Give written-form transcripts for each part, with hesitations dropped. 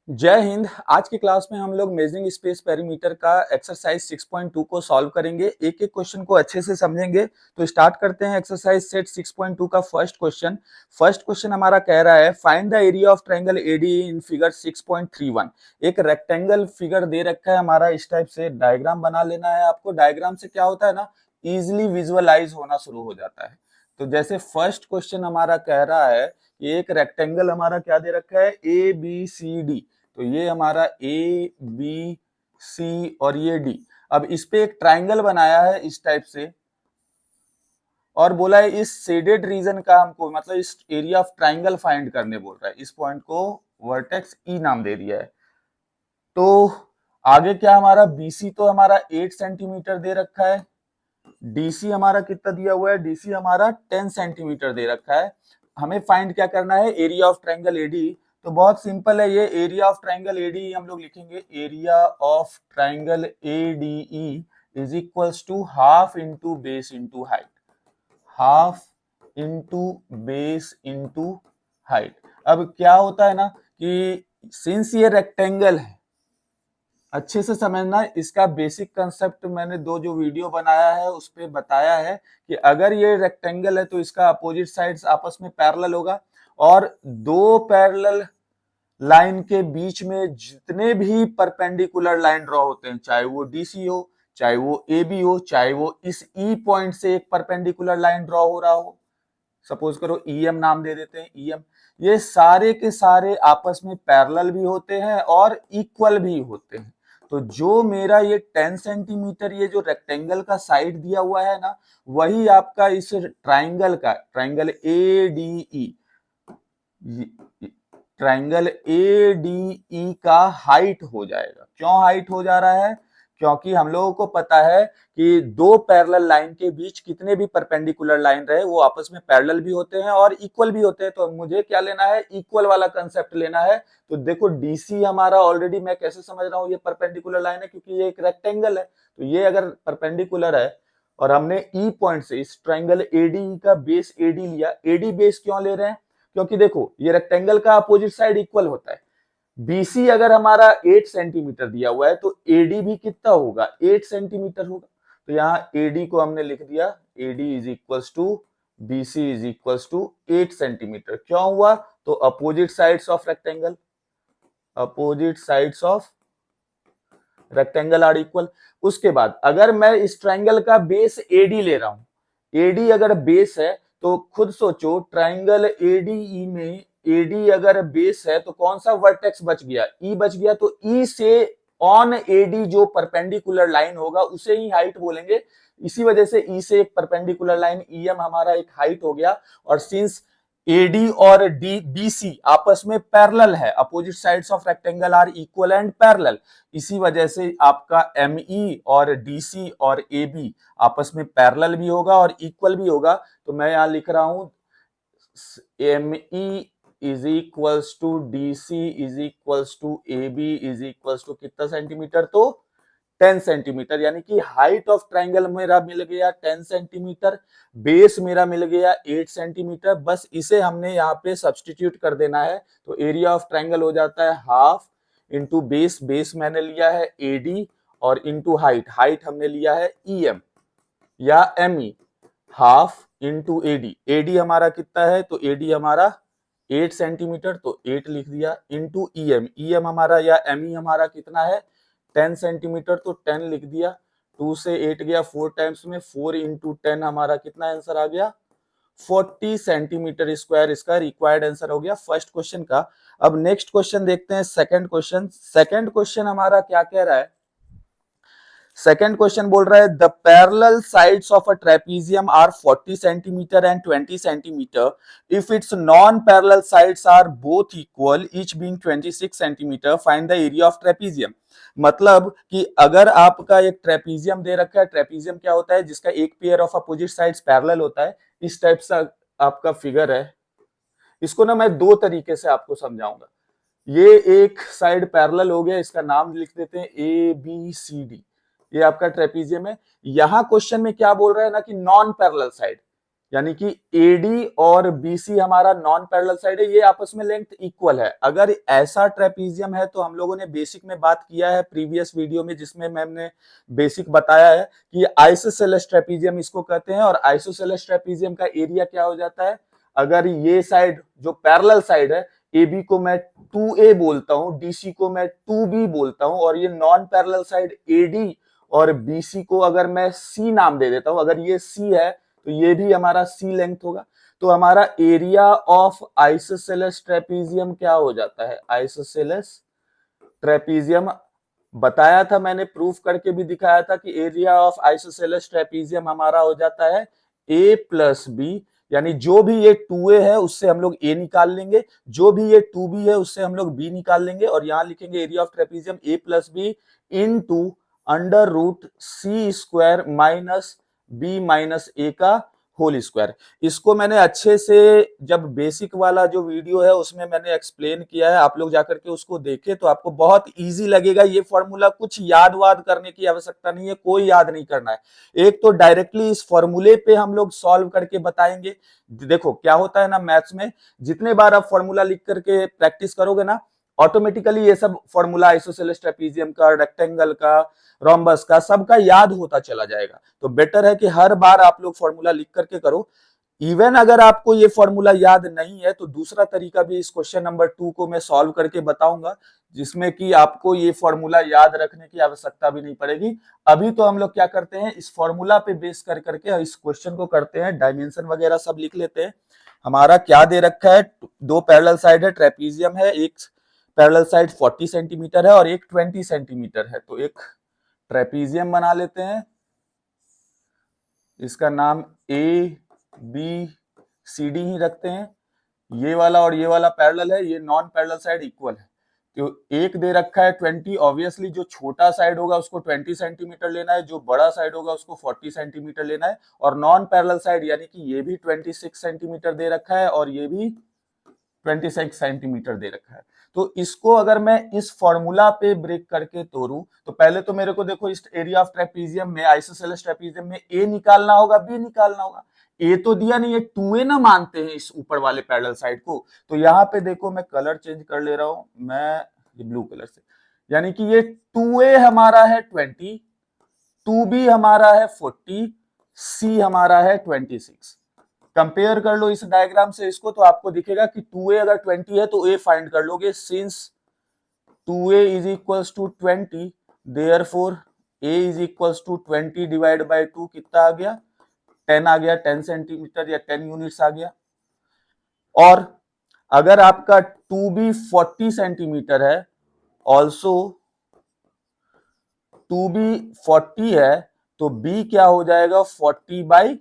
जय हिंद। आज की क्लास में हम लोग मेजरिंग स्पेस पेरीमीटर का एक्सरसाइज 6.2 को सॉल्व करेंगे। एक एक क्वेश्चन को अच्छे से समझेंगे। तो स्टार्ट करते हैं एक्सरसाइज सेट 6.2 का फर्स्ट क्वेश्चन। फर्स्ट क्वेश्चन हमारा कह रहा है find the area of triangle AD in figure 6.31। एक रेक्टेंगल फिगर दे रखा है हमारा, इस टाइप से डायग्राम बना लेना है आपको। डायग्राम से क्या होता है ना, इजिली विजुअलाइज होना शुरू हो जाता है। तो जैसे फर्स्ट क्वेश्चन हमारा कह रहा है कि एक रेक्टेंगल हमारा क्या दे रखा है, ए बी सी डी। तो ये हमारा ए बी सी और ये डी। अब इस पे एक ट्राइंगल बनाया है इस टाइप से, और बोला है इस शेडेड रीजन का हमको, मतलब इस एरिया ऑफ ट्राइंगल फाइंड करने बोल रहा है। इस पॉइंट को वर्टेक्स ई नाम दे दिया है। तो आगे क्या हमारा बीसी तो हमारा 8 सेंटीमीटर दे रखा है। डीसी हमारा कितना दिया हुआ है, डीसी हमारा 10 सेंटीमीटर दे रखा है। हमें फाइंड क्या करना है, एरिया ऑफ ट्रायंगल एडी। तो बहुत सिंपल है, ये एरिया ऑफ ट्रायंगल एडी हम लोग लिखेंगे area of triangle ADE is equals to half into base into height. Half into base into height. अब क्या होता है ना कि सिंस ये रेक्टेंगल है, अच्छे से समझना, इसका बेसिक कंसेप्ट मैंने दो जो वीडियो बनाया है उस पे बताया है कि अगर ये रेक्टेंगल है तो इसका अपोजिट साइड्स आपस में पैरेलल होगा, और दो पैरेलल लाइन के बीच में जितने भी परपेंडिकुलर लाइन ड्रॉ होते हैं, चाहे वो डीसी हो, चाहे वो ए बी हो, चाहे वो इस ई पॉइंट से एक परपेंडिकुलर लाइन ड्रॉ हो रहा हो, सपोज करो ईएम नाम दे देते हैं, ईएम, ये सारे के सारे आपस में पैरेलल भी होते हैं और इक्वल भी होते हैं। तो जो मेरा ये 10 सेंटीमीटर ये जो रेक्टेंगल का साइड दिया हुआ है ना, वही आपका इस ट्राइंगल का, triangle A D E, triangle A D E का हाइट हो जाएगा। क्यों हाइट हो जा रहा है, क्योंकि हम लोगों को पता है कि दो पैरेलल लाइन के बीच कितने भी परपेंडिकुलर लाइन रहे वो आपस में पैरेलल भी होते हैं और इक्वल भी होते हैं। तो मुझे क्या लेना है, इक्वल वाला कंसेप्ट लेना है। तो देखो डीसी हमारा ऑलरेडी मैं कैसे समझ रहा हूं, ये परपेंडिकुलर लाइन है क्योंकि ये एक रेक्टेंगल है। तो ये अगर परपेंडिकुलर है और हमने ई पॉइंट से इस ट्राइंगल एडी का बेस एडी लिया, एडी बेस क्यों ले रहे हैं, क्योंकि देखो ये रेक्टेंगल का अपोजिट साइड इक्वल होता है। बीसी अगर हमारा 8 सेंटीमीटर दिया हुआ है तो एडी भी कितना होगा, 8 सेंटीमीटर होगा। तो यहाँ एडी को हमने लिख दिया, AD is equals to BC is equals to 8 centimetre. क्यों हुआ, तो opposite sides of rectangle, opposite sides of rectangle are equal. उसके बाद अगर मैं इस ट्राइंगल का बेस एडी ले रहा हूं, एडी अगर बेस है तो खुद सोचो ट्राइंगल एडीई में एडी अगर बेस है तो कौन सा वर्टेक्स बच गया, ई बच गया। तो ई से ऑन एडी जो परपेंडिकुलर लाइन होगा उसे ही हाइट बोलेंगे। इसी वजह से ई से एक परपेंडिकुलर लाइन ईएम हमारा एक हाइट हो गया। और सिंस एडी और डी बीसी आपस में पैरेलल है, opposite sides of rectangle are equal and parallel, इसी वजह से आपका एमई और डीसी और एबी आपस में पैरेलल भी होगा और इक्वल भी होगा। तो मैं यहां लिख रहा हूं ME is equals to DC is equals to AB is equals to कितना सेंटीमीटर, तो 10 सेंटीमीटर। यानी कि हाइट ऑफ ट्राइंगल मेरा मिल गया 10 सेंटीमीटर, बेस मेरा मिल गया 8 सेंटीमीटर। बस इसे हमने यहाँ पे सब्सटीट्यूट कर देना है। तो एरिया ऑफ ट्राइंगल हो जाता है हाफ इंटू बेस, बेस मैंने लिया है एडी, और इंटू हाइट, हाइट हमने लिया है ईएम या ME, half into AD. AD हमारा कितना है, तो एडी हमारा 8 सेंटीमीटर, तो 8 लिख दिया, इंटू ईएम, ईएम हमारा या एमई हमारा कितना है 10 सेंटीमीटर, तो 10 लिख दिया। 2 से 8 गया 4 टाइम्स में, 4 इंटू 10 हमारा कितना आंसर आ गया, 40 सेंटीमीटर स्क्वायर इसका रिक्वायर्ड आंसर हो गया फर्स्ट क्वेश्चन का। अब नेक्स्ट क्वेश्चन देखते हैं, सेकंड क्वेश्चन। सेकंड क्वेश्चन हमारा क्या कह रहा है, सेकेंड क्वेश्चन बोल रहा है the parallel sides of a trapezium are 40 centimetre and 20 centimetre if its non parallel sides are both equal each being 26 centimetre find the area of trapezium. मतलब कि अगर आपका एक ट्रेपीजियम दे रखा है, ट्रेपीजियम क्या होता है, जिसका एक pair of opposite sides parallel होता है, इस टाइप से आपका फिगर है। इसको ना मैं दो तरीके से आपको समझाऊंगा। ये एक साइड पैरेलल हो गया, इसका नाम लिख देते हैं ए बी सी डी, ये आपका ट्रेपीजियम है। यहां क्वेश्चन में क्या बोल रहा है ना कि नॉन पैरेलल साइड, यानी कि एडी और बीसी हमारा नॉन पैरेलल साइड है, ये आपस में लेंथ इक्वल है। अगर ऐसा ट्रेपीजियम है तो हम लोगों ने बेसिक में बात किया है प्रीवियस वीडियो में, जिसमें मैंने बेसिक बताया है कि आइसोसेलेस ट्रेपीजियम इसको कहते हैं। और आइसोसेलेस ट्रेपीजियम का एरिया क्या हो जाता है, अगर ये साइड जो पैरेलल साइड है, AB को मैं 2A बोलता हूं, DC को मैं 2B बोलता हूं, और ये नॉन पैरेलल साइड AD और BC को अगर मैं C नाम दे देता हूं, अगर ये C है तो ये भी हमारा C लेंथ होगा। तो हमारा एरिया ऑफ आइसोसेलेस ट्रेपीजियम क्या हो जाता है, आइसोसेलेस ट्रेपीजियम बताया था मैंने, प्रूफ करके भी दिखाया था कि एरिया ऑफ आइसोसेलेस ट्रेपीजियम हमारा हो जाता है A प्लस बी, यानी जो भी ये 2A है उससे हम लोग A निकाल लेंगे, जो भी ये 2B है उससे हम लोग B निकाल लेंगे, और यहां लिखेंगे area of trapezium A plus B into under root C square minus B minus A का होल स्क्वायर। इसको मैंने अच्छे से, जब बेसिक वाला जो वीडियो है उसमें मैंने एक्सप्लेन किया है, आप लोग जाकर के उसको देखें तो आपको बहुत इजी लगेगा। ये फॉर्मूला कुछ याद वाद करने की आवश्यकता नहीं है, कोई याद नहीं करना है। एक तो डायरेक्टली इस फॉर्मूले पे हम लोग सॉल्व करके बताएंगे। देखो क्या होता है ना, मैथ्स में जितने बार आप फॉर्मूला लिख करके प्रैक्टिस करोगे ना, ऑटोमेटिकली ये सब फॉर्मूला आइसोसेलेस ट्रेपीजियम का, रेक्टेंगल का, रोम्बस का, सबका याद होता चला जाएगा। तो बेटर है कि हर बार आप लोग फॉर्मूला लिख करके करो। इवन अगर आपको ये फॉर्मूला याद नहीं है तो दूसरा तरीका भी इस क्वेश्चन नंबर 2 को मैं सॉल्व करके बताऊंगा, जिसमें कि आपको ये फॉर्मूला याद रखने की आवश्यकता भी नहीं पड़ेगी। अभी तो हम लोग क्या करते हैं, इस फॉर्मूला पे बेस कर करके इस क्वेश्चन को करते हैं, डायमेंशन वगैरह सब लिख लेते हैं। हमारा क्या दे रखा है, दो पैरेलल साइड है, ट्रेपीजियम है, एक पैरेलल साइड 40 सेंटीमीटर है और एक 20 सेंटीमीटर है। तो एक ट्रेपीजियम बना लेते हैं, इसका नाम ABCD ही रखते हैं। ये वाला और ये वाला पैरेलल है, ये नॉन पैरेलल साइड इक्वल है। तो एक दे रखा है 20, ऑब्वियसली जो छोटा साइड होगा उसको 20 सेंटीमीटर लेना है, जो बड़ा साइड होगा उसको 40 सेंटीमीटर लेना है। और नॉन पैरेलल साइड यानी कि ये भी 26 सेंटीमीटर दे रखा है और ये भी 26 सेंटीमीटर दे रखा है। तो इसको अगर मैं इस फॉर्मूला पे ब्रेक करके तोड़ूं, तो पहले तो मेरे को देखो इस एरिया ऑफ ट्रेपीजियम में, आइसोसेलेस ट्रेपीजियम में A निकालना होगा, B निकालना होगा। A तो दिया नहीं है, 2A ना मानते हैं इस ऊपर वाले पैरेलल साइड को। तो यहाँ पे देखो मैं कलर चेंज कर ले रहा हूं, मैं ये ब्लू कलर से, यानी कि ये 2A हमारा है 20, 2B हमारा है 40, C हमारा है 26। कंपेयर कर लो इस डायग्राम से इसको, तो आपको दिखेगा कि 2A अगर 20 है तो A फाइंड कर लोगे, since 2A is equals to 20, therefore A is equals to 20 divide by 2 कितना आ गया, 10 आ गया, 10 सेंटीमीटर या 10 यूनिट्स आ गया। और अगर आपका 2B 40 सेंटीमीटर है, ऑल्सो 2B 40 है, तो B क्या हो जाएगा, 40/2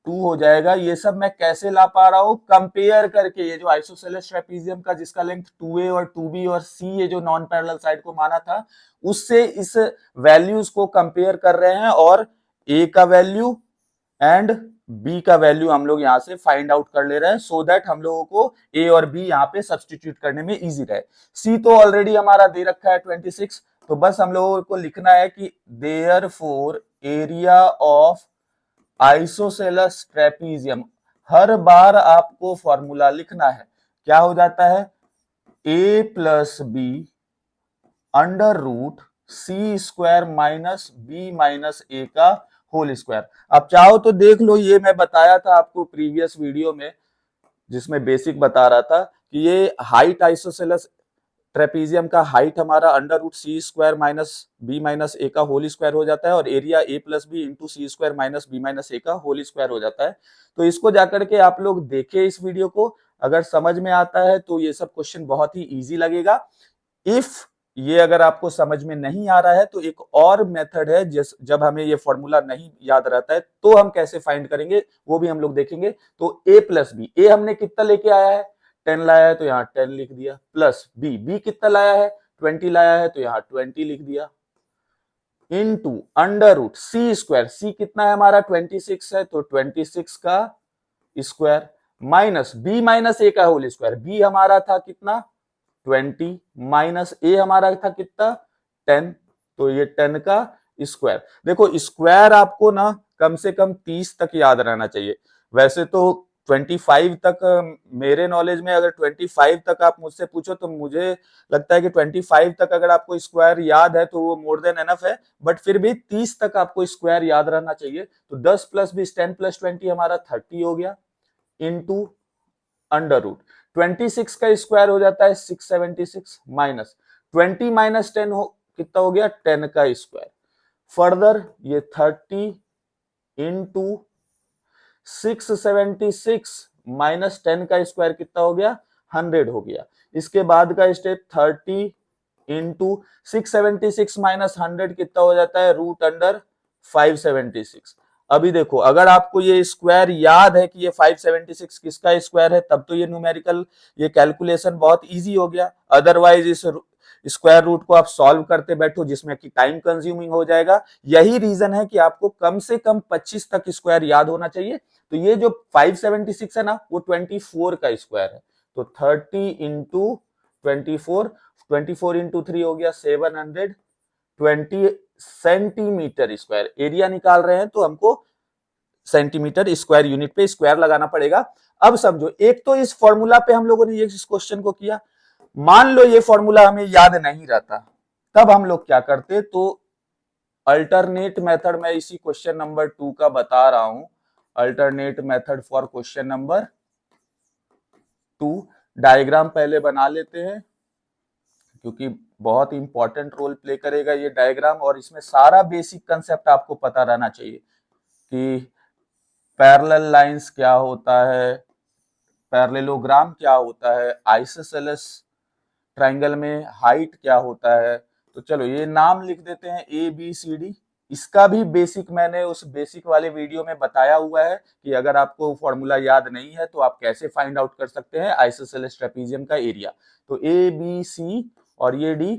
हो जाएगा। ये सब मैं कैसे ला पा रहा हूं, कंपेयर करके। ये जो आइसोसेलेस ट्रेपीजियम का जिसका लेंथ 2A और 2B और C ये जो नॉन पैरेलल साइड को माना था, उससे इस वैल्यूज को कंपेयर कर रहे हैं, और A का वैल्यू एंड B का वैल्यू हम लोग यहाँ से फाइंड आउट कर ले रहे हैं, सो दैट हम लोगों को A और B यहाँ पे सब्सटीट्यूट करने में इजी रहे। C तो ऑलरेडी हमारा दे रखा है 26, तो बस हम लोगों को लिखना है कि therefore area of isosceles trapezium, हर बार आपको फॉर्मूला लिखना है, क्या हो जाता है, A plus B under root C square minus B minus A का होल स्क्वायर। अब चाहो तो देख लो, ये मैं बताया था आपको प्रीवियस वीडियो में, जिसमें बेसिक बता रहा था कि ये हाइट आइसोसेलेस ट्रेपीजियम का हाइट हमारा under root C square minus B minus A का होल स्क्वायर हो जाता है, और area A plus B into C square minus B minus A का होल स्क्वायर हो जाता है। तो इसको जाकर के आप लोग देखें इस वीडियो को, अगर समझ में आता है तो ये सब क्वेश्चन बहुत ही इजी लगेगा। इफ ये अगर आपको समझ में नहीं आ रहा है तो एक और मेथड है, जब हमें ये फॉर्मूला नहीं याद रहता है तो हम कैसे फाइंड करेंगे वो भी हम लोग देखेंगे। तो A प्लस बी, A हमने कितना लेके आया है, 10 लाया है तो यहाँ 10 लिख दिया, प्लस B कितना लाया है, 20 लाया है तो यहाँ 20 लिख दिया, into under root C square, C कितना है हमारा 26 है तो 26 का square, minus B minus A का होल स्क्वायर, B हमारा था कितना 20 माइनस A हमारा था कितना 10, तो ये 10 का स्क्वायर। देखो स्क्वायर आपको ना कम से कम 30 तक याद रहना चाहिए। वैसे तो 25 तक मेरे नॉलेज में अगर 25 तक आप मुझसे पूछो तो मुझे लगता है कि 25 तक अगर आपको स्क्वायर याद है तो वो मोर देन एनफ है, बट फिर भी 30 तक आपको स्क्वायर याद रहना चाहिए। तो 10 प्लस 20 10 प्लस 20 हमारा 30 हो गया इनटू अंडर रूट 26 का स्क्वायर हो जाता है 676 माइनस 20 माइनस 10 हो कितना हो गया 10 का स्क्वायर। फर्दर ये 30 इंटू 676 माइनस 10 का स्क्वायर कितना हो गया 100 हो गया। इसके बाद का स्टेप 30 इंटू 676 माइनस 100 कितना हो जाता है रूट अंडर 576। अभी देखो अगर आपको ये स्क्वायर याद है कि ये 576 किसका स्क्वायर है तब तो ये न्यूमेरिकल ये कैलकुलेशन बहुत इजी हो गया। अदरवाइज इस स्क्वायर रूट को आप सॉल्व करते बैठो जिसमें कि टाइम कंज्यूमिंग हो जाएगा। यही रीजन है कि आपको कम से कम 25 तक स्क्वायर याद होना चाहिए। तो ये जो 576 है ना वो 24 का स्क्वायर है। तो 30 इंटू 24 24 इंटू 3 हो गया 720 सेंटीमीटर स्क्वायर। एरिया निकाल रहे हैं तो हमको सेंटीमीटर स्क्वायर यूनिट पे स्क्वायर लगाना पड़ेगा। अब समझो एक तो इस फॉर्मूला पे हम लोगों ने इस क्वेश्चन को किया, मान लो ये फॉर्मूला हमें याद नहीं रहता तब हम लोग क्या करते, तो अल्टरनेट मेथड में इसी क्वेश्चन नंबर 2 का बता रहा हूं। Alternate method for question number 2 diagram पहले बना लेते हैं क्योंकि बहुत इंपॉर्टेंट रोल प्ले करेगा ये डायग्राम और इसमें सारा बेसिक कंसेप्ट आपको पता रहना चाहिए कि पैरेलल लाइंस क्या होता है, पैरेललोग्राम क्या होता है, आइसोसेलेस ट्राइंगल में हाइट क्या होता है। तो चलो ये नाम लिख देते हैं ए बी सी डी। इसका भी बेसिक मैंने उस बेसिक वाले वीडियो में बताया हुआ है कि अगर आपको फॉर्मूला याद नहीं है तो आप कैसे फाइंड आउट कर सकते हैं आइसोसेलेस ट्रेपीजियम का एरिया। तो ए बी सी और ये डी,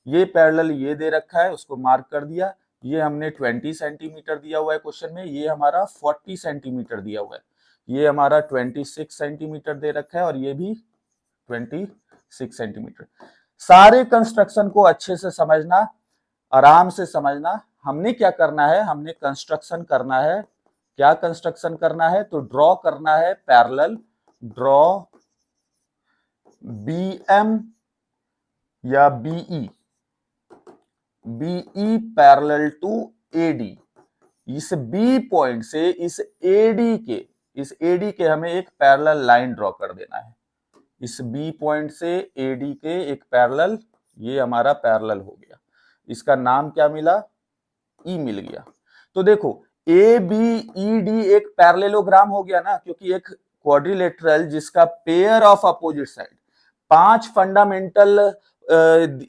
ये पैरेलल ये दे रखा है उसको मार्क कर दिया। ये हमने 20 सेंटीमीटर दिया हुआ है क्वेश्चन में, ये हमारा 40 सेंटीमीटर दिया हुआ है, ये हमारा 26 सेंटीमीटर दे रखा है और ये भी 26 सेंटीमीटर। सारे कंस्ट्रक्शन को अच्छे से समझना, आराम से समझना। हमने क्या करना है, हमने कंस्ट्रक्शन करना है। क्या कंस्ट्रक्शन करना है, तो ड्रॉ करना है पैरेलल, ड्रॉ बीएम या BE, BE parallel to AD. इस बी पॉइंट से इस एडी के हमें एक पैरेलल लाइन ड्रॉ कर देना है। इस बी पॉइंट से एडी के एक पैरेलल, ये हमारा पैरेलल हो गया। इसका नाम क्या मिला, ई मिल गया। तो देखो ए बी ई डी एक पैरेललोग्राम हो गया ना, क्योंकि एक क्वाड्रिलेटरल जिसका pair of opposite side 5 fundamental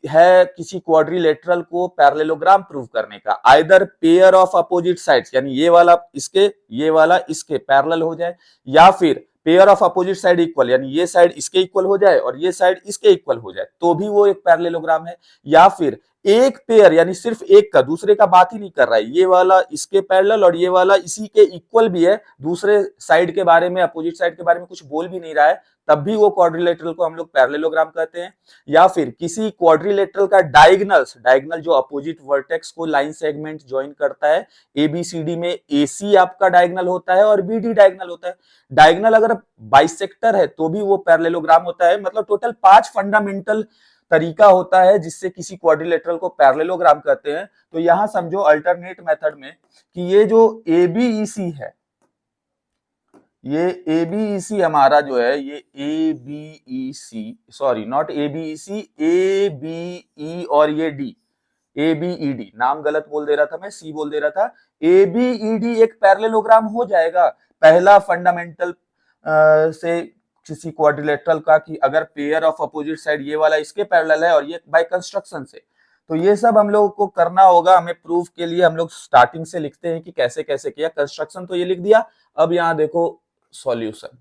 है किसी क्वाड्रिलेटरल को पैरेललोग्राम प्रूव करने का। Either pair of opposite sides यानी ये वाला इसके ये वाला इसके पैरेलल हो जाए, या फिर pair of opposite side equal यानी ये साइड इसके इक्वल हो जाए और ये साइड इसके इक्वल हो जाए तो भी वो एक पैरेललोग्राम है। या फिर एक पेयर यानी सिर्फ एक का, दूसरे का बात ही नहीं कर रहा है, ये वाला इसके पैरेलल और ये वाला इसी के इक्वल भी है, दूसरे साइड के बारे में अपोजिट साइड के बारे में कुछ बोल भी नहीं रहा है, तब भी वो क्वाड्रिलेटरल को हम लोग पैरेललोग्राम कहते हैं। या फिर किसी क्वाड्रिलेटरल का डायगोनल जो अपोजिट वर्टेक्स को लाइन सेगमेंट ज्वाइन करता है, एबीसीडी में एसी आपका डायगोनल होता है और बीडी डायगोनल होता है। डायगोनल अगर बाइसेक्टर है तो भी वो पैरेललोग्राम होता है। मतलब टोटल 5 फंडामेंटल तरीका होता है जिससे किसी क्वाड्रिलेटरल को पैरेललोग्राम कहते हैं। तो यहां समझो अल्टरनेट मेथड में कि ये जो एबीईसी है, ये एबीईसी हमारा जो है, ये एबीईसी सॉरी नॉट एबीईसी, एबीई और ये डी, एबीईडी नाम गलत बोल दे रहा था मैं, सी बोल दे रहा था। एबीईडी एक पैरेललोग्राम हो जाएगा पहला फंडामेंटल से किसी क्वाड्रिलेटरल का कि अगर पेयर ऑफ अपोजिट साइड ये वाला इसके पैरेलल है और ये बाय कंस्ट्रक्शन से। तो ये सब हम लोगों को करना होगा। हमें प्रूफ के लिए हम लोग स्टार्टिंग से लिखते हैं कि कैसे कैसे किया। कंस्ट्रक्शन तो ये लिख दिया। अब यहां देखो सॉल्यूशन।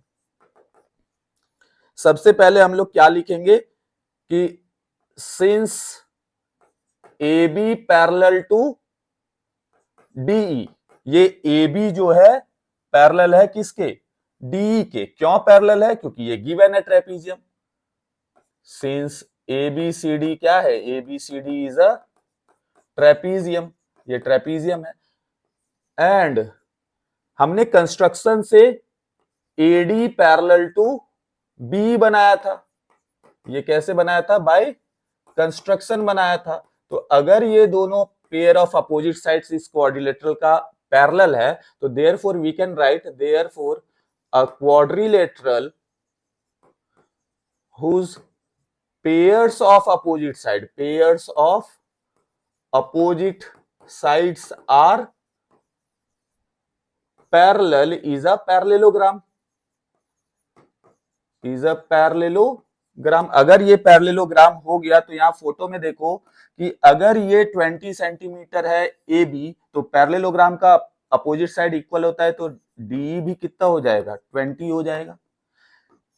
सबसे पहले हम लोग क्या लिखेंगे कि since AB parallel to DE, ये AB जो है पैरेलल है किसके, DE के। क्यों पैरेलल है, क्योंकि ये गिवन है ट्रेपीजियम। सिंस ABCD क्या है, ABCD इज अ ट्रेपीजियम, ये ट्रेपीजियम है। एंड हमने कंस्ट्रक्शन से AD पैरेलल टू B बनाया था। ये कैसे बनाया था? बाय कंस्ट्रक्शन बनाया था। तो अगर ये दोनों पेयर ऑफ अपोजिट साइड्स इस क्वाड्रिलेटरल का पैरेलल है, तो therefore we can write therefore a quadrilateral whose pairs of opposite sides are parallel is a parallelogram. अगर ये पैरेललोग्राम हो गया तो यहाँ फोटो में देखो कि अगर ये 20 सेंटीमीटर है ए बी, तो पैरेललोग्राम का अपोजिट साइड इक्वल होता है, तो डी भी कितना हो जाएगा? 20 हो जाएगा।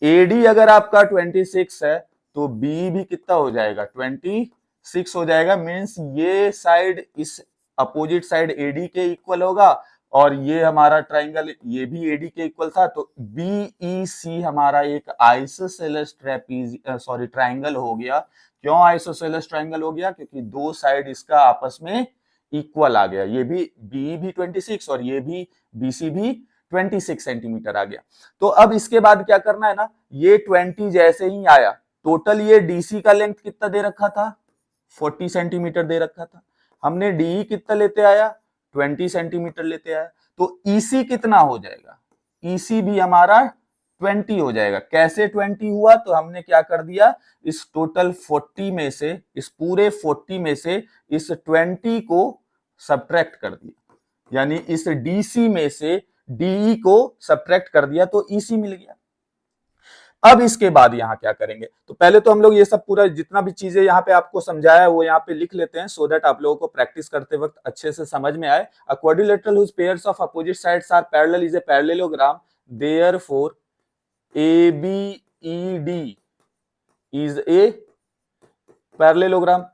एडी अगर आपका 26 है तो बी भी कितना हो जाएगा? 26 हो जाएगा। मीन्स ये साइड इस अपोजिट साइड एडी के इक्वल होगा और ये हमारा ट्राइंगल ये भी एडी के इक्वल था, तो बीईसी हमारा एक आइसोसेलेस ट्राइंगल हो गया। क्यों आइसोसेलेस ट्राइंगल हो गया? क्योंकि दो साइड इसका आपस में इक्वल आ गया। ये भी बी भी 26 और ये भी बीसी भी 26 सेंटीमीटर आ गया। तो अब इसके बाद क्या करना है ना, ये 20 जैसे ही आया, टोटल ये डीसी का लेंथ कितना दे रखा था? 40 सेंटीमीटर दे रखा था। हमने डी कितना लेते आया? 20 सेंटीमीटर लेते आया। तो ईसी कितना हो जाएगा? ईसी भी हमारा 20 हो जाएगा। कैसे 20 हुआ? तो हमने क्या कर दिया, इस टोटल 40 में से, इस पूरे 40 में से इस 20 को सब्ट्रैक्ट कर दिया, यानी इस डीसी में से डीई को सब्ट्रैक्ट कर दिया, तो ईसी मिल गया। अब इसके बाद यहां क्या करेंगे? तो पहले तो हम लोग ये सब पूरा जितना भी चीजें यहाँ पे आपको समझाया है वो यहाँ पे लिख लेते हैं, सो दैट आप लोगों को प्रैक्टिस करते वक्त अच्छे से समझ में आए। A quadrilateral whose pairs of opposite sides are parallel is a parallelogram, therefore ABED is a parallelogram.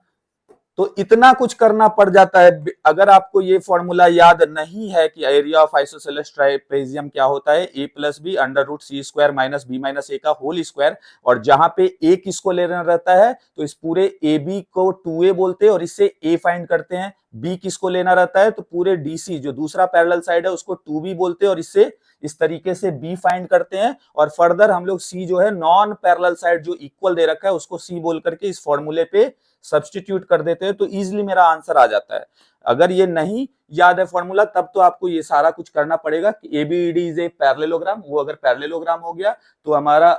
तो इतना कुछ करना पड़ जाता है। अगर आपको ये फॉर्मूला याद नहीं है कि एरिया ऑफ आइसोसेलेस ट्रापेजियम क्या होता है, A plus B under root C square minus B minus A का होल स्क्वायर, और जहां पे ए किसको लेना रहता है तो इस पूरे ए बी को 2a बोलते हैं और इससे ए फाइंड करते हैं। बी किसको लेना रहता है तो पूरे डीसी जो दूसरा पैरेलल साइड है उसको 2b बोलते हैं और इससे इस तरीके से बी फाइंड करते हैं। और फर्दर हम लोग सी जो है नॉन पैरेलल साइड जो इक्वल दे रखा है उसको सी बोल करके इस फॉर्मूले पे सब्स्टिट्यूट कर देते हैं, तो इजीली मेरा आंसर आ जाता है। अगर ये नहीं याद है फॉर्मूला तब तो आपको ये सारा कुछ करना पड़ेगा कि एबीईडी इज ए पैरेललोग्राम। वो अगर पैरेललोग्राम हो गया तो हमारा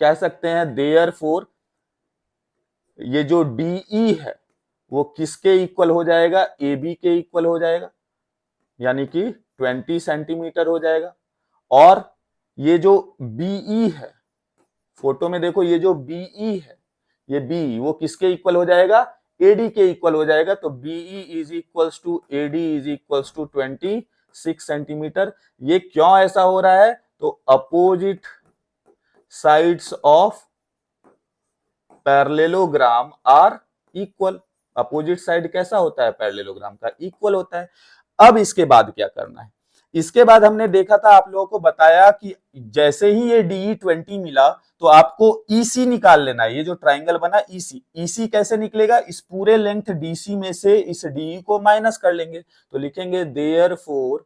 कह सकते हैं देयरफॉर ये जो डीई है वो किसके इक्वल हो जाएगा? एबी के इक्वल हो जाएगा, यानी कि 20 सेंटीमीटर हो जाएगा। और ये जो बीई है, फोटो में देखो ये जो बीई है, ये बी वो किसके इक्वल हो जाएगा? एडी के इक्वल हो जाएगा। तो BE is equals to AD is equals to 26 centimetre. ये क्यों ऐसा हो रहा है? तो opposite sides of parallelogram are equal. Opposite side कैसा होता है पैरेललोग्राम का? इक्वल होता है। अब इसके बाद क्या करना है? इसके बाद हमने देखा था, आप लोगों को बताया कि जैसे ही ये डी 20 मिला तो आपको ईसी निकाल लेना है। ये जो ट्राइंगल बना ईसी कैसे निकलेगा? इस पूरे लेंथ डीसी में से इस डी को माइनस कर लेंगे, तो लिखेंगे देयरफॉर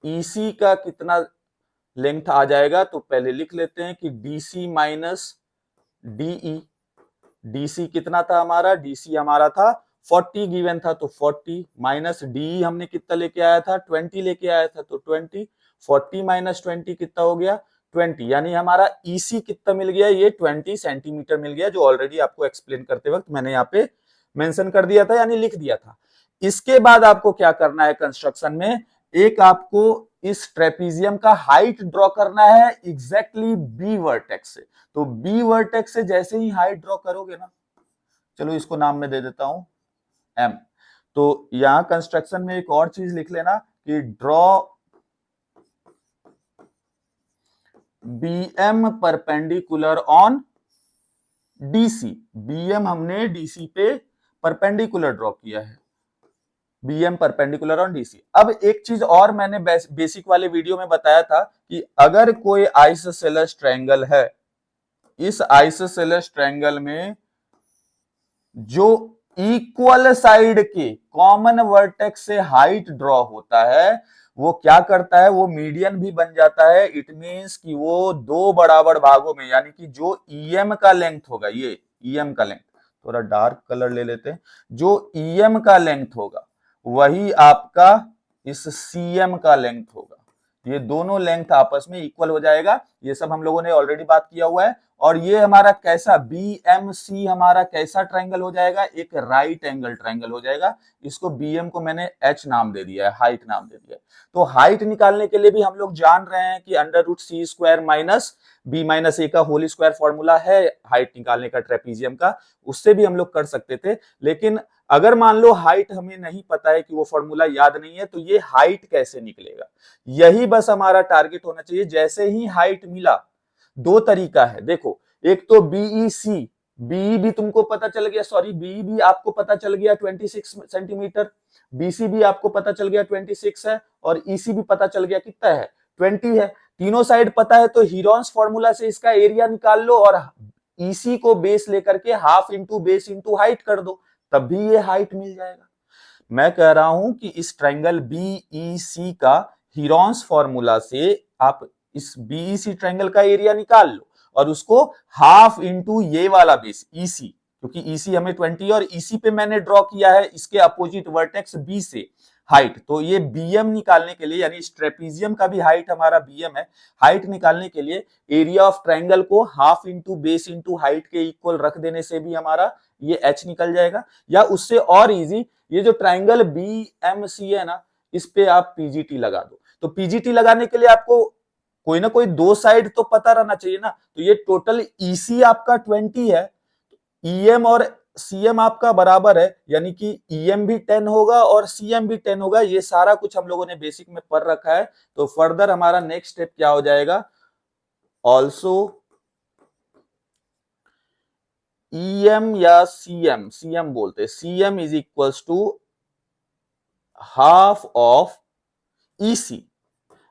ईसी का कितना लेंथ आ जाएगा? तो पहले लिख लेते हैं कि डीसी माइनस डीई। डीसी कितना था हमारा? डीसी हमारा था 40 गिवन था, तो 40 माइनस डी हमने कितना लेके आया था? 20 लेके आया था, तो 20 40 माइनस 20 कितना हो गया? 20। यानी हमारा ईसी कितना मिल गया? ये 20 सेंटीमीटर मिल गया, जो ऑलरेडी आपको एक्सप्लेन करते वक्त मैंने यहाँ पे मेंशन कर दिया था, यानी लिख दिया था। इसके बाद आपको क्या करना है कंस्ट्रक्शन में? एक आपको इस ट्रेपीजियम का हाइट ड्रॉ करना है एग्जैक्टली बी वर्टेक्स से। तो बी वर्टेक्स से जैसे ही हाइट ड्रॉ करोगे ना, चलो इसको नाम में दे देता हूं एम। तो यहां कंस्ट्रक्शन में एक और चीज लिख लेना कि draw BM perpendicular on DC. BM हमने डीसी पे परपेंडिकुलर ड्रॉ किया है, बीएम परपेंडिकुलर ऑन डीसी। अब एक चीज और मैंने बेसिक वाले वीडियो में बताया था कि अगर कोई आइसोसेलेस ट्रायंगल है, इस आइसोसेलेस ट्रायंगल में जो इक्वल साइड के कॉमन वर्टेक्स से हाइट ड्रॉ होता है वो क्या करता है, वो मीडियन भी बन जाता है। इट मीन्स कि वो दो बराबर भागों में, यानी कि जो ईएम का लेंथ होगा, ये ईएम का लेंथ, थोड़ा डार्क कलर ले लेते हैं, जो ईएम का लेंथ होगा वही आपका इस सीएम का लेंथ होगा। ये दोनों लेंथ आपस में इक्वल हो जाएगा। ये सब हम लोगों ने ऑलरेडी बात किया हुआ है। और ये हमारा कैसा बीएमसी हमारा कैसा ट्रायंगल हो जाएगा, एक राइट एंगल ट्रायंगल हो जाएगा। इसको बीएम को मैंने एच नाम दे दिया है, हाइट नाम दे दिया है। तो हाइट निकालने के लिए भी हम लोग जान रहे हैं कि under root C square minus B minus A का होल स्क्वायर फॉर्मूला है हाइट निकालने का ट्रेपीजियम का, उससे भी हम लोग कर सकते थे। लेकिन अगर मान लो हाइट हमें नहीं पता है, कि वो फॉर्मूला याद नहीं है, तो ये हाइट कैसे निकलेगा, यही बस हमारा टारगेट होना चाहिए। जैसे ही हाइट मिला, दो तरीका है देखो, एक तो बीईसी, बीई भी तुमको पता चल गया, सॉरी बीई भी आपको पता चल गया 26 सेंटीमीटर, बीसी भी आपको पता चल गया 26 है, और ईसी भी पता चल गया कितना है 20 है। तीनों साइड पता है, तो हीरोन्स फॉर्मूला से इसका एरिया निकाल लो और ईसी को बेस लेकर के half into base into height कर दो, तब भी ये हाइट मिल जाएगा। मैं कह रहा हूं कि इस ट्रायंगल बीईसी का हीरोन्स फॉर्मूला से आप इस बीईसी ट्रायंगल का एरिया निकाल लो और उसको हाफ इंटू ये वाला बेस ईसी, क्योंकि ईसी हमें 20 और ईसी पे मैंने ड्रॉ किया है इसके अपोजिट वर्टेक्स बी से हाइट। तो ये बीएम निकालने के लिए, यानी ट्रेपीजियम का भी हाइट हमारा बीएम है, हाइट निकालने के लिए एरिया ऑफ ट्रायंगल को half into base into height के इक्वल रख देने से भी हमारा ये एच निकल जाएगा। या उससे और इजी, ये जो ट्रायंगल बीएमसी है ना, इस पे आप पीजीटी लगा दो। तो पीजीटी लगाने के लिए आपको कोई ना कोई दो साइड तो पता रहना चाहिए ना। तो ये टोटल ईसी आपका 20 है, ईएम और सीएम आपका बराबर है, यानी कि ईएम भी 10 होगा और सीएम भी 10 होगा। ये सारा कुछ हम लोगों ने बेसिक में पढ़ रखा है। तो फर्दर हमारा नेक्स्ट स्टेप क्या हो जाएगा, ऑल्सो ईएम या सीएम, सीएम बोलते हैं, CM is equals to half of EC.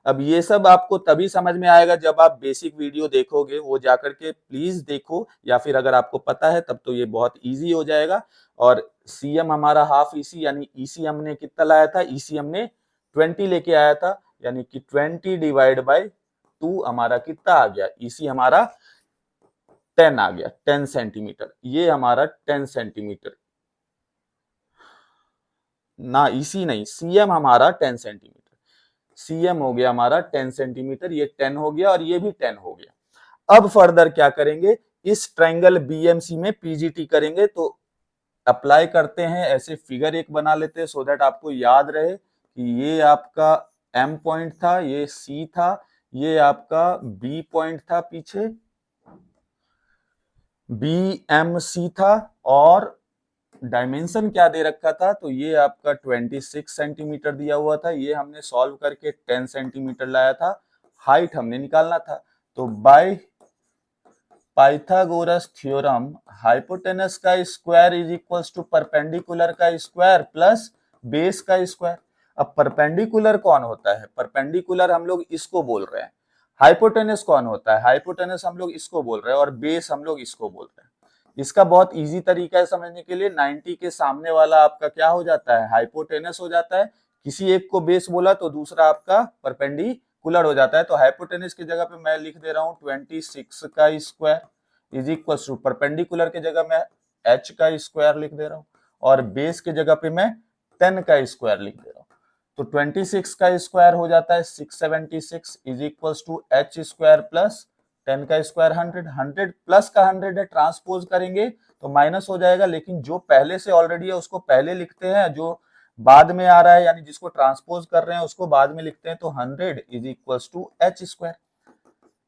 अब ये सब आपको तभी समझ में आएगा जब आप बेसिक वीडियो देखोगे, वो जाकर के प्लीज देखो, या फिर अगर आपको पता है तब तो ये बहुत इजी हो जाएगा। और सीएम हमारा हाफ ईसी, यानी ईसी हमने कितना लाया था, ईसी हमने 20 लेके आया था, यानी कि 20 डिवाइड बाय 2 हमारा कितना आ गया, ईसी हमारा 10 आ गया, 10 सेंटीमीटर। ये हमारा 10 सेंटीमीटर ना, ईसी नहीं, सीएम हमारा 10 सेंटीमीटर, सीएम हो गया हमारा 10 सेंटीमीटर, ये 10 हो गया और ये भी 10 हो गया। अब फर्दर क्या करेंगे, इस ट्रायंगल बीएमसी में पीजीटी करेंगे। तो अप्लाई करते हैं, ऐसे फिगर एक बना लेते हैं सो दैट आपको याद रहे कि ये आपका एम पॉइंट था, ये सी था, ये आपका बी पॉइंट था, पीछे बीएमसी था, और डायमेंशन क्या दे रखा था, तो ये आपका 26 सेंटीमीटर दिया हुआ था, ये हमने सॉल्व करके 10 सेंटीमीटर लाया था। हाइट हमने निकालना था, तो बाय पाइथागोरस थ्योरम हाइपोटेनस का square is equals to perpendicular का स्क्वायर प्लस बेस का स्क्वायर। अब परपेंडिकुलर कौन होता है, परपेंडिकुलर हम लोग इसको बोल रहे हैं। हाइपोटेनस कौन होता है, हाइपोटेनस हम लोग इसको बोल रहे हैं, और बेस हम लोग इसको बोल रहे हैं। इसका बहुत इजी तरीका है समझने के लिए, 90 के सामने वाला आपका क्या हो जाता है, हाइपोटेनस हो जाता है। किसी एक को बेस बोला तो दूसरा आपका परपेंडिकुलर हो जाता है। तो हाइपोटेनस की जगह पे मैं लिख दे रहा हूँ 26 का square is equal to, perpendicular की जगह मैं h का स्क्वायर लिख दे रहा हूँ, और बेस की जगह पे मैं 10 का स्क्वायर लिख दे रहा हूँ। तो 26 का स्क्वायर हो जाता है 676 is equal to H square plus 10 का स्क्वायर 100, 100 प्लस का 100 है, ट्रांसपोज करेंगे तो माइनस हो जाएगा, लेकिन जो पहले से ऑलरेडी है उसको पहले लिखते हैं, जो बाद में आ रहा है यानी जिसको ट्रांसपोज कर रहे हैं उसको बाद में लिखते हैं। तो 100 is equal to H square,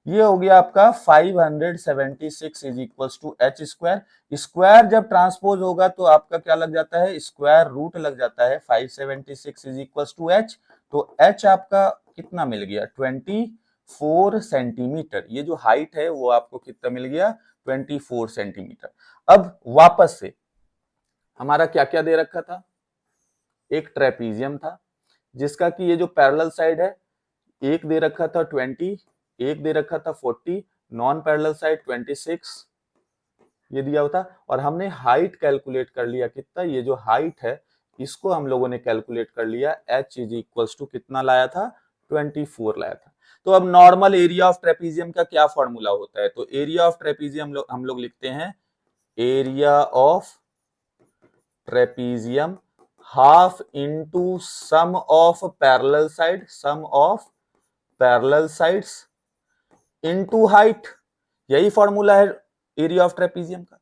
ये हो गया आपका 576 is equal to H square. Square जब ट्रांसपोज होगा तो आपका क्या लग जाता है, स्क्वायर रूट लग जाता है। 576 इज इक्वल टू एच, तो एच आपका कितना मिल गया, 24 सेंटीमीटर। ये जो हाइट है वो आपको कितना मिल गया, 24 सेंटीमीटर। अब वापस से हमारा क्या क्या दे रखा था, एक ट्रेपीजियम था जिसका कि ये जो पैरेलल साइड है एक दे रखा था 20, एक दे रखा था 40, नॉन पैरेलल साइड 26 ये दिया हुआ था। और हमने हाइट कैलकुलेट कर लिया कितना, ये जो हाइट है इसको हम लोगों ने कैलकुलेट कर लिया, h इज इक्वल्स टू कितना लाया था, 24 लाया था। तो अब नॉर्मल एरिया ऑफ ट्रेपीजियम का क्या फॉर्मूला होता है, तो एरिया ऑफ ट्रेपीजियम हम लोग लिखते हैं area of trapezium half into sum of parallel side, sum of parallel sides into height. यही फॉर्मूला है एरिया ऑफ ट्रेपीजियम का,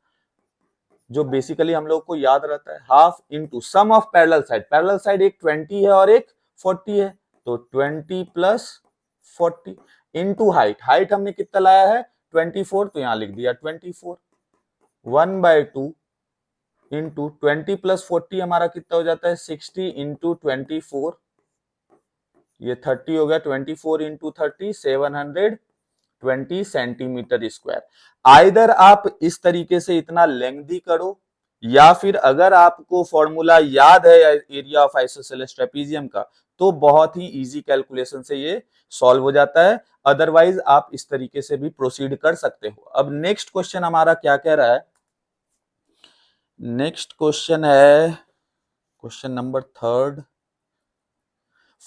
जो बेसिकली हम लोग को याद रहता है, half into sum of parallel side. Parallel side एक 20 है और एक 40 है, तो 20 प्लस 40 इंटू हाइट। हाइट हमने कितना लाया है 24, तो यहां लिख दिया 24। 1/2 इंटू 20 प्लस 40 हमारा कितना हो जाता है 60 इंटू 24, ये 30 हो गया। 24 इंटू 30 720 सेंटीमीटर स्क्वायर। आइदर आप इस तरीके से इतना लेंथी करो, या फिर अगर आपको फॉर्मूला याद है एरिया ऑफ आइसोसेलेस ट्रेपीजियम का, तो बहुत ही इजी कैलकुलेशन से ये सॉल्व हो जाता है। अदरवाइज आप इस तरीके से भी प्रोसीड कर सकते हो। अब नेक्स्ट क्वेश्चन हमारा क्या कह रहा है, नेक्स्ट क्वेश्चन है question number 3।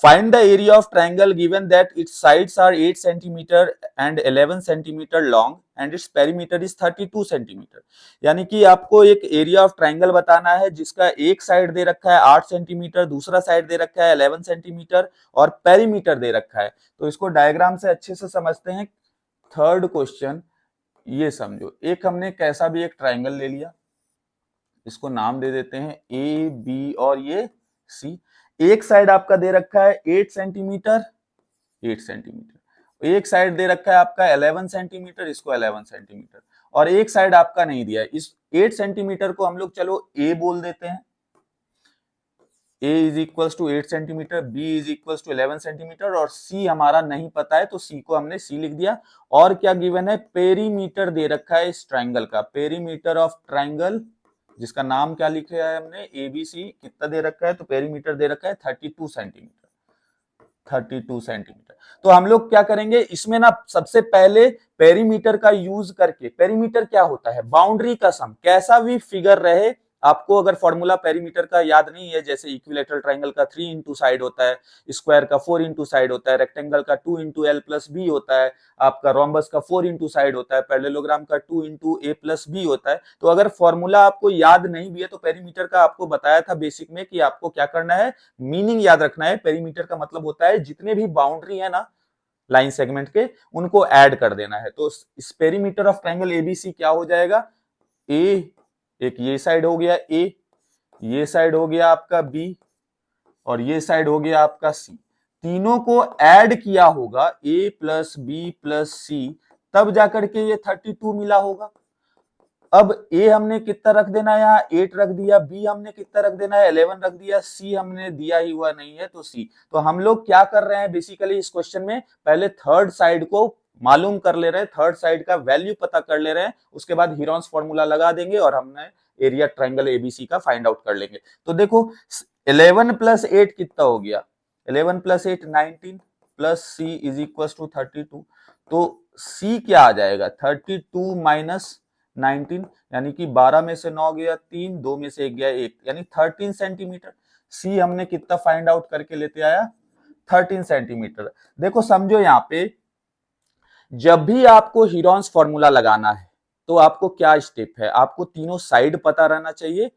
Find the area of triangle given that its sides are 8 cm and 11 cm long and its perimeter is 32 cm। यानी कि आपको एक एरिया ऑफ ट्राइंगल बताना है जिसका एक साइड दे रखा है 8 सेंटीमीटर, दूसरा साइड दे रखा है 11 सेंटीमीटर और पेरीमीटर दे रखा है। तो इसको डायग्राम से अच्छे से समझते हैं। थर्ड क्वेश्चन ये समझो, एक हमने कैसा भी एक ट्राइंगल ले लिया, इसको नाम दे देते हैं ए बी और ये सी। एक साइड आपका दे रखा है 8 सेंटीमीटर, 8 सेंटीमीटर, एक साइड दे रखा है आपका 11 सेंटीमीटर, इसको 11 सेंटीमीटर, और एक साइड आपका नहीं दिया है। इस 8 सेंटीमीटर को हम लोग चलो ए बोल देते हैं, a is equals to 8 centimetre, b is equals to 11 centimetre, और c हमारा नहीं पता है तो c को हमने c लिख दिया। और क्या गिवन है, पेरीमीटर दे रखा है इस ट्राइंगल का, पेरीमीटर ऑफ ट्राइंगल जिसका नाम क्या लिखा है हमने एबीसी, कितना दे रखा है, तो पेरीमीटर दे रखा है 32 सेंटीमीटर, 32 सेंटीमीटर। तो हम लोग क्या करेंगे इसमें ना, सबसे पहले पेरीमीटर का यूज करके, पेरीमीटर क्या होता है, बाउंड्री का सम, कैसा भी फिगर रहे। आपको अगर फॉर्मूला पेरीमीटर का याद नहीं है, जैसे इक्विलैटरल ट्राइंगल का 3 इंटू साइड होता है, स्क्वायर का 4 इंटू साइड होता है, रेक्टेंगल का 2 इंटू एल प्लस बी होता है, आपका रोम्बस का 4 इंटू साइड होता है, पैरेललोग्राम का 2 इंटू ए प्लस बी होता है। तो अगर फॉर्मूला आपको याद नहीं भी है, तो पेरीमीटर का आपको बताया था बेसिक में कि आपको क्या करना है, मीनिंग याद रखना है। पेरीमीटर का मतलब होता है जितने भी बाउंड्री है ना लाइन सेगमेंट के, उनको ऐड कर देना है। तो इस पेरीमीटर ऑफ ट्राइंगल एबीसी क्या हो जाएगा, ए, एक ये साइड हो गया ए, ये साइड हो गया आपका बी, और ये साइड हो गया आपका सी। तीनों को ऐड किया होगा ए प्लस बी प्लस सी, तब जाकर के ये 32 मिला होगा। अब ए हमने कितना रख देना है, यहाँ 8 रख दिया, बी हमने कितना रख देना है 11 रख दिया, सी हमने दिया ही हुआ नहीं है तो सी। तो हम लोग क्या कर रहे हैं बेसिकली इस क्वेश्चन में, पहले थर्ड साइड को मालूम कर ले रहे हैं, थर्ड साइड का वैल्यू पता कर ले रहे हैं, उसके बाद हीरोन्स फॉर्मूला लगा देंगे और हमने एरिया ट्राइंगल एबीसी का फाइंड आउट कर लेंगे। तो देखो 11 प्लस 8 कितना हो गया, 11 plus 8 19 plus C is equal to 32। तो सी क्या आ जाएगा 32 माइनस 19, यानी कि 12 में से 9 गया 3, 2 में से 1 गया 1, यानी 13 सेंटीमीटर। सी हमने कितना फाइंड आउट करके लेते आया 13 सेंटीमीटर। देखो समझो यहाँ पे जब भी आपको हीरोन्स फॉर्मूला लगाना है तो आपको क्या स्टेप है, आपको तीनों साइड पता रहना चाहिए,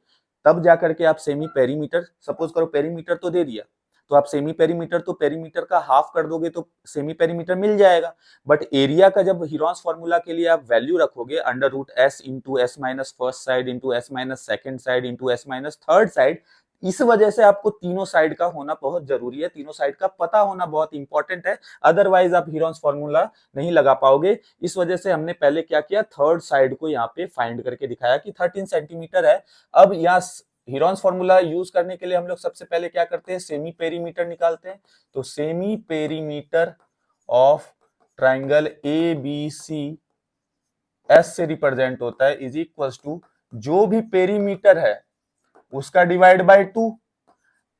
तब जाकर के आप सेमी पेरीमीटर, सपोज करो पेरीमीटर तो दे दिया, तो आप सेमी पेरीमीटर, तो पेरीमीटर का हाफ कर दोगे तो सेमी पेरीमीटर मिल जाएगा। बट एरिया का जब हीरोन्स फॉर्मूला के लिए आप वैल्यू रखोगे under root S into S minus first side into S minus second side into S minus third side, इस वजह से आपको तीनों साइड का होना बहुत जरूरी है, तीनों साइड का पता होना बहुत इंपॉर्टेंट है। अदरवाइज आप हीरोन्स फॉर्मूला नहीं लगा पाओगे। इस वजह से हमने पहले क्या किया, थर्ड साइड को यहाँ पे फाइंड करके दिखाया कि 13 सेंटीमीटर है। अब यहाँ हीरोन्स फॉर्मूला यूज करने के लिए हम लोग सबसे पहले क्या करते हैं, सेमी पेरीमीटर निकालते हैं। तो semi perimeter of triangle A B C S से रिप्रेजेंट होता है इज इक्वल टू जो भी पेरीमीटर है उसका डिवाइड बाय 2।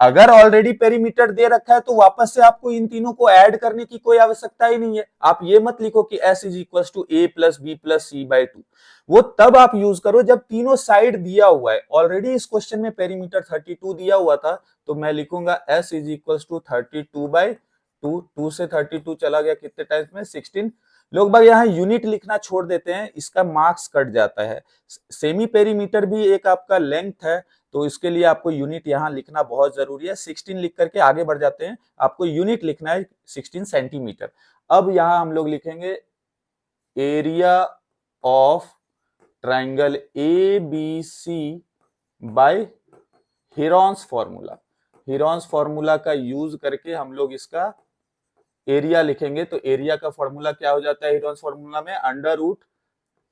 अगर ऑलरेडी पेरीमीटर दे रखा है तो वापस से आपको इन तीनों को ऐड करने की कोई आवश्यकता ही नहीं है। आप ये मत लिखो कि s is equal to A plus B plus C by 2, वो तब आप यूज करो जब तीनों साइड दिया हुआ है। ऑलरेडी इस क्वेश्चन में पेरीमीटर 32 दिया हुआ था, तो मैं लिखूंगा s is equal to 32 by 2, 2 से 32 चला गया कितने टाइम्स में 16। लोग बाग यहाँ यूनिट लिखना छोड़ देते हैं, इसका मार्क्स कट जाता है। सेमी पेरीमीटर भी एक आपका लेंथ है, तो इसके लिए आपको यूनिट यहाँ लिखना बहुत जरूरी है। 16 लिख करके आगे बढ़ जाते हैं, आपको यूनिट लिखना है 16 सेंटीमीटर। अब यहाँ हम लोग लिखेंगे area of triangle A B C by Heron's formula. Heron's formula का यूज करके हम लोग इसका एरिया लिखेंगे। तो एरिया का फॉर्मूला क्या हो जाता है हेरॉन्स फॉर्मूला में, under root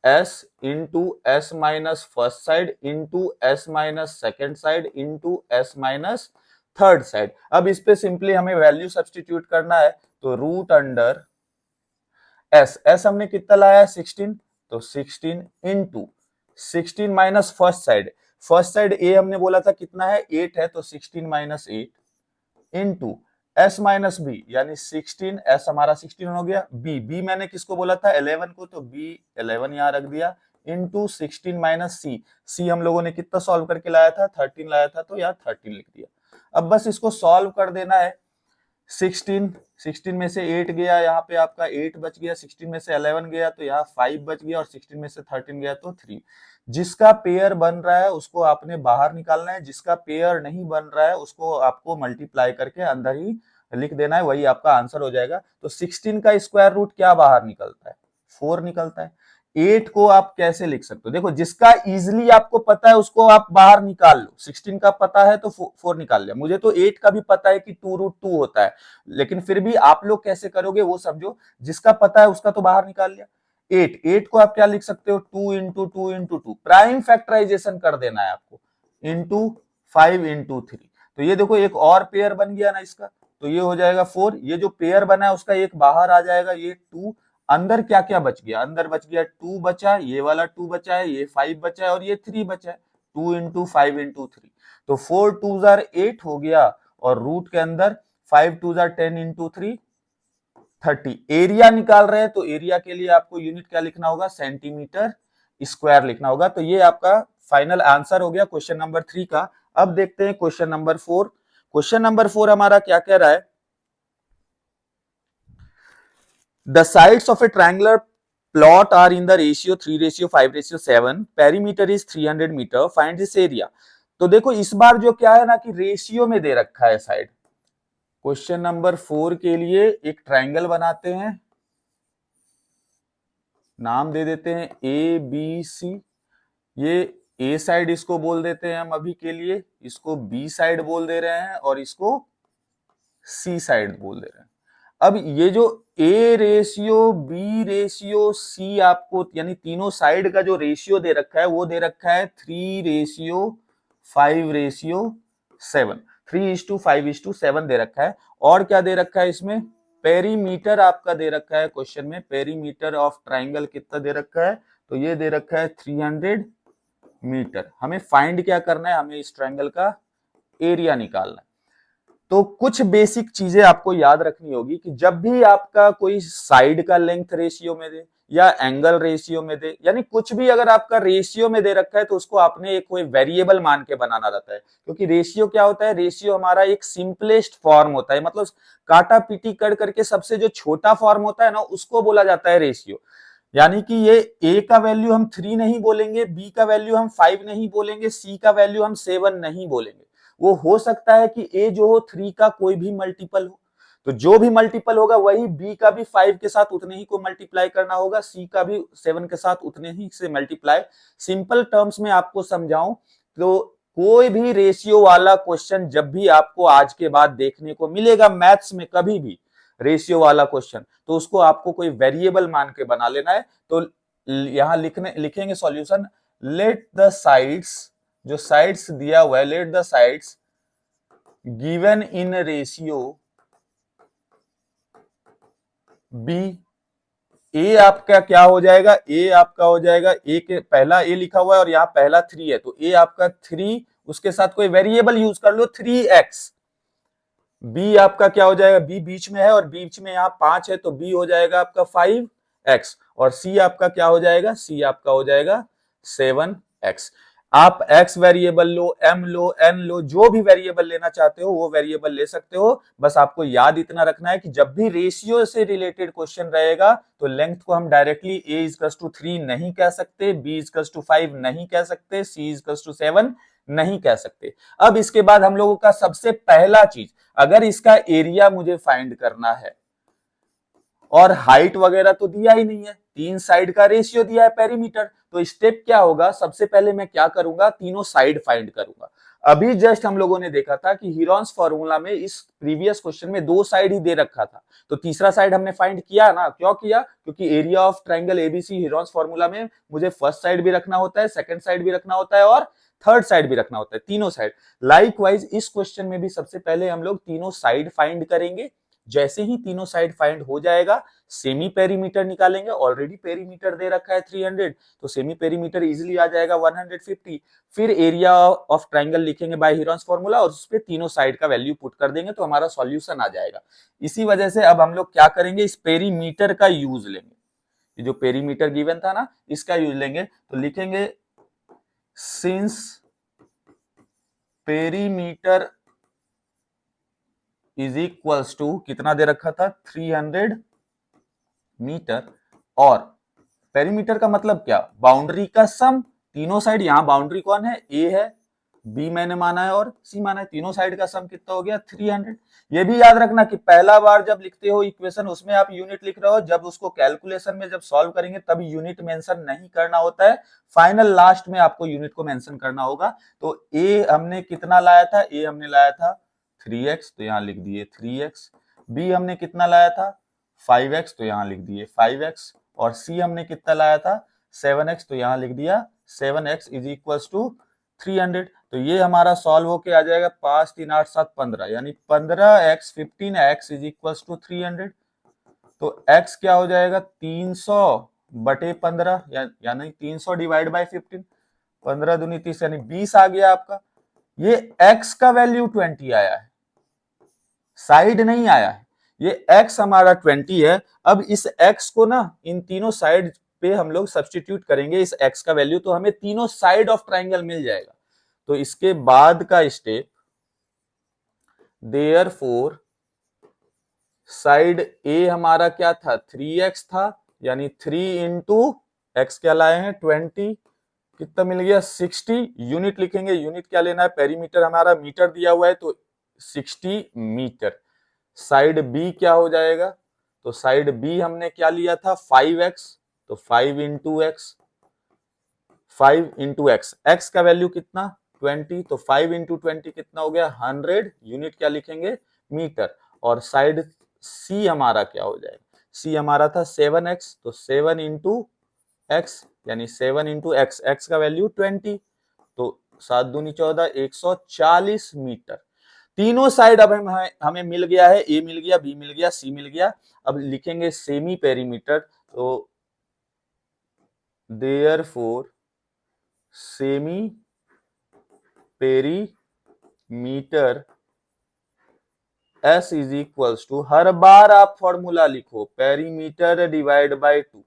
s into S minus first side into S minus second side into S minus third side. अब इस पे सिंपली हमें वैल्यू सब्स्टिट्यूट करना है, तो रूट अंडर s हमने कितना लाया है 16, तो 16 into 16 minus first side a हमने बोला था कितना है 8 है, तो 16 minus 8 into s minus B यानी 16, s हमारा 16 हो गया, b मैंने किसको बोला था 11 को, तो b 11 यहां रख दिया इंटू 16 माइनस c हम लोगों ने कितना सॉल्व करके लाया था 13 लाया था, तो यहाँ 13 लिख दिया। अब बस इसको सॉल्व कर देना है। 16 में से 8 गया, यहाँ पे आपका 8 बच गया, 16 में से 11 गया तो यहाँ 5 बच गया, और 16 में से 13 गया तो 3। जिसका पेयर बन रहा है उसको आपने बाहर निकालना है, जिसका पेयर नहीं बन रहा है उसको आपको मल्टीप्लाई करके अंदर ही लिख देना है, वही आपका आंसर हो जाएगा। तो 16 का स्क्वायर रूट क्या बाहर निकलता है 4 निकलता है। 8 को आप कैसे लिख सकते हो, देखो जिसका इजिली आपको पता है उसको आप बाहर निकाल लो। 16 का पता है तो 4 निकाल लिया, मुझे तो 8 का भी पता है कि 2√2 होता है, लेकिन फिर भी आप लोग कैसे करोगे वो समझो। जिसका पता है उसका तो बाहर निकाल लिया। 8 को आप क्या लिख सकते हो 2 इंटू 2 इंटू 2, प्राइम फैक्टराइजेशन कर देना है आपको, इंटू 5 इंटू 3। तो ये देखो एक और पेयर बन गया ना इसका, तो ये हो जाएगा 4। ये जो पेयर बना है उसका एक बाहर आ जाएगा, ये 2। अंदर क्या क्या बच गया, अंदर बच गया 2 बचा, ये वाला 2 बचा है, ये 5 बचा है और ये 3 बचा है। 2 इंटू 5 इंटू 3, तो 4 2 जार 8 हो गया, और रूट के अंदर 5 2 जार 10 इंटू 3 30। एरिया निकाल रहे हैं तो एरिया के लिए आपको यूनिट क्या लिखना होगा सेंटीमीटर स्क्वायर लिखना होगा। तो ये आपका फाइनल आंसर हो गया क्वेश्चन नंबर 3 का। अब देखते हैं क्वेश्चन नंबर 4। क्वेश्चन नंबर 4 हमारा क्या कह रहा है, the sides of a triangular plot are in the ratio 3:5:7, perimeter is 300 meter, find this area। तो देखो इस बार जो क्या है ना कि रेशियो में दे रखा है साइड। क्वेश्चन नंबर 4 के लिए एक ट्रायंगल बनाते हैं, नाम दे देते हैं ए बी सी। ये ए साइड इसको बोल देते हैं हम अभी के लिए, इसको बी साइड बोल दे रहे हैं और इसको सी साइड बोल दे रहे हैं। अब ये जो A ratio B ratio C आपको यानी तीनों साइड का जो रेशियो दे रखा है वो दे रखा है 3:5:7, 3:5:7 दे रखा है। और क्या दे रखा है इसमें, पेरीमीटर आपका दे रखा है क्वेश्चन में, पेरीमीटर ऑफ ट्राइंगल कितना दे रखा है, तो ये दे रखा है 300 मीटर। हमें फाइंड क्या करना है, हमें इस ट्राइंगल का एरिया निकालना है। तो कुछ बेसिक चीजें आपको याद रखनी होगी कि जब भी आपका कोई साइड का लेंथ रेशियो में दे या एंगल रेशियो में दे, यानी कुछ भी अगर आपका रेशियो में दे रखा है तो उसको आपने एक कोई वेरिएबल मान के बनाना रहता है। क्योंकि रेशियो क्या होता है, रेशियो हमारा एक सिंपलेस्ट फॉर्म होता है, मतलब काटा पीटी कर करके सबसे जो छोटा फॉर्म होता है ना उसको बोला जाता है रेशियो। यानी कि ये ए का वैल्यू हम 3 नहीं बोलेंगे, बी का वैल्यू हम 5 नहीं बोलेंगे, सी का वैल्यू हम 7 नहीं बोलेंगे। वो हो सकता है कि ए जो हो 3 का कोई भी मल्टीपल हो, तो जो भी मल्टीपल होगा वही बी का भी 5 के साथ उतने ही को मल्टीप्लाई करना होगा, सी का भी 7 के साथ उतने ही से मल्टीप्लाई। सिंपल टर्म्स में आपको समझाऊं तो कोई भी रेशियो वाला क्वेश्चन जब भी आपको आज के बाद देखने को मिलेगा मैथ्स में, कभी भी रेशियो वाला क्वेश्चन, तो उसको आपको कोई वेरिएबल मान के बना लेना है। तो यहां लिखेंगे सॉल्यूशन, लेट द साइड्स, जो साइड्स दिया हुआ है, let the sides given in ratio B. A आपका क्या हो जाएगा, ए आपका हो जाएगा, ए के पहला ए लिखा हुआ है और यहाँ पहला 3 है, तो ए आपका 3, उसके साथ कोई वेरिएबल यूज कर लो 3x, बी आपका क्या हो जाएगा, बी बीच में है और बीच में यहाँ 5 है तो बी हो जाएगा आपका 5x, और सी आपका क्या हो जाएगा, सी आपका हो जाएगा 7x। आप x वेरिएबल लो, m लो, n लो, जो भी वेरिएबल लेना चाहते हो वो वेरिएबल ले सकते हो। बस आपको याद इतना रखना है कि जब भी रेशियो से रिलेटेड क्वेश्चन रहेगा तो लेंथ को हम डायरेक्टली a इक्वल्स टू 3 नहीं कह सकते, b इक्वल्स टू 5 नहीं कह सकते, c इक्वल्स टू 7 नहीं कह सकते। अब इसके बाद हम लोगों का सबसे पहला चीज, अगर इसका एरिया मुझे फाइंड करना है और हाइट वगैरह तो दिया ही नहीं है, 3 साइड का रेशियो दिया है पेरीमीटर, तो स्टेप क्या होगा, सबसे पहले मैं क्या करूंगा, तीनों साइड फाइंड करूंगा। अभी जस्ट हम लोगों ने देखा था कि हीरोन्स फॉर्मूला में इस प्रीवियस क्वेश्चन में 2 साइड ही दे रखा था, तो तीसरा साइड हमने फाइंड किया ना, क्यों किया, क्योंकि area of triangle ABC Heron's formula में मुझे फर्स्ट साइड भी रखना होता है, सेकंड साइड भी रखना होता है और थर्ड साइड भी रखना होता है, तीनों साइड। लाइकवाइज इस क्वेश्चन में भी सबसे पहले हम लोग तीनों साइड फाइंड करेंगे। जैसे ही तीनों साइड फाइंड हो जाएगा, सेमी पेरीमीटर निकालेंगे, ऑलरेडी पेरीमीटर दे रखा है 300, तो सेमी पेरीमीटर इजीली आ जाएगा 150। फिर एरिया ऑफ ट्राइंगल लिखेंगे बाय हीरोन्स फॉर्मूला और उस पे तीनों साइड का वैल्यू पुट कर देंगे तो हमारा सॉल्यूशन आ जाएगा। इसी वजह से अब हम लोग क्या करेंगे, इस पेरीमीटर का यूज लेंगे, ये जो पेरीमीटर गिवन था ना इसका यूज लेंगे, तो लिखेंगे since perimeter is equals to, कितना दे रखा था 300 मीटर, और पेरीमीटर का मतलब क्या, बाउंड्री का सम, तीनों साइड, यहां बाउंड्री कौन है, ए है, बी मैंने माना है और सी माना है, तीनों साइड का सम कितना हो गया 300। ये भी याद रखना कि पहला बार जब लिखते हो इक्वेशन उसमें आप यूनिट लिख रहे हो, जब उसको कैलकुलेशन में जब सॉल्व करेंगे तब यूनिट मेंशन नहीं करना होता है, फाइनल लास्ट में आपको यूनिट को मेंशन करना होगा। तो ए हमने कितना लाया था, ए हमने लाया था 3x, तो यहां लिख दिए 3x, बी हमने कितना लाया था 5x, तो यहां लिख दिए 5x, और सी हमने कितना लाया था 7x, तो यहां लिख दिया 7x इज इक्वल टू 300। तो ये हमारा सॉल्व होके आ जाएगा 5 3 8 7 15, यानी 15x 15x is equal to 300। तो x क्या हो जाएगा 300 बटे 15, यानी 300 डिवाइड बाई 15, 15 दूनी 30 यानी 20 आ गया आपका। ये x का वैल्यू 20 आया है, साइड नहीं आया है, ये x हमारा 20 है। अब इस x को ना इन तीनों साइड पे हम लोग सब्सटीट्यूट करेंगे इस x का वैल्यू, तो हमें तीनों साइड ऑफ ट्राइंगल मिल जाएगा। तो इसके बाद का स्टेप, देयरफॉर साइड ए हमारा क्या था 3x था, यानी 3 इंटू एक्स क्या लाए हैं 20, कितना मिल गया 60। यूनिट लिखेंगे, यूनिट क्या लेना है, पेरीमीटर हमारा मीटर दिया हुआ है तो 60 मीटर। साइड बी क्या हो जाएगा, तो साइड बी हमने क्या लिया था 5x, तो 5 into x, 5 into x, x का वैल्यू कितना 20, तो 5 इंटू 20 कितना हो गया 100, यूनिट क्या लिखेंगे मीटर। और साइड सी हमारा क्या हो जाएगा, सी हमारा था 7x, तो 7 इंटू एक्स, यानी 7 इंटू एक्स, एक्स का वैल्यू 20, तो 7 दूनी 14, 140 मीटर। तीनों साइड अब हमें मिल गया है, ए मिल गया, बी मिल गया, सी मिल गया। अब लिखेंगे सेमी पेरीमीटर, तो therefore semi perimeter S is equals to, हर बार आप फॉर्मूला लिखो पेरीमीटर डिवाइड बाय 2।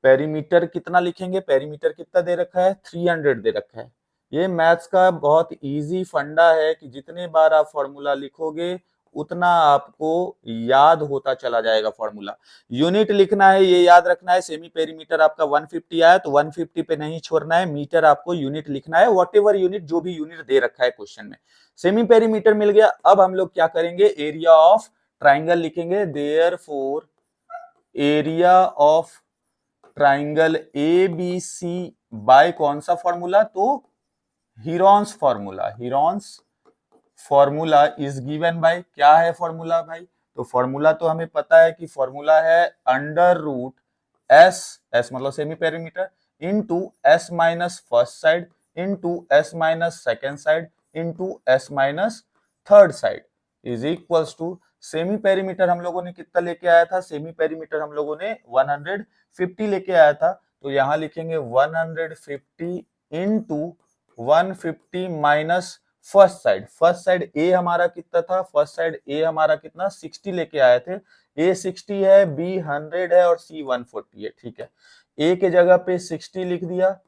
पेरीमीटर कितना लिखेंगे, पेरीमीटर कितना दे रखा है 300 दे रखा है। ये मैथ्स का बहुत इजी फंडा है कि जितने बार आप फॉर्मूला लिखोगे उतना आपको याद होता चला जाएगा फॉर्मूला। यूनिट लिखना है, ये याद रखना है, सेमी पेरीमीटर आपका 150 आया तो 150 पे नहीं छोड़ना है, मीटर आपको यूनिट लिखना है, व्हाटएवर यूनिट, जो भी यूनिट दे रखा है क्वेश्चन में। सेमी पेरीमीटर मिल गया। अब हम लोग क्या करेंगे, एरिया ऑफ ट्राइंगल लिखेंगे, therefore area of triangle A B C by कौन सा फॉर्मूला, तो Heron's formula. Heron's formula is given by, क्या है फॉर्मूला भाई, तो फॉर्मूला तो हमें पता है कि फॉर्मूला है अंडर रूट एस, एस मतलब semi perimeter, into S minus first side into S minus second side into S minus third side is equals to, semi perimeter हम लोगों ने कितना लेके आया था, सेमी पेरीमीटर हम लोगों ने 150 लेके आया था, तो यहां लिखेंगे 150 इंटू 150 माइनस फर्स्ट साइड ए हमारा कितना था, फर्स्ट साइड ए हमारा कितना 60 लेके आए थे, ए 60 है, बी 100 है और सी 140 है। ठीक है, ए के जगह पे 60 लिख दिया,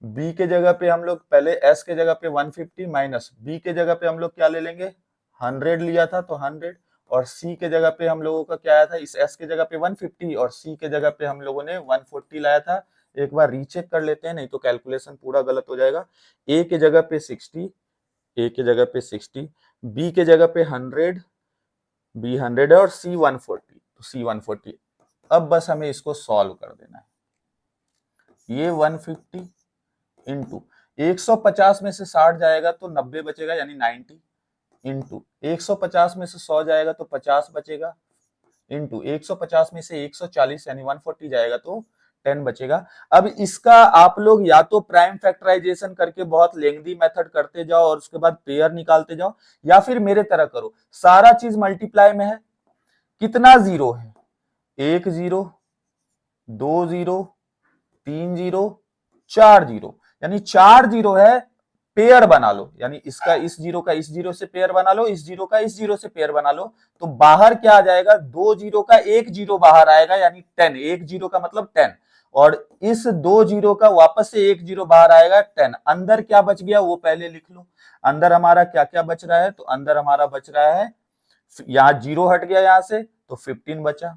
बी के जगह पे हम लोग पहले एस के जगह पे 150 माइनस बी के जगह पे हम लोग क्या ले लेंगे 100 लिया था तो 100, और सी के जगह पे हम लोगों का क्या आया था, इस एस के जगह पे 150 और सी के जगह पे हम लोगों ने 140 लाया था। एक बार रीचेक कर लेते हैं, नहीं तो कैलकुलेशन पूरा गलत हो जाएगा। ए के जगह पे 60, ए के जगह पे 60, बी के जगह पे 100, बी 100 है और सी 140, तो सी 140। अब बस हमें इसको सॉल्व कर देना है। ये 150 इंटू 150 में से 60 जाएगा तो 90 बचेगा यानी 90, इंटू 150 में से 100 जाएगा तो 50 बचेगा, इंटू 150 में से 140 यानी 140 जाएगा तो 10 बचेगा। अब इसका आप लोग या तो प्राइम फैक्टराइजेशन करके बहुत लेंथी मेथड करते जाओ और उसके बाद पेयर निकालते जाओ, या फिर मेरे तरह करो, सारा चीज मल्टीप्लाई में है, कितना जीरो है, 1 जीरो, 2 जीरो, 3 जीरो, 4 जीरो, यानी 4 जीरो है, पेयर बना लो, यानी इसका इस जीरो का इस जीरो से पेयर बना लो, इस जीरो का इस जीरो से पेयर बना लो, तो बाहर क्या आ जाएगा, 2 जीरो का 1 जीरो बाहर आएगा यानी 10, 1 जीरो का मतलब 10, और इस 2 जीरो का वापस से 1 जीरो बाहर आएगा 10। अंदर क्या बच गया वो पहले लिख लो, अंदर हमारा क्या क्या बच रहा है, तो अंदर हमारा बच रहा है, यहां जीरो हट गया यहां से तो 15 बचा,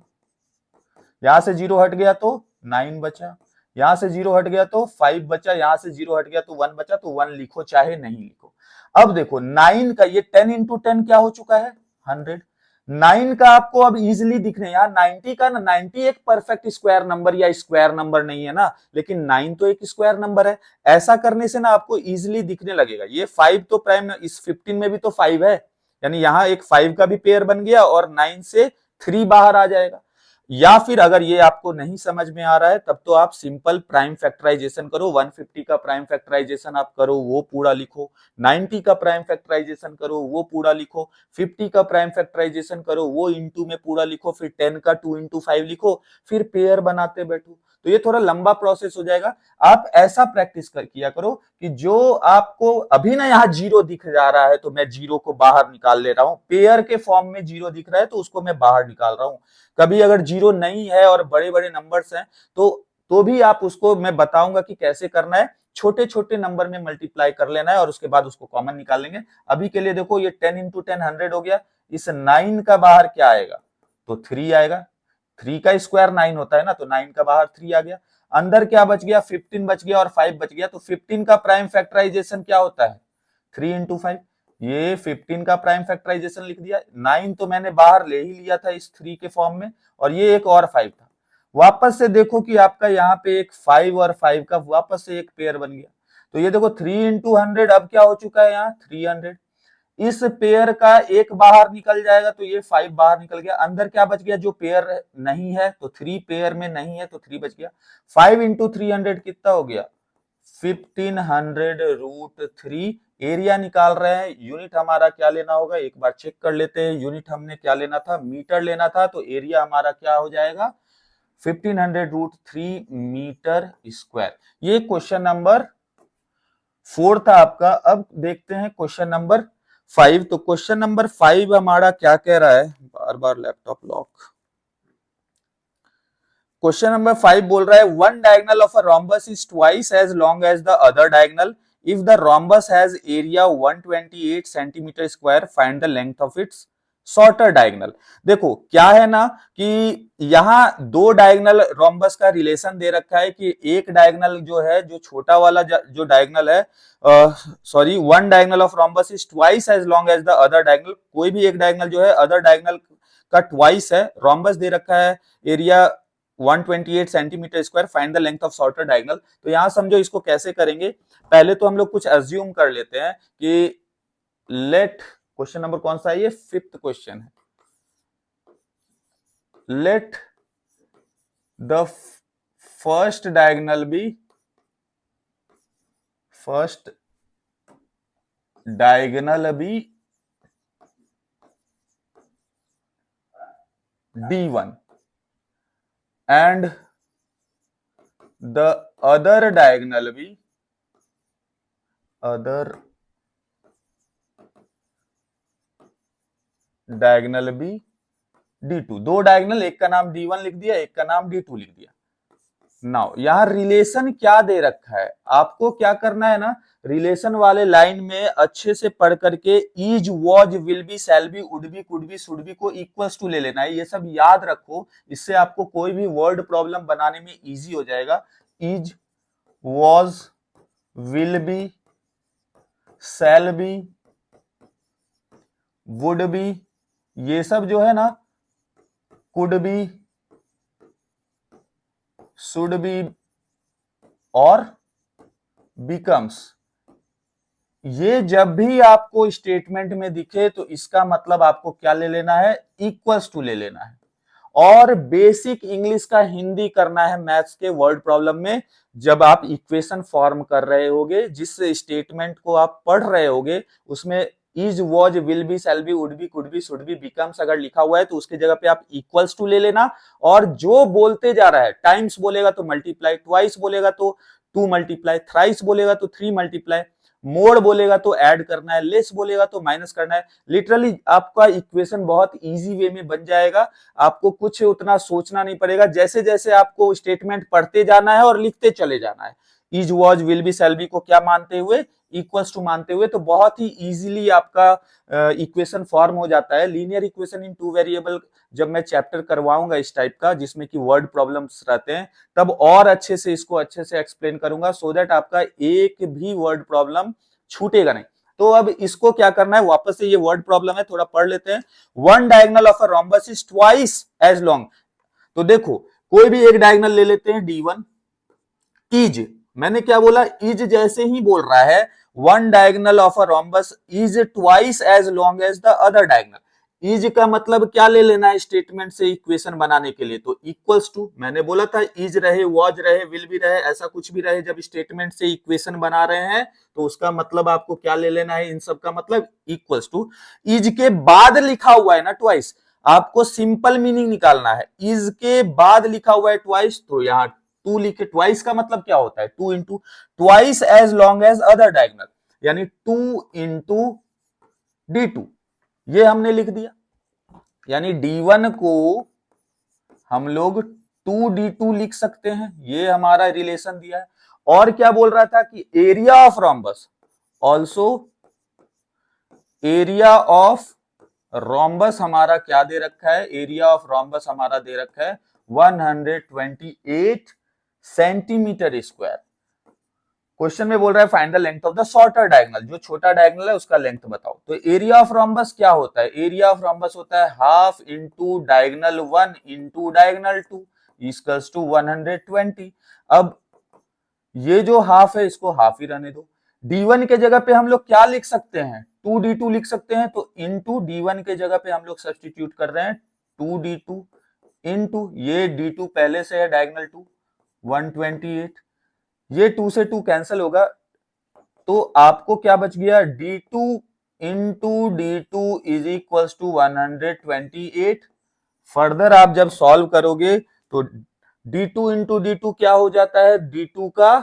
यहां से जीरो हट गया तो 9 बचा, यहां से जीरो हट गया तो 5 बचा, यहां से जीरो हट गया तो 1 बचा, तो 1 लिखो चाहे नहीं लिखो। अब देखो 9 का ये 10 इंटू 10 क्या हो चुका है 100, 9 का आपको अब इजिली दिखने, यहाँ 90 का ना, 90 एक परफेक्ट स्क्वायर नंबर या स्क्वायर नंबर नहीं है ना, लेकिन 9 तो एक स्क्वायर नंबर है। ऐसा करने से ना आपको इजिली दिखने लगेगा, ये 5 तो प्राइम, इस 15 में भी तो 5 है, यानी यहाँ एक 5 का भी पेयर बन गया और 9 से 3 बाहर आ जाएगा। या फिर अगर ये आपको नहीं समझ में आ रहा है तब तो आप सिंपल प्राइम फैक्टराइजेशन करो, 150 का प्राइम फैक्टराइजेशन आप करो वो पूरा लिखो, 90 का प्राइम फैक्टराइजेशन करो वो पूरा लिखो, 50 का प्राइम फैक्टराइजेशन करो वो इंटू में पूरा लिखो, फिर 10 का 2 इंटू 5 लिखो, फिर पेयर बनाते बैठो, तो ये थोड़ा लंबा प्रोसेस हो जाएगा। आप ऐसा प्रैक्टिस किया करो कि जो आपको अभी ना यहाँ जीरो दिख जा रहा है तो मैं जीरो को बाहर निकाल ले रहा हूं, पेयर के फॉर्म में जीरो दिख रहा है तो उसको मैं बाहर निकाल रहा हूं। कभी अगर जीरो नहीं है और बड़े बड़े नंबर्स हैं तो भी आप उसको मैं बताऊंगा कि कैसे करना है, छोटे छोटे नंबर में मल्टीप्लाई कर लेना है और उसके बाद उसको कॉमन निकाल लेंगे। अभी के लिए देखो ये 10 इंटू 10 100 हो गया, इस 9 का बाहर क्या आएगा तो 3 आएगा, 3 का स्क्वायर 9 होता है ना, तो 9 का बाहर 3 आ गया, अंदर क्या बच गया 15 बच गया और 5 बच गया, तो 15 का प्राइम फैक्टराइजेशन क्या होता है 3 इंटू 5, ये 15 का प्राइम फैक्टराइजेशन लिख दिया। 9 तो मैंने बाहर ले ही लिया था इस 3 के फॉर्म में, और ये एक और 5 था, वापस से देखो कि आपका यहाँ पे एक 5 और 5 का वापस से एक पेयर बन गया, तो ये देखो 3 इंटू 100 अब क्या हो चुका है यहाँ 300, इस पेयर का एक बाहर निकल जाएगा तो ये 5 बाहर निकल गया, अंदर क्या बच गया जो पेयर नहीं है तो 3 पेयर में नहीं है तो 3 बच गया, 5 इंटू 300 कितना हो गया 1500√3। एरिया निकाल रहे हैं, यूनिट हमारा क्या लेना होगा एक बार चेक कर लेते हैं, यूनिट हमने क्या लेना था मीटर लेना था, तो एरिया हमारा क्या हो जाएगा 1500√3 मीटर स्क्वायर। ये क्वेश्चन नंबर 4 था आपका। अब देखते हैं क्वेश्चन नंबर 5, तो क्वेश्चन नंबर 5 हमारा क्या कह रहा है, बार बार लैपटॉप लॉक। क्वेश्चन नंबर 5 बोल रहा है one diagonal of a rhombus is twice as long as the other diagonal if the rhombus has area 128 centimetre square, find the length of its shorter diagonal. देखो क्या है ना कि यहाँ दो डायगोनल रोम्बस का रिलेशन दे रखा है कि एक डायगोनल जो है, जो छोटा वाला जो डायगोनल है, sorry, one diagonal of rhombus is twice as long as the other diagonal, कोई भी एक डायगोनल जो है अदर डायगोनल का ट्वाइस है, रोम्बस दे रखा है area 128 centimetre square, find the length of shorter diagonal. तो यहां समझो इसको कैसे करेंगे, पहले तो हम लोग कुछ अज्यूम कर लेते हैं कि लेट, क्वेश्चन नंबर कौन सा है ये 5th क्वेश्चन है, let the first diagonal be, first diagonal be D1 and the other diagonal be, other diagonal be D2, दो डायगोनल, एक का नाम D1 लिख दिया, एक का नाम D2 लिख दिया। नाउ यहां रिलेशन क्या दे रखा है, आपको क्या करना है ना, रिलेशन वाले लाइन में अच्छे से पढ़ करके is was will be shall be would be could be should be को इक्वल्स टू ले लेना है, ये सब याद रखो, इससे आपको कोई भी वर्ड प्रॉब्लम बनाने में इजी हो जाएगा। Is was will be shall be would be, ये सब जो है ना, कुड बी शुड बी और बिकम्स, ये जब भी आपको स्टेटमेंट में दिखे तो इसका मतलब आपको क्या ले लेना है, इक्वल्स टू ले लेना है। और बेसिक इंग्लिश का हिंदी करना है मैथ्स के वर्ड प्रॉब्लम में, जब आप इक्वेशन फॉर्म कर रहे होगे, जिस स्टेटमेंट को आप पढ़ रहे होगे उसमें is was will be shall be would be could be should be becomes अगर लिखा हुआ है तो उसकी जगह पे आप इक्वल्स टू ले लेना, और जो बोलते जा रहा है, टाइम्स बोलेगा तो मल्टीप्लाई, ट्वाइस बोलेगा तो 2 मल्टीप्लाई, थ्राइस बोलेगा तो 3 मल्टीप्लाई, मोड बोलेगा तो ऐड करना है, लेस बोलेगा तो माइनस करना है। लिटरली आपका इक्वेशन बहुत इजी वे में बन जाएगा, आपको कुछ उतना सोचना नहीं पड़ेगा, जैसे जैसे आपको स्टेटमेंट पढ़ते जाना है और लिखते चले जाना है। Is was will be shall be को क्या मानते हुए, इक्वल्स टू मानते हुए, तो बहुत ही इजीली आपका इक्वेशन फॉर्म हो जाता है। लीनियर इक्वेशन इन 2 वेरिएबल जब मैं चैप्टर करवाऊंगा इस टाइप का, जिसमें कि वर्ड प्रॉब्लम्स रहते हैं, तब और अच्छे से इसको अच्छे से एक्सप्लेन करूंगा, सो दैट आपका एक भी वर्ड प्रॉब्लम छूटेगा नहीं। तो अब इसको क्या करना है, वापस से ये वर्ड प्रॉब्लम है, थोड़ा पढ़ लेते हैं। One diagonal of a rhombus is twice as long, तो देखो कोई भी एक डायगोनल ले लेते हैं, D1 इज, मैंने क्या बोला, इज जैसे ही बोल रहा है, one diagonal of a rhombus is twice as long as the other diagonal. इज का मतलब क्या ले लेना है स्टेटमेंट से इक्वेशन बनाने के लिए, तो इक्वल्स टू, मैंने बोला था इज रहे, वॉज रहे, विल भी रहे, ऐसा कुछ भी रहे, जब स्टेटमेंट से इक्वेशन बना रहे हैं तो उसका मतलब आपको क्या ले लेना है, इन सब का मतलब इक्वल्स टू। इज के बाद लिखा हुआ है ना ट्वाइस, आपको सिंपल मीनिंग निकालना है, इज के बाद लिखा हुआ है ट्वाइस, तो यहाँ 2 लिखे, ट्वाइस का मतलब क्या होता है, 2 into, twice as long as other diagonal, यानी 2 इंटू D2, ये हमने लिख दिया, यानी D1 को हम लोग 2D2 लिख सकते हैं, ये हमारा रिलेशन दिया है। और क्या बोल रहा था कि area of rhombus, also area of rhombus हमारा क्या दे रखा है, एरिया ऑफ रोम्बस हमारा दे रखा है 128 सेंटीमीटर स्क्वायर। क्वेश्चन में बोल रहा है find the length of the shorter diagonal, जो छोटा डायगोनल है उसका लेंथ बताओ। तो एरिया ऑफ रोम्बस क्या होता है, एरिया ऑफ रोम्बस होता है half into diagonal 1 into diagonal 2 equals to 120। अब ये जो हाफ है इसको हाफ ही रहने दो, D1 के जगह पे हम लोग क्या लिख सकते हैं, 2D2 लिख सकते हैं, तो इंटू D1 के जगह पे हम लोग सब्सटीट्यूट कर रहे हैं 2D2 इंटू, ये D2 पहले से है डायगोनल 2 128, ये 2 से 2 कैंसिल होगा, तो आपको क्या बच गया, D2 into D2 is equals to 128। Further आप जब सॉल्व करोगे तो D2 इंटू D2 क्या हो जाता है, D2 का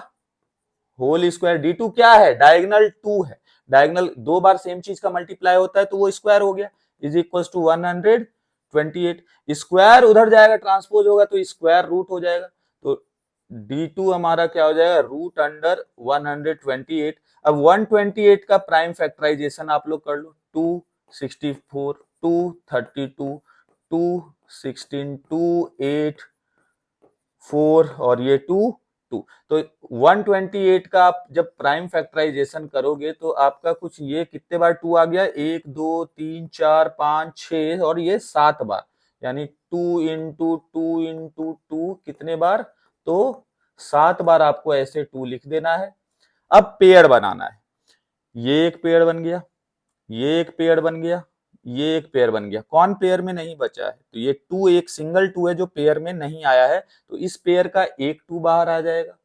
होल स्क्वायर, D2 क्या है, डायगोनल 2 है, डायगोनल 2 बार सेम चीज का मल्टीप्लाई होता है तो वो स्क्वायर हो गया, इज इक्वल्स टू 128, स्क्वायर उधर जाएगा ट्रांसपोज होगा तो स्क्वायर रूट हो जाएगा, तो D2 हमारा क्या हो जाएगा, रूट अंडर 128। अब 128 का प्राइम फैक्टराइजेशन आप लोग कर लो, 264 232 216 2 8 4 और ये 2 2, तो 128 का आप जब प्राइम फैक्टराइजेशन करोगे तो आपका कुछ ये कितने बार 2 आ गया, 1 2 3 4 5 6 और ये 7 बार, यानी 2 इंटू 2 इंटू 2 कितने बार, तो 7 बार आपको ऐसे 2 लिख देना है। अब पेयर बनाना है, ये एक पेयर बन गया, ये एक पेयर बन गया, ये एक पेयर बन गया, कौन पेयर में नहीं बचा है, तो ये 2 एक सिंगल 2 है जो पेयर में नहीं आया है, तो इस पेयर का एक 2 बाहर आ जाएगा,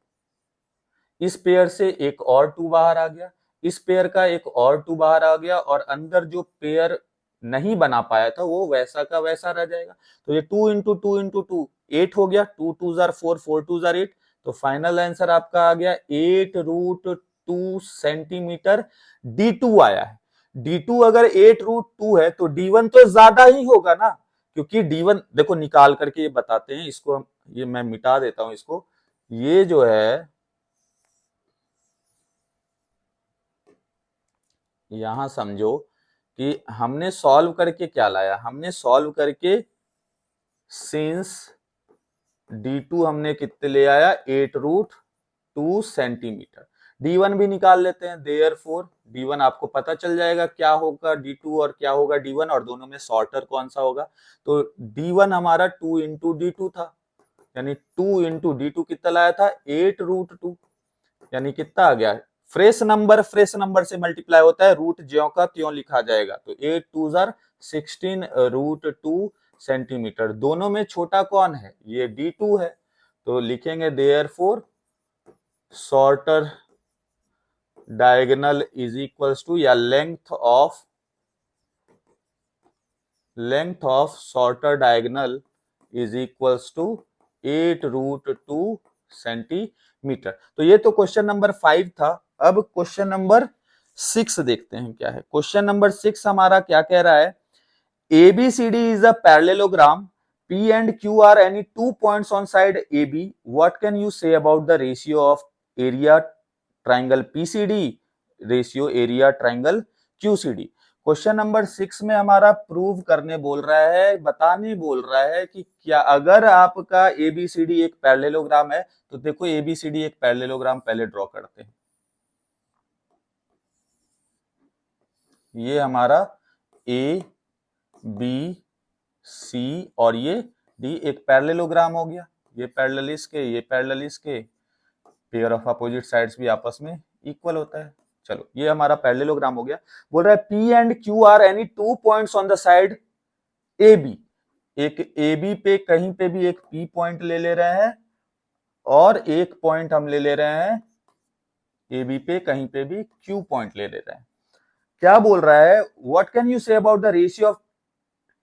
इस पेयर से एक और 2 बाहर आ गया, इस पेयर का एक और 2 बाहर आ गया, और अंदर जो पेयर नहीं बना पाया था वो वैसा का वैसा रह जाएगा, तो ये 2 इंटू 2 इंटू 2 8 हो गया, 2 2 जार 4 4 2 जार 8, तो फाइनल आंसर आपका आ गया 8 रूट 2 सेंटीमीटर, D2 आया है। D2 अगर 8√2 है तो D1 तो ज्यादा ही होगा ना, क्योंकि D1 देखो निकाल करके ये बताते हैं इसको, ये मैं मिटा देता हूं इसको। ये जो है यहां समझो कि हमने सॉल्व करके क्या लाया, हमने सॉल्व करके सिंस D2 हमने कितने ले आया 8√2 सेंटीमीटर। D1 भी निकाल लेते हैं, देयरफॉर D1 आपको पता चल जाएगा क्या होगा D2 और क्या होगा D1, और दोनों में शॉर्टर कौन सा होगा। तो D1 हमारा 2 इंटू D2 था, यानी 2 इंटू D2 कितना लाया था 8√2, यानी कितना आ गया, फ्रेश नंबर से मल्टीप्लाई होता है, रूट ज्यों का त्यों लिखा जाएगा, तो 8 2 जार 16√2 सेंटीमीटर। दोनों में छोटा कौन है, ये D2 है, तो लिखेंगे therefore shorter diagonal is equals to, या length of shorter diagonal is equals to 8√2 centimetre. तो ये तो क्वेश्चन नंबर 5 था। अब क्वेश्चन नंबर 6 देखते हैं क्या है। क्वेश्चन नंबर 6 हमारा क्या कह रहा है, ABCD is a parallelogram. P and Q are any two points on side AB. What can you say about the ratio of area triangle PCD ratio area triangle QCD? Question number 6 में हमारा prove करने बोल रहा है, बताने बोल रहा है कि क्या अगर आपका ABCD एक पैरेललोग्राम है, तो देखो ABCD एक पैरेललोग्राम पहले ड्रॉ करते हैं। ये हमारा A B C और ये D एक पैरेललोग्राम हो गया, ये पैरेलल इसके, ये पैरेलल इसके, पेयर ऑफ अपोजिट साइड्स भी आपस में इक्वल होता है। चलो ये हमारा पैरेललोग्राम हो गया। बोल रहा है P and Q are any two points on the side AB, एक AB पे कहीं पे भी एक P पॉइंट ले रहे हैं, और एक पॉइंट हम ले रहे हैं AB पे कहीं पे भी Q पॉइंट ले रहे हैं। क्या बोल रहा है, what can you say about the ratio of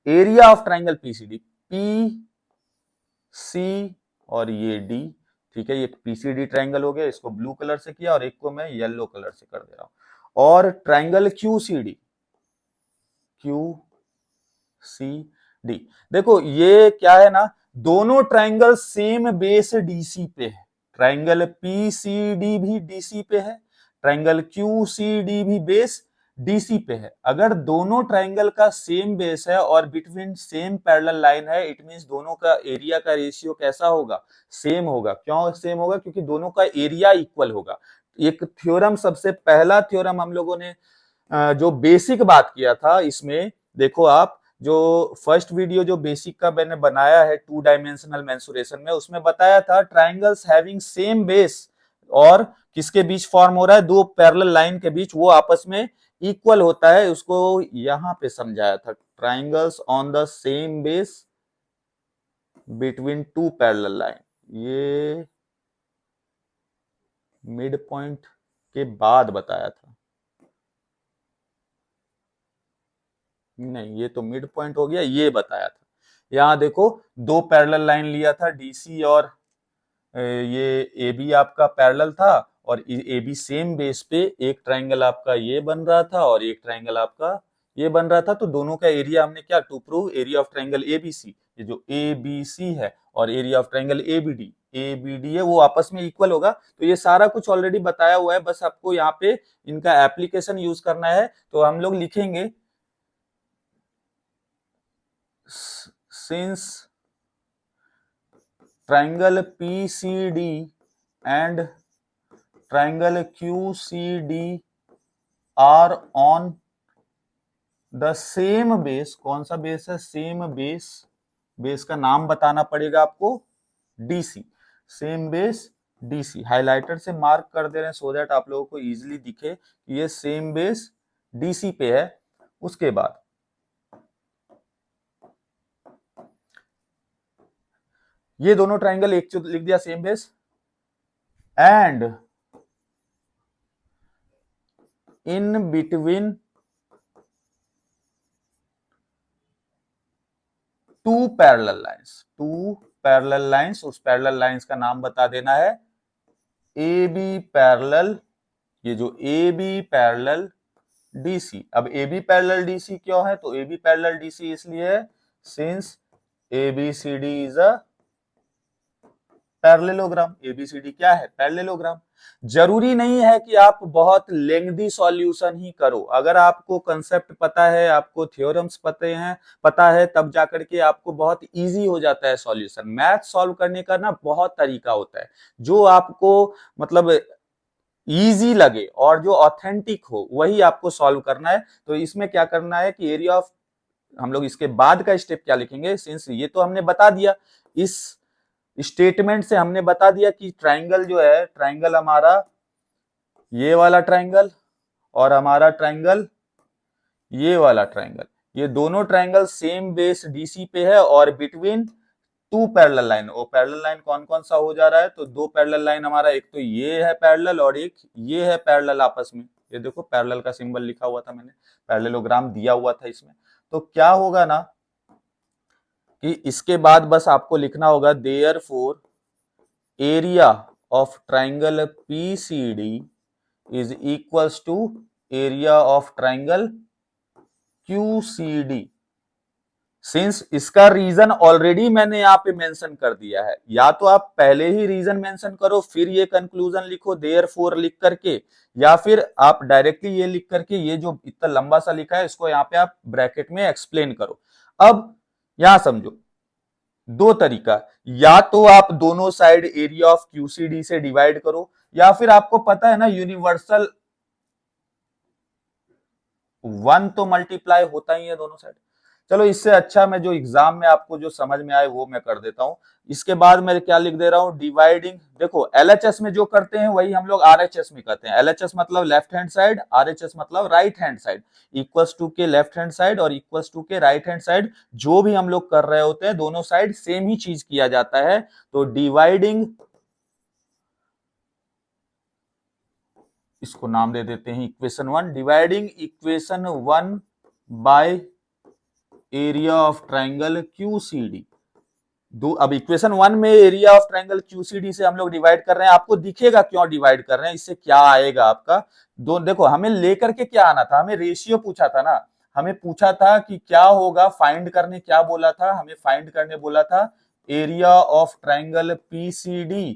area of triangle PCD, PC और ये D, ठीक है, ये PCD ट्राइंगल हो गया, इसको ब्लू कलर से किया और एक को मैं येलो कलर से कर दे रहा हूं, और ट्राइंगल QCD, QCD देखो ये क्या है ना, दोनों ट्राइंगल सेम बेस DC पे है, ट्राइंगल PCD भी DC पे है, ट्राइंगल QCD भी बेस DC पे है। अगर दोनों ट्राइंगल का सेम बेस है और बिटवीन सेम पैरेलल लाइन है, इट मींस दोनों का एरिया का रेशियो कैसा होगा, सेम होगा। क्यों सेम होगा, क्योंकि दोनों का एरिया इक्वल होगा। एक थ्योरम, सबसे पहला थ्योरम हम लोगों ने जो बेसिक बात किया था, इसमें देखो आप जो फर्स्ट वीडियो जो बेसिक का मैंने बनाया है 2 डायमेंशनल मेंसुरेशन में, उसमें बताया था ट्राइंगल्स हैविंग सेम बेस और किसके बीच फॉर्म हो रहा है, दो पैरेलल लाइन के बीच, वो आपस में इक्वल होता है, उसको यहां पे समझाया था, triangles on the same base between two parallel line. ये मिड पॉइंट के बाद बताया था, नहीं ये तो मिड पॉइंट हो गया, ये बताया था। यहां देखो दो पैरेलल लाइन लिया था DC, और ये AB आपका पैरेलल था, और AB सेम बेस पे एक ट्राइंगल आपका ये बन रहा था और एक ट्राइंगल आपका ये बन रहा था। तो दोनों का एरिया हमने क्या, to prove area of triangle ABC, ये जो ABC है, और एरिया ऑफ ट्राइंगल ABD है, वो आपस में इक्वल होगा। तो ये सारा कुछ ऑलरेडी बताया हुआ है, बस आपको यहाँ पे इनका एप्लीकेशन यूज करना है। तो हम लोग लिखेंगे since triangle PCD and triangle QCD are on the same base, कौन सा बेस है, सेम बेस, बेस का नाम बताना पड़ेगा आपको, DC, same base DC, highlighter से मार्क कर दे रहे हैं सो दैट आप लोगों को इजीली दिखे कि ये सेम बेस DC पे है। उसके बाद ये दोनों ट्राइंगल एक लिख दिया same base, and in between two parallel lines, उस पैरेलल लाइंस का नाम बता देना है AB पैरेलल, ये जो AB पैरेलल डीसी। अब ए बी पैरेलल डीसी क्यों है? तो ए बी पैरेलल डीसी इसलिए है since A B C D is a parallelogram. ABCD क्या है? पैरेललोग्राम। जरूरी नहीं है कि आप बहुत लेंथी सॉल्यूशन ही करो, अगर आपको कंसेप्ट पता है, आपको थ्योरम्स पता है तब जाकर के आपको बहुत इजी हो जाता है सॉल्यूशन। मैथ सॉल्व करने का ना बहुत तरीका होता है, जो आपको मतलब इजी लगे और जो ऑथेंटिक हो वही आपको सॉल्व करना है। तो इसमें क्या करना है कि एरिया ऑफ, हम लोग इसके बाद का स्टेप क्या लिखेंगे, सिंस ये तो हमने बता दिया, इस स्टेटमेंट से हमने बता दिया कि ट्राइंगल जो है, ट्राइंगल हमारा ये वाला ट्राइंगल और हमारा ट्राइंगल ये वाला ट्राइंगल, ये दोनों ट्राइंगल सेम बेस डीसी पे है और बिटवीन टू पैरेलल लाइन। वो पैरेलल लाइन कौन कौन सा हो जा रहा है? तो दो पैरेलल लाइन हमारा, एक तो ये है पैरेलल और एक ये है पैरेलल आपस में। ये देखो पैरेलल का सिंबल लिखा हुआ था मैंने, पैरेललोग्राम दिया हुआ था इसमें। तो क्या होगा ना कि इसके बाद बस आपको लिखना होगा therefore area of triangle PCD is equals to area of triangle QCD। सिंस इसका रीजन ऑलरेडी मैंने यहाँ पे मेंशन कर दिया है, या तो आप पहले ही रीजन मेंशन करो फिर ये कंक्लूजन लिखो देयरफॉर लिख करके, या फिर आप डायरेक्टली ये लिख करके ये जो इतना लंबा सा लिखा है इसको यहाँ पे आप ब्रैकेट में एक्सप्लेन करो। अब यहां समझो दो तरीका, या तो आप दोनों साइड एरिया ऑफ QCD से डिवाइड करो, या फिर आपको पता है ना यूनिवर्सल 1 तो मल्टीप्लाई होता ही है दोनों साइड। चलो इससे अच्छा मैं जो एग्जाम में आपको जो समझ में आए वो मैं कर देता हूं। इसके बाद मैं क्या लिख दे रहा हूं, डिवाइडिंग। देखो LHS में जो करते हैं वही हम लोग RHS में करते हैं। LHS मतलब लेफ्ट हैंड साइड, RHS मतलब right hand side. Equals to के लेफ्ट हैंड साइड और इक्वल्स टू के राइट हैंड साइड, जो भी हम लोग कर रहे होते हैं दोनों साइड सेम ही चीज किया जाता है। तो डिवाइडिंग, इसको नाम दे देते हैं equation 1, dividing equation 1 by area of triangle QCD। अब इक्वेशन 1 में एरिया ऑफ ट्राइंगल QCD से हम लोग डिवाइड कर रहे हैं। आपको दिखेगा क्यों डिवाइड कर रहे हैं, इससे क्या आएगा आपका। दो देखो, हमें लेकर के क्या आना था, हमें रेशियो पूछा था ना, हमें पूछा था कि क्या होगा, फाइंड करने क्या बोला था, हमें फाइंड करने बोला था area of triangle PCD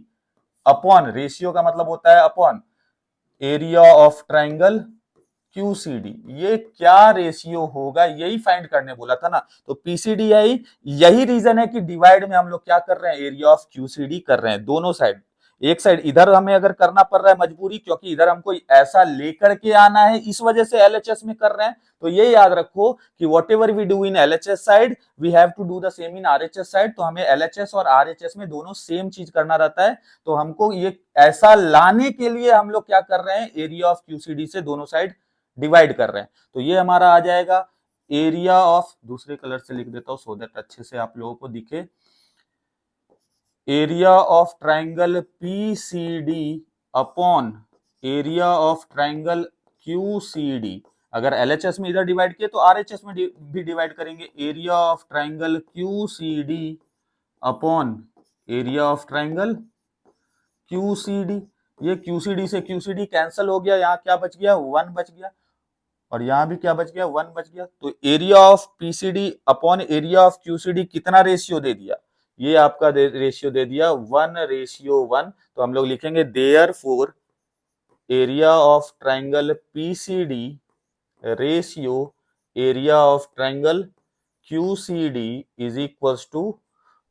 upon, ratio का मतलब होता है upon, area of triangle QCD। ये क्या रेशियो होगा यही फाइंड करने बोला था ना। तो PCD यही रीजन है कि डिवाइड में हम लोग क्या कर रहे हैं, एरिया ऑफ QCD कर रहे हैं दोनों साइड। एक साइड इधर हमें अगर करना पड़ रहा है मजबूरी, क्योंकि इधर हमको ऐसा लेकर के आना है, इस वजह से LHS में कर रहे हैं। तो ये याद रखो कि whatever we do in LHS side we have to do the same in RHS side. तो हमें LHS और RHS में दोनों सेम चीज करना रहता है। तो हमको ये ऐसा लाने के लिए हम लोग क्या कर रहे हैं, एरिया ऑफ QCD से दोनों साइड डिवाइड कर रहे हैं। तो ये हमारा आ जाएगा एरिया ऑफ, दूसरे कलर से लिख देता हूं सो दैट अच्छे से आप लोगों को दिखे, area of triangle PCD upon area of triangle QCD। अगर LHS में इधर डिवाइड किए तो RHS में भी डिवाइड करेंगे, area of triangle QCD upon area of triangle QCD। ये QCD से QCD कैंसिल हो गया, यहाँ क्या बच गया, 1 बच गया, और यहां भी क्या बच गया, 1 बच गया। तो area of PCD upon area of QCD कितना रेशियो दे दिया, ये आपका रेशियो दे दिया 1:1। तो हम लोग लिखेंगे therefore area of triangle PCD ratio area of triangle QCD is equals to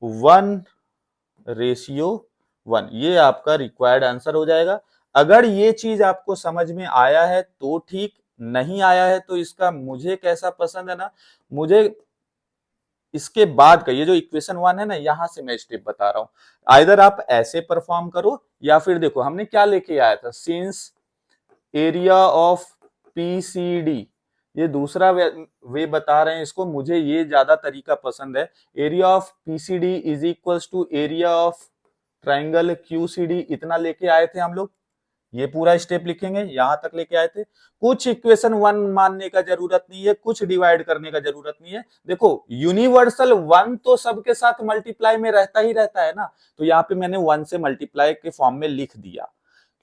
1:1। ये आपका रिक्वायर्ड आंसर हो जाएगा। अगर ये चीज आपको समझ में आया है तो ठीक, नहीं आया है तो इसका मुझे कैसा पसंद है ना, मुझे इसके बाद का ये जो इक्वेशन 1 है ना, यहां से मैं स्टेप बता रहा हूं, आइदर आप ऐसे परफॉर्म करो या फिर देखो हमने क्या लेके आया था, सिंस एरिया ऑफ PCD, ये दूसरा वे बता रहे हैं इसको, मुझे ये ज्यादा तरीका पसंद है। Area of PCD is equals to area of triangle QCD, इतना लेके आए थे हम लोग। ये पूरा स्टेप लिखेंगे, यहां तक लेके आए थे। कुछ इक्वेशन 1 मानने का जरूरत नहीं है, कुछ डिवाइड करने का जरूरत नहीं है। देखो यूनिवर्सल 1 तो सबके साथ मल्टीप्लाई में रहता ही रहता है ना, तो यहाँ पे मैंने 1 से मल्टीप्लाई के फॉर्म में लिख दिया,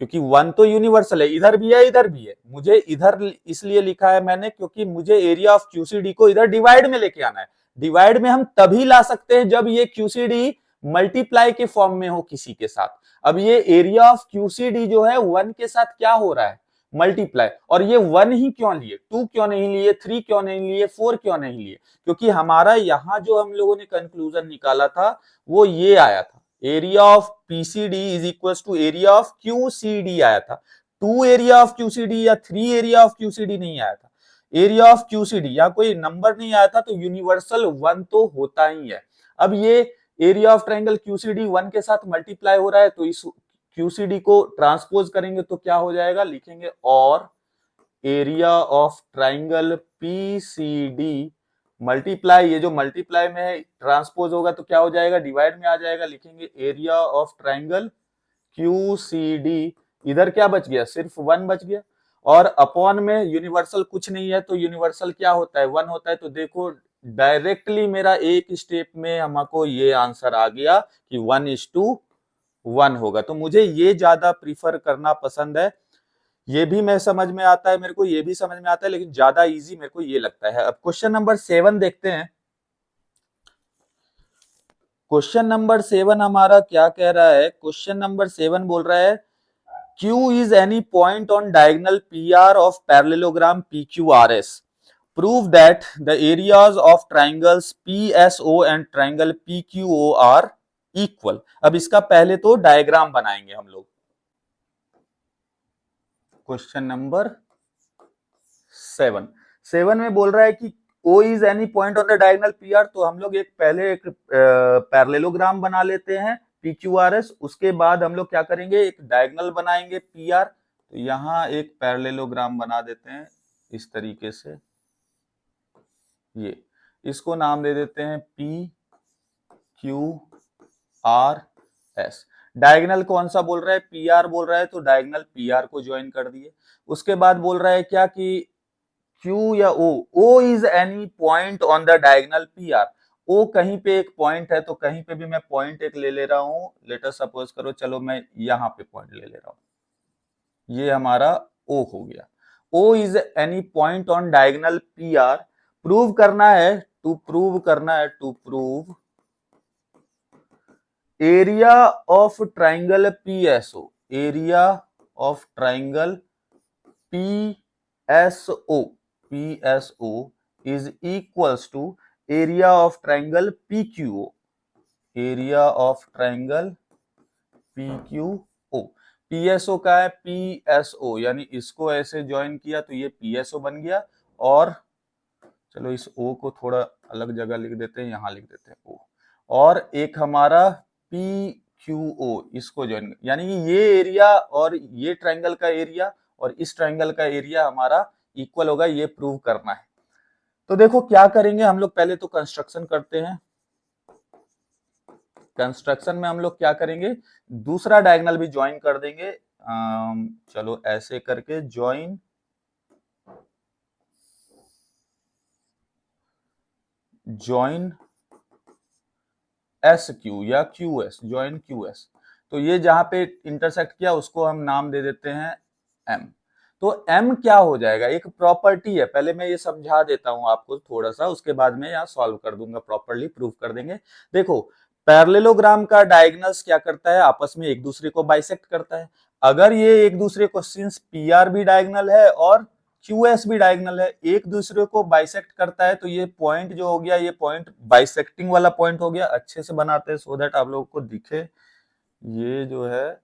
क्योंकि वन तो यूनिवर्सल है, इधर भी है इधर भी है। मुझे इधर इसलिए लिखा है मैंने क्योंकि मुझे एरिया ऑफ क्यूसीडी को इधर डिवाइड में लेके आना है। डिवाइड में हम तभी ला सकते हैं जब ये क्यूसीडी मल्टीप्लाई के फॉर्म में हो किसी के साथ। अब ये एरिया ऑफ क्यूसीडी जो है वन के साथ क्या हो रहा है, मल्टीप्लाई। और ये वन ही क्यों लिए, टू क्यों नहीं लिए, थ्री क्यों नहीं लिए, फोर क्यों नहीं लिए, क्योंकि हमारा यहां जो हम लोगों ने कंक्लूजन निकाला था वो ये आया था, area of PCD is equal to area of QCD आया था। टू एरिया ऑफ क्यूसीडी या थ्री एरिया ऑफ क्यूसीडी नहीं आया था। एरिया ऑफ क्यूसीडी या कोई नंबर नहीं आया था, तो यूनिवर्सल वन तो होता ही है। अब ये area of triangle QCD one के साथ मल्टीप्लाई हो रहा है, तो इस क्यूसीडी को ट्रांसपोज करेंगे तो क्या हो जाएगा, लिखेंगे और area of triangle PCD multiply, ये जो मल्टीप्लाई में है ट्रांसपोज होगा तो क्या हो जाएगा, डिवाइड में आ जाएगा, लिखेंगे एरिया ऑफ ट्रायंगल क्यूसीडी। इधर क्या बच गया, सिर्फ वन बच गया। और अपॉन में यूनिवर्सल कुछ नहीं है, तो यूनिवर्सल क्या होता है, वन होता है। तो देखो डायरेक्टली मेरा एक स्टेप में हमको ये आंसर आ गया कि 1:1 होगा। तो मुझे ये ज्यादा प्रीफर करना पसंद है। ये भी मैं समझ में आता है, मेरे को ये भी समझ में आता है, लेकिन ज्यादा इजी मेरे को ये लगता है। अब क्वेश्चन नंबर 7 देखते हैं। क्वेश्चन नंबर 7 हमारा क्या कह रहा है, क्वेश्चन नंबर 7 बोल रहा है Q is any point on diagonal PR of parallelogram PQRS. Prove that the areas of triangles PSO and triangle PQO are equal. अब इसका पहले तो डायग्राम बनाएंगे हम लोग। क्वेश्चन नंबर 7 में बोल रहा है कि O is any point on the diagonal PR, तो हम लोग पहले एक पैरेललोग्राम बना लेते हैं PQRS, उसके बाद हम लोग क्या करेंगे, एक डायगोनल बनाएंगे PR। तो यहां एक पैरेललोग्राम बना देते हैं इस तरीके से, ये इसको नाम दे देते हैं PQRS। डायगोनल कौन सा बोल रहा है, PR बोल रहा है, तो डायगोनल PR को ज्वाइन कर दिए। उसके बाद बोल रहा है क्या कि Q या O is any point on the diagonal PR। O कहीं पे एक पॉइंट है, तो कहीं पे भी मैं पॉइंट एक ले ले रहा हूं। लेट अस सपोज करो, चलो मैं यहां पे पॉइंट ले ले रहा हूं, ये हमारा O हो गया। O is any point on diagonal PR। Prove करना है, to prove area of triangle PSO, area of triangle PSO is equals to area of triangle PQO, area of triangle PQO। PSO का है PSO, यानी इसको ऐसे join किया तो ये PSO बन गया। और चलो इस O को थोड़ा अलग जगह लिख देते हैं, यहां लिख देते हैं O। और एक हमारा PQO, इसको ज्वाइन, यानी कि ये एरिया और ये ट्रायंगल का एरिया और इस ट्रायंगल का एरिया हमारा इक्वल होगा, ये प्रूव करना है। तो देखो क्या करेंगे हम लोग, पहले तो कंस्ट्रक्शन करते हैं। कंस्ट्रक्शन में हम लोग क्या करेंगे, दूसरा डायगोनल भी ज्वाइन कर देंगे। चलो ऐसे करके ज्वाइन SQ या QS, ज्वाइन QS। तो ये जहां पे इंटरसेक्ट किया उसको हम नाम दे देते हैं M। तो M क्या हो जाएगा, एक प्रॉपर्टी है। पहले मैं ये समझा देता हूं आपको थोड़ा सा, उसके बाद में यहाँ सॉल्व कर दूंगा, प्रॉपर्ली प्रूव कर देंगे। देखो पैरेललोग्राम का डायगोनल्स क्या करता है, आपस में एक दूसरे को बाइसेक्ट करता है। अगर ये एक दूसरे को, सिंस PR भी डायगोनल है और QS भी डायगोनल है, एक दूसरे को बाइसेक्ट करता है, तो ये पॉइंट जो हो गया, ये पॉइंट बाइसेक्टिंग वाला पॉइंट हो गया। अच्छे से बनाते हैं सो दैट आप लोगों को दिखे। ये जो है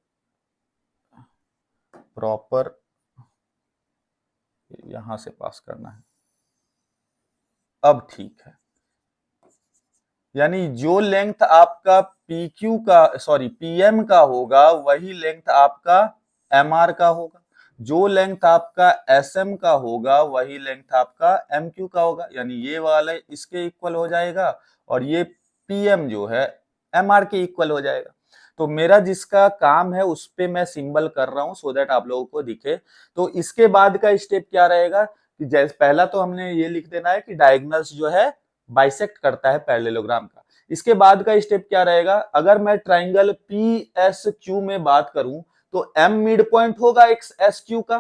प्रॉपर यहां से पास करना है, अब ठीक है। यानी जो लेंथ आपका PM का होगा वही लेंथ आपका MR का होगा, जो लेंथ आपका SM का होगा वही लेंथ आपका MQ का होगा। यानी ये वाला इसके इक्वल हो जाएगा और ये PM जो है MR के इक्वल हो जाएगा। तो मेरा जिसका काम है उस पे मैं सिंबल कर रहा हूं सो दैट आप लोगों को दिखे। तो इसके बाद का स्टेप क्या रहेगा कि जैसे पहला तो हमने ये लिख देना है कि डायगोनल्स जो है बाइसेक्ट करता है पैरेललोग्राम का। इसके बाद का स्टेप क्या रहेगा, अगर मैं ट्राइंगल PSQ में बात करूं तो m मिड पॉइंट होगा एस क्यू का,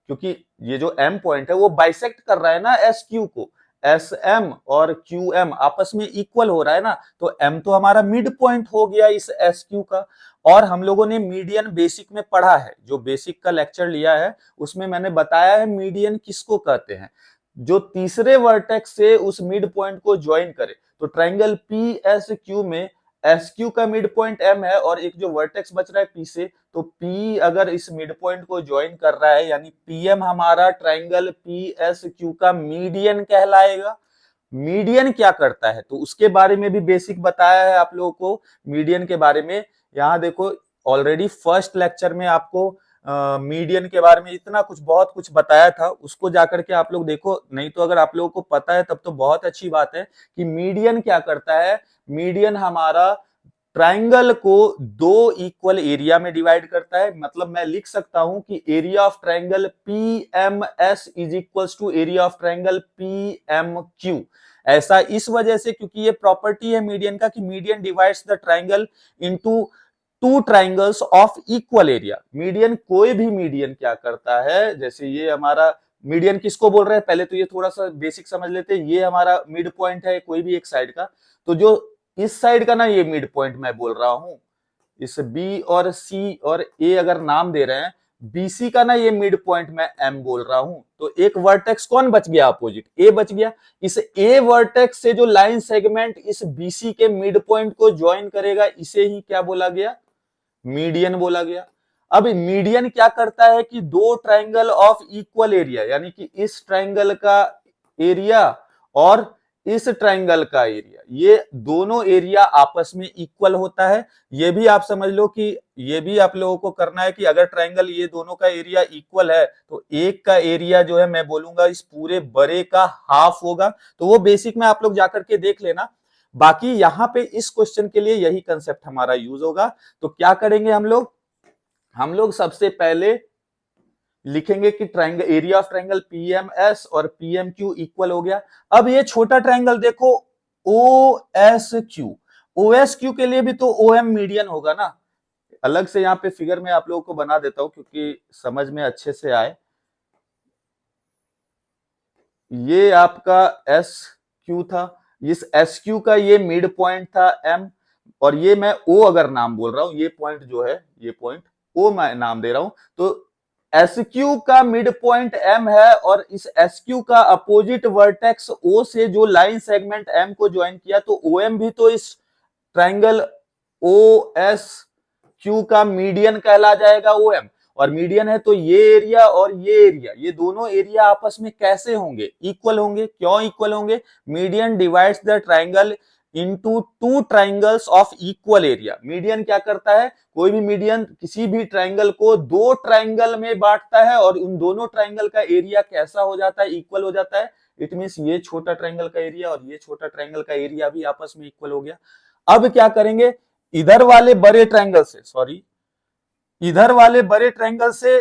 क्योंकि ये जो m पॉइंट है वो बाइसेक्ट कर रहा है ना एस क्यू को, एस एम और क्यू एम आपस में इक्वल हो रहा है ना, तो m तो हमारा मिड पॉइंट हो गया इस एस क्यू का। और हम लोगों ने मीडियन बेसिक में पढ़ा है, जो बेसिक का लेक्चर लिया है उसमें मैंने बताया है मीडियन किसको कहते हैं, जो तीसरे वर्टेक्स से उस मिड पॉइंट को ज्वाइन करे। तो ट्रायंगल पी एस क्यू में एस क्यू का मिड पॉइंट एम है और एक जो वर्टेक्स बच रहा है पी से, तो पी अगर इस मिड पॉइंट को ज्वाइन कर रहा है यानी पीएम हमारा ट्रायंगल पी एस क्यू का मीडियन कहलाएगा। मीडियन क्या करता है तो उसके बारे में भी बेसिक बताया है आप लोगों को। मीडियन के बारे में यहाँ देखो, ऑलरेडी फर्स्ट लेक्चर में आपको मीडियन के बारे में इतना कुछ बहुत कुछ बताया था, उसको जाकर के आप लोग देखो, नहीं तो अगर आप लोगों को पता है तब तो बहुत अच्छी बात है कि मीडियन क्या करता है। मीडियन हमारा ट्राइंगल को दो इक्वल एरिया में डिवाइड करता है, मतलब मैं लिख सकता हूं कि area of triangle P M S is equals to area of triangle P M Q. ऐसा इस वजह से क्योंकि ये प्रॉपर्टी है मीडियन का कि median divides the triangle into two triangles of equal area. Median कोई भी मीडियन क्या करता है, जैसे ये हमारा मीडियन किसको बोल रहे हैं, पहले तो ये थोड़ा सा बेसिक समझ लेते हैं। ये हमारा मिड पॉइंट है कोई भी एक साइड का, तो जो इस साइड का ना ये मिड पॉइंट मैं बोल रहा हूं, इस बी और सी और ए अगर नाम दे रहे हैं, बीसी का ना ये मिड पॉइंट मैं एम बोल रहा हूं। तो एक वर्टेक्स कौन बच गया, अपोजिट ए बच गया। इस ए वर्टेक्स से जो लाइन सेगमेंट इस बीसी के मिड पॉइंट को ज्वाइन करेगा, इसे ही क्या बोला गया, मीडियन बोला गया। अब मीडियन क्या करता है कि दो ट्राइंगल ऑफ इक्वल एरिया, यानी कि इस ट्राइंगल का एरिया और इस ट्राइंगल का एरिया, ये दोनों एरिया आपस में इक्वल होता है। ये भी आप समझ लो कि ये भी आप लोगों को करना है कि अगर ट्राइंगल ये दोनों का एरिया इक्वल है तो एक का एरिया जो है मैं बोलूंगा इस पूरे बड़े का हाफ होगा। तो वो बेसिक में आप लोग जाकर के देख लेना। बाकी यहां पे इस क्वेश्चन के लिए यही कंसेप्ट हमारा यूज होगा। तो क्या करेंगे हम लोग सबसे पहले लिखेंगे कि triangle area of triangle PMS और पीएमक्यू इक्वल हो गया। अब ये छोटा ट्राइंगल देखो O S Q, O S Q के लिए भी तो ओ एम मीडियन होगा ना। अलग से यहाँ पे फिगर में आप लोगों को बना देता हूं क्योंकि समझ में अच्छे से आए। ये आपका एस क्यू था, इस एस क्यू का ये मिड पॉइंट था एम, और ये मैं ओ अगर नाम बोल रहा हूं, ये पॉइंट जो है ये पॉइंट ओ मैं नाम दे रहा हूं। तो एस क्यू का मिड पॉइंट एम है और इस एस क्यू का अपोजिट वर्टेक्स ओ से जो लाइन सेगमेंट एम को ज्वाइन किया, तो ओ एम भी तो इस ट्राइंगल ओ एस क्यू का मीडियन कहला जाएगा ओ एम। और मीडियन है तो ये एरिया और ये एरिया, ये दोनों एरिया आपस में कैसे होंगे, इक्वल होंगे। क्यों इक्वल होंगे, median divides the triangle into two triangles of equal area. Median क्या करता है, कोई भी मीडियन किसी भी ट्राइंगल को दो ट्राइंगल में बांटता है और उन दोनों ट्राइंगल का एरिया कैसा हो जाता है, इक्वल हो जाता है। इट मींस ये छोटा ट्राइंगल का एरिया और ये छोटा ट्राइंगल का एरिया भी आपस में इक्वल हो गया। अब क्या करेंगे, इधर वाले बड़े ट्राइंगल से, सॉरी इधर वाले बड़े ट्राइंगल से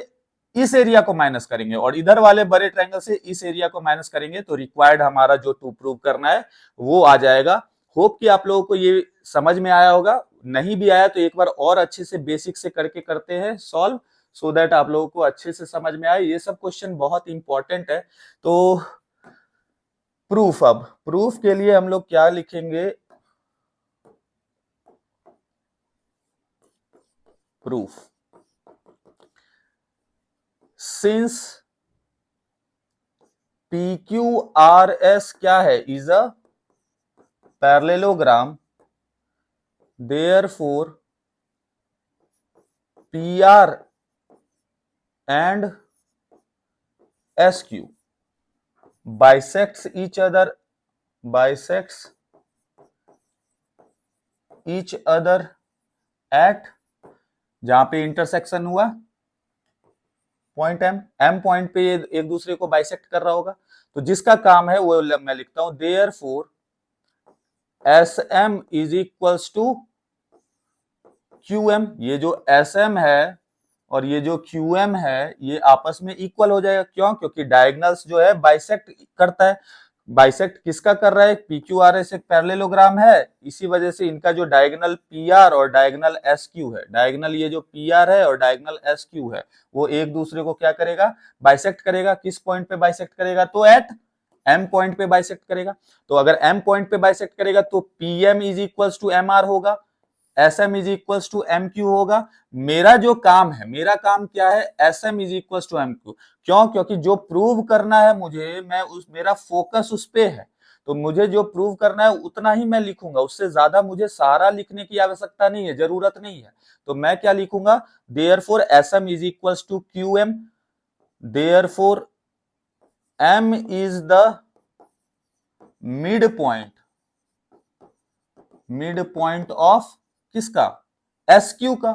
इस एरिया को माइनस करेंगे और इधर वाले बड़े ट्राइंगल से इस एरिया को माइनस करेंगे, तो रिक्वायर्ड हमारा जो टू प्रूव करना है वो आ जाएगा। होप कि आप लोगों को ये समझ में आया होगा। नहीं भी आया तो एक बार और अच्छे से बेसिक से करके करते हैं सॉल्व, सो दैट आप लोगों को अच्छे से समझ में आए। ये सब क्वेश्चन बहुत इंपॉर्टेंट है। तो प्रूफ, अब प्रूफ के लिए हम लोग क्या लिखेंगे, प्रूफ सिंस PQRS क्या है, is a parallelogram, therefore PR and SQ bisects each other at जहां पे इंटरसेक्शन हुआ पॉइंट एम पॉइंट पे ये एक दूसरे को बाइसेक्ट कर रहा होगा। तो जिसका काम है वो मैं लिखता हूं, therefore SM is equals to QM। ये जो SM है और ये जो QM है ये आपस में इक्वल हो जाएगा। क्यों, क्योंकि डायगोनल्स जो है बाइसेक्ट करता है। बाइसेक्ट किसका कर रहा है, पी क्यू आर एस एक पैरेललोग्राम है, इसी वजह से इनका जो डायगोनल पी आर और डायगोनल एस क्यू है, डायगोनल ये जो पी आर है और डायगोनल एस क्यू है, वो एक दूसरे को क्या करेगा, बाइसेक्ट करेगा। किस पॉइंट पे बाइसेक्ट करेगा, तो एट एम पॉइंट पे बाइसेक्ट करेगा। तो अगर एम पॉइंट पे बाइसेक्ट करेगा तो P M is equals to M R होगा, S M is equals to M Q होगा। मेरा जो काम है, मेरा काम क्या है, S M is equals to M Q. क्यों, क्योंकि जो प्रूव करना है मुझे, मैं उस मेरा फोकस उस पे है, तो मुझे जो प्रूव करना है उतना ही मैं लिखूंगा, उससे ज्यादा मुझे सारा लिखने की आवश्यकता नहीं है, जरूरत नहीं है। तो मैं क्या लिखूंगा, therefore S M is equals to Q M, therefore M is the mid point of किसका, एस क्यू का।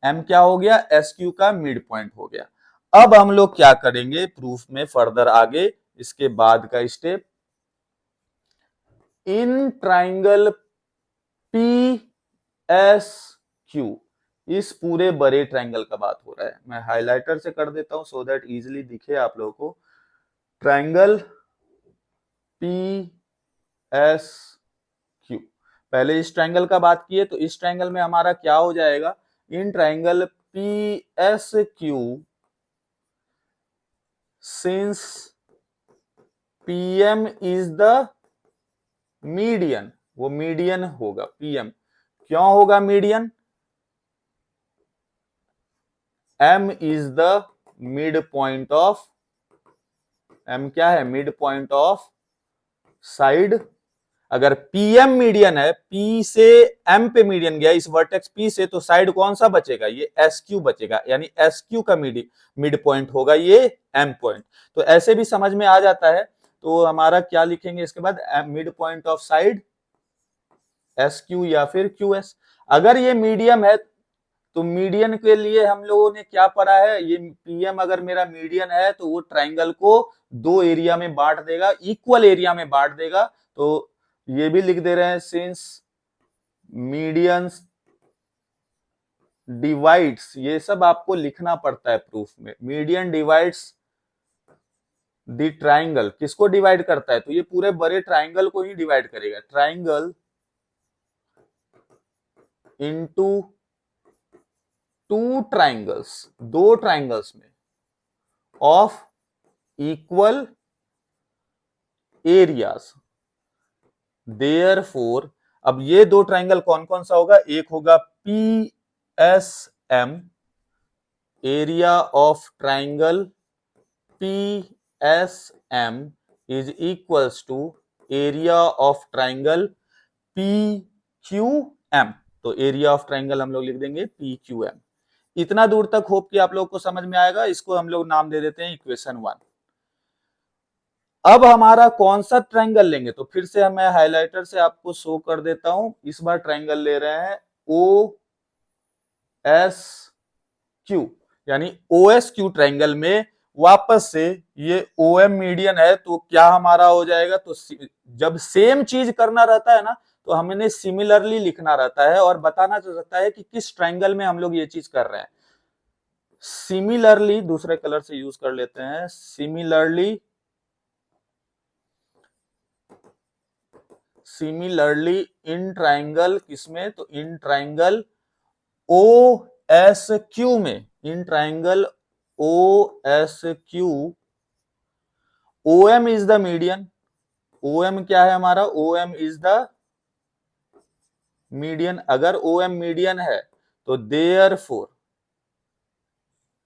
एम क्या हो गया, एस क्यू का मिड पॉइंट हो गया। अब हम लोग क्या करेंगे प्रूफ में फर्दर आगे, इसके बाद का स्टेप, इन ट्राइंगल पी एस क्यू, इस पूरे बड़े ट्राइंगल का बात हो रहा है। मैं हाइलाइटर से कर देता हूं सो दैट इजिली दिखे आप लोगों को। ट्राइंगल पी एस क्यू, पहले इस ट्राइंगल का बात किए, तो इस ट्राइंगल में हमारा क्या हो जाएगा, in triangle P S Q since PM is the median, वो मीडियन होगा पीएम। क्यों होगा median, M is the mid point of, M क्या है, मिड पॉइंट ऑफ साइड। अगर पीएम मीडियन है, पी से एम पे मीडियन गया इस वर्टेक्स पी से, तो साइड कौन सा बचेगा, ये एस क्यू बचेगा, यानी एस क्यू का मिड पॉइंट होगा ये एम पॉइंट। तो ऐसे भी समझ में आ जाता है। तो हमारा क्या लिखेंगे इसके बाद, mid point of side S Q या फिर क्यू एस। अगर ये मीडियम है तो मीडियन के लिए हम लोगों ने क्या पढ़ा है, ये पीएम अगर मेरा मीडियन है तो वो ट्राइंगल को दो एरिया में बांट देगा, इक्वल एरिया में बांट देगा। तो ये भी लिख दे रहे हैं, सिंस मीडियंस डिवाइड्स, ये सब आपको लिखना पड़ता है प्रूफ में, मीडियन डिवाइड्स द ट्राइंगल, किसको डिवाइड करता है, तो ये पूरे बड़े ट्राइंगल को ही डिवाइड करेगा, ट्राइंगल इनटू टू ट्राइंगल्स, दो ट्राइंगल्स में ऑफ इक्वल एरियाज। देयरफॉर, अब ये दो ट्राइंगल कौन कौन सा होगा, एक होगा P S M, area of triangle P S M is equals to area of triangle P Q M. तो एरिया ऑफ ट्राइंगल हम लोग लिख देंगे पी क्यू एम। इतना दूर तक होप कि आप लोग को समझ में आएगा। इसको हम लोग नाम दे देते हैं इक्वेशन 1। अब हमारा कौन सा ट्राइंगल लेंगे, तो फिर से मैं हाइलाइटर से आपको शो कर देता हूं। इस बार ट्राइंगल ले रहे हैं ओ एस क्यू, यानी ओ एस क्यू ट्राइंगल में वापस से ये ओ एम मीडियन है, तो क्या हमारा हो जाएगा, तो जब सेम चीज करना रहता है ना, तो हमने सिमिलरली लिखना रहता है और बताना चाहता है कि किस ट्राइंगल में हम लोग ये चीज कर रहे हैं। सिमिलरली, दूसरे कलर से यूज कर लेते हैं, सिमिलरली इन ट्राइंगल किसमें, तो in triangle O S Q में, in triangle O S Q, O M is the median, O M क्या है हमारा, O M is the median. अगर ओ एम मीडियन है तो देयरफॉर,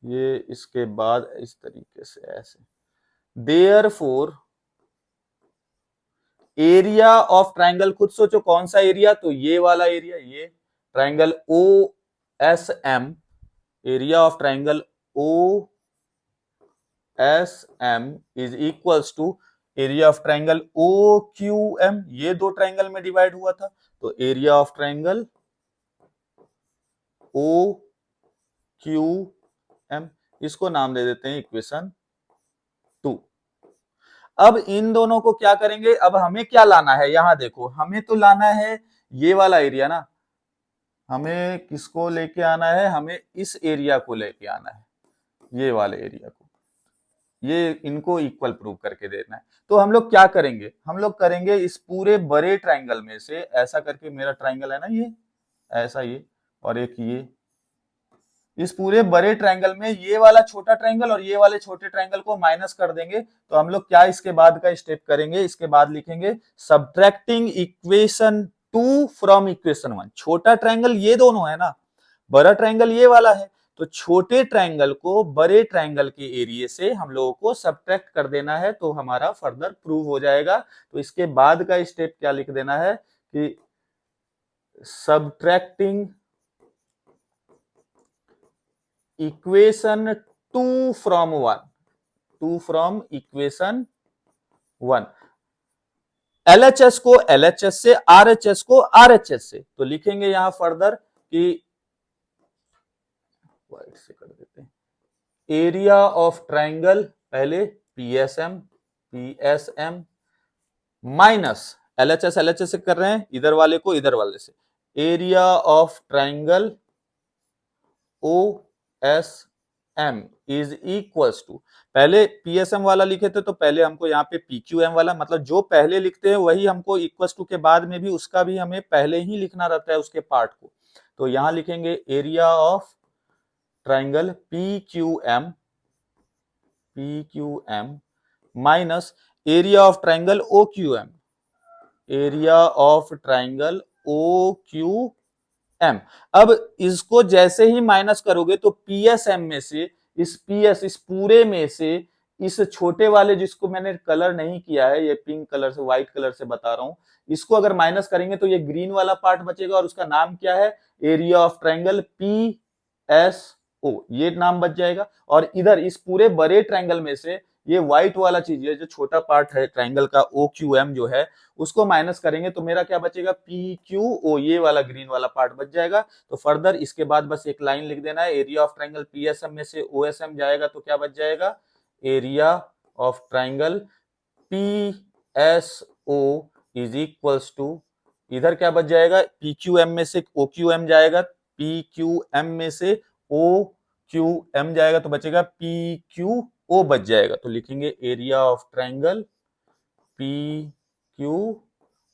ये इसके बाद इस तरीके से ऐसे, देयरफॉर एरिया ऑफ ट्राइंगल, खुद सोचो कौन सा एरिया, तो ये वाला एरिया, ये triangle O S M, area of triangle O S M is equals to area of triangle O Q M. ये दो ट्राइंगल में डिवाइड हुआ था, तो area of triangle O Q M, इसको नाम दे देते हैं इक्वेशन 2। अब इन दोनों को क्या करेंगे, अब हमें क्या लाना है, यहां देखो, हमें तो लाना है ये वाला एरिया ना, हमें किसको लेके आना है, हमें इस एरिया को लेके आना है, ये वाले एरिया को। ये इनको इक्वल प्रूव करके देना है। तो हम लोग क्या करेंगे, हम लोग करेंगे इस पूरे बड़े ट्राइंगल में से ऐसा करके, मेरा ट्राइंगल है ना ये ऐसा, ये और एक ये, इस पूरे बड़े ट्रायंगल में ये वाला छोटा ट्रायंगल और ये वाले छोटे ट्रायंगल को माइनस कर देंगे। तो हम लोग क्या इसके बाद का स्टेप करेंगे, इसके बाद लिखेंगे सब्ट्रैक्टिंग इक्वेशन 2 फ्रॉम इक्वेशन 1। छोटा ट्रायंगल ये दोनों है ना, बड़ा ट्रायंगल ये वाला है, तो छोटे ट्रायंगल को बड़े ट्रायंगल के एरिया से हम लोगों को सब्ट्रैक्ट कर देना है, तो हमारा फर्दर प्रूव हो जाएगा। तो इसके बाद का स्टेप क्या लिख देना है कि subtracting equation 2 from 1, 2 from equation 1। LHS को एलएचएस से, आरएचएस को आरएचएस से, तो लिखेंगे यहां फर्दर कि वाइट से कर देते हैं, एरिया ऑफ ट्रायंगल पहले PSM, PSM minus LHS, LHS से कर रहे हैं इधर वाले को इधर वाले से, area of triangle O S M is equals to, पहले पीएसएम वाला लिखे थे तो पहले हमको यहाँ पे पीक्यूएम वाला, मतलब जो पहले लिखते हैं वही हमको इक्वल्स टू के बाद में भी उसका भी हमें पहले ही लिखना रहता है उसके पार्ट को। तो यहां लिखेंगे area of triangle PQM, PQM minus area of triangle OQM, area of triangle OQ M. अब इसको जैसे ही माइनस करोगे तो पीएसएम में से, इस पीएस, इस पूरे में से, इस छोटे वाले जिसको मैंने कलर नहीं किया है, ये पिंक कलर से, व्हाइट कलर से बता रहा हूं, इसको अगर माइनस करेंगे तो ये ग्रीन वाला पार्ट बचेगा और उसका नाम क्या है, area of triangle P S O, ये नाम बच जाएगा। और इधर इस पूरे बड़े ट्रायंगल में से ये व्हाइट वाला चीज है, जो छोटा पार्ट है ट्रायंगल का ओ क्यू एम जो है, उसको माइनस करेंगे तो मेरा क्या बचेगा, पी क्यू ओ, ये वाला ग्रीन वाला पार्ट बच जाएगा। तो फर्दर इसके बाद बस एक लाइन लिख देना है, एरिया ऑफ ट्रायंगल पीएसएम में से ओएसएम जाएगा तो क्या बच जाएगा, area of triangle P S O is equals to, इधर क्या बच जाएगा, पी क्यू एम में से ओ क्यू एम जाएगा, पी क्यू एम में से ओ क्यू एम जाएगा तो बचेगा पी क्यू ओ बच जाएगा। तो लिखेंगे area of triangle P Q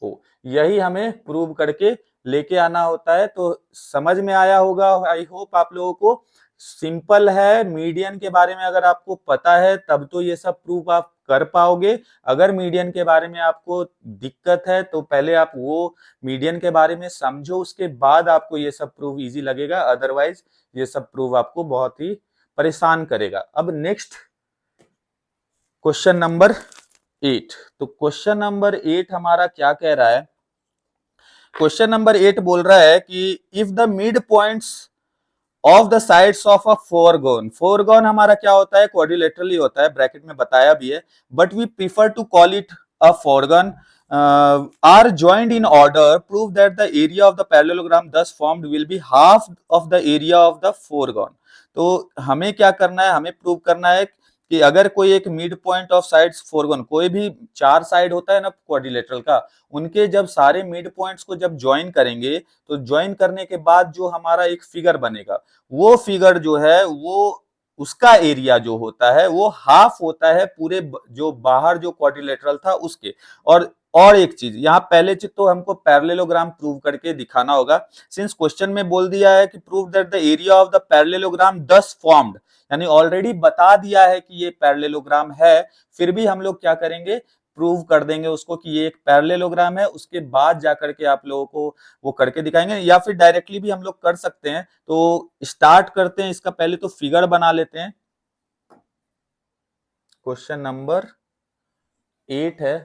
O, यही हमें प्रूव करके लेके आना होता है। तो समझ में आया होगा आई होप आप लोगों को, सिंपल है। मीडियन के बारे में अगर आपको पता है तब तो ये सब प्रूफ आप कर पाओगे। अगर मीडियन के बारे में आपको दिक्कत है तो पहले आप वो मीडियन के बारे में समझो, उसके बाद आपको ये सब प्रूफ इजी लगेगा, अदरवाइज ये सब प्रूफ आपको बहुत ही परेशान करेगा। अब नेक्स्ट क्वेश्चन नंबर 8। तो क्वेश्चन नंबर 8 हमारा क्या कह रहा है, क्वेश्चन नंबर 8 बोल रहा है कि if the mid points of the sides of a fourgon, fourgon हमारा क्या होता है, क्वाड्रिलेटरली होता है, ब्रैकेट में बताया भी है, but we prefer to call it a fourgon, are joined in order, prove that the area of the parallelogram thus formed will be half of the area of the foregone। तो हमें क्या करना है, हमें प्रूव करना है कि अगर कोई एक मिड पॉइंट ऑफ साइड्स फोरगोन, कोई भी 4 साइड होता है ना क्वाड्रिलेटरल का, उनके जब सारे मिड पॉइंट्स को जब ज्वाइन करेंगे तो ज्वाइन करने के बाद जो हमारा एक फिगर बनेगा, वो फिगर जो है वो उसका एरिया जो होता है वो हाफ होता है पूरे जो बाहर जो क्वाड्रिलेटरल था उसके। और एक चीज यहाँ, पहले चीज तो हमको पैरेललोग्राम प्रूव करके दिखाना होगा। सिंस क्वेश्चन में बोल दिया है कि prove that the area of the parallelogram दस फॉर्म्ड, यानी ऑलरेडी बता दिया है कि ये पैरेललोग्राम है, फिर भी हम लोग क्या करेंगे, प्रूव कर देंगे उसको कि ये एक पैरेललोग्राम है। उसके बाद जाकर के आप लोगों को वो करके दिखाएंगे, या फिर डायरेक्टली भी हम लोग कर सकते हैं। तो स्टार्ट करते हैं इसका, पहले तो फिगर बना लेते हैं। क्वेश्चन नंबर 8 है,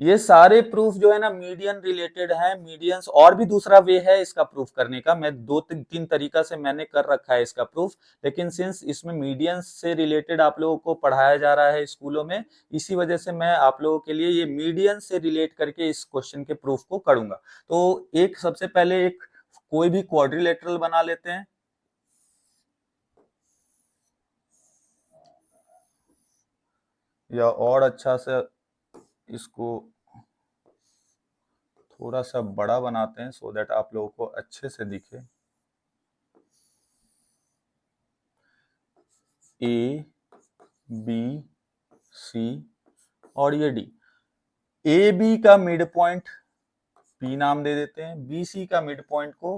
ये सारे प्रूफ जो है ना मीडियन रिलेटेड है, मीडियंस, और भी दूसरा वे है इसका प्रूफ करने का, मैं 2-3 तरीका से मैंने कर रखा है इसका प्रूफ, लेकिन सिंस इसमें मीडियंस से रिलेटेड आप लोगों को पढ़ाया जा रहा है स्कूलों में, इसी वजह से मैं आप लोगों के लिए ये मीडियन से रिलेट करके इस क्वेश्चन के प्रूफ को करूंगा। तो एक सबसे पहले एक कोई भी क्वाड्रिलेटरल बना लेते हैं, या और अच्छा से इसको थोड़ा सा बड़ा बनाते हैं सो दैट आप लोगों को अच्छे से दिखे। ए बी सी और ये डी। ए बी का मिड पॉइंट पी नाम दे देते हैं, बी सी का मिड पॉइंट को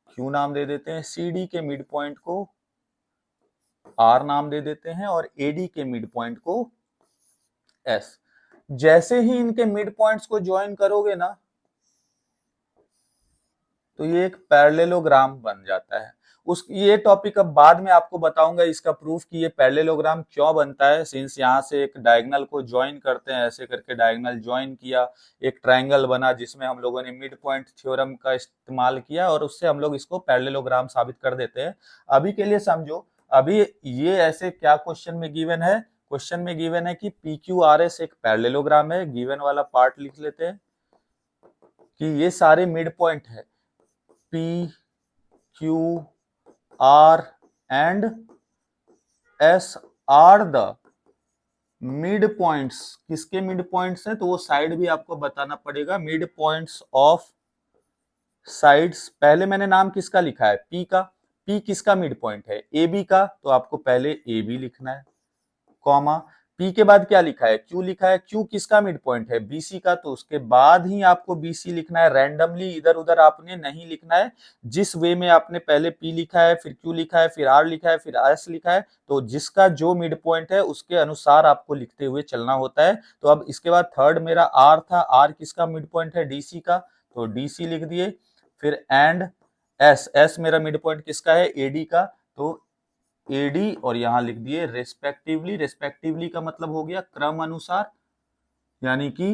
क्यू नाम दे देते हैं, सी डी के मिड पॉइंट को आर नाम दे देते हैं और ए डी के मिड पॉइंट को एस। जैसे ही इनके मिड पॉइंट्स को ज्वाइन करोगे ना तो ये एक पैरेललोग्राम बन जाता है। ये टॉपिक अब बाद में आपको बताऊंगा इसका प्रूफ कि ये पैरेललोग्राम क्यों बनता है। सिंस यहाँ से एक डायगोनल को ज्वाइन करते हैं, ऐसे करके डायगोनल ज्वाइन किया, एक ट्रायंगल बना जिसमें हम लोगों ने मिड पॉइंट थ्योरम का इस्तेमाल किया और उससे हम लोग इसको पैरेललोग्राम साबित कर देते हैं। अभी के लिए समझो, अभी ये ऐसे क्या क्वेश्चन में गिवन है, क्वेश्चन में गिवन है कि पी क्यू आर एस एक पैरेललोग्राम है। गिवन वाला पार्ट लिख लेते हैं कि ये सारे मिड पॉइंट है P, Q, R and S are the mid points. किसके मिड पॉइंट्स हैं तो वो साइड भी आपको बताना पड़ेगा। मिड पॉइंट्स ऑफ साइड्स, पहले मैंने नाम किसका लिखा है, P का। P किसका मिड पॉइंट है, AB का, तो आपको पहले AB लिखना है, कॉमा P के बाद क्या लिखा है, Q लिखा है। Q किसका मिड पॉइंट है, BC का, तो उसके बाद ही आपको BC लिखना है। रैंडमली इधर उधर आपने नहीं लिखना है। जिस वे में आपने पहले P लिखा है, फिर Q लिखा है, फिर R लिखा है, फिर S लिखा है, तो जिसका जो मिड पॉइंट है उसके अनुसार आपको लिखते हुए चलना होता है। तो अब इसके बाद थर्ड मेरा R था, R किसका मिड पॉइंट है, DC का, तो DC लिख दिए। फिर एंड S, S मेरा मिड पॉइंट किसका है, AD का, तो एडी और यहां लिख दिए रेस्पेक्टिवली। रेस्पेक्टिवली का मतलब हो गया क्रम अनुसार, यानी कि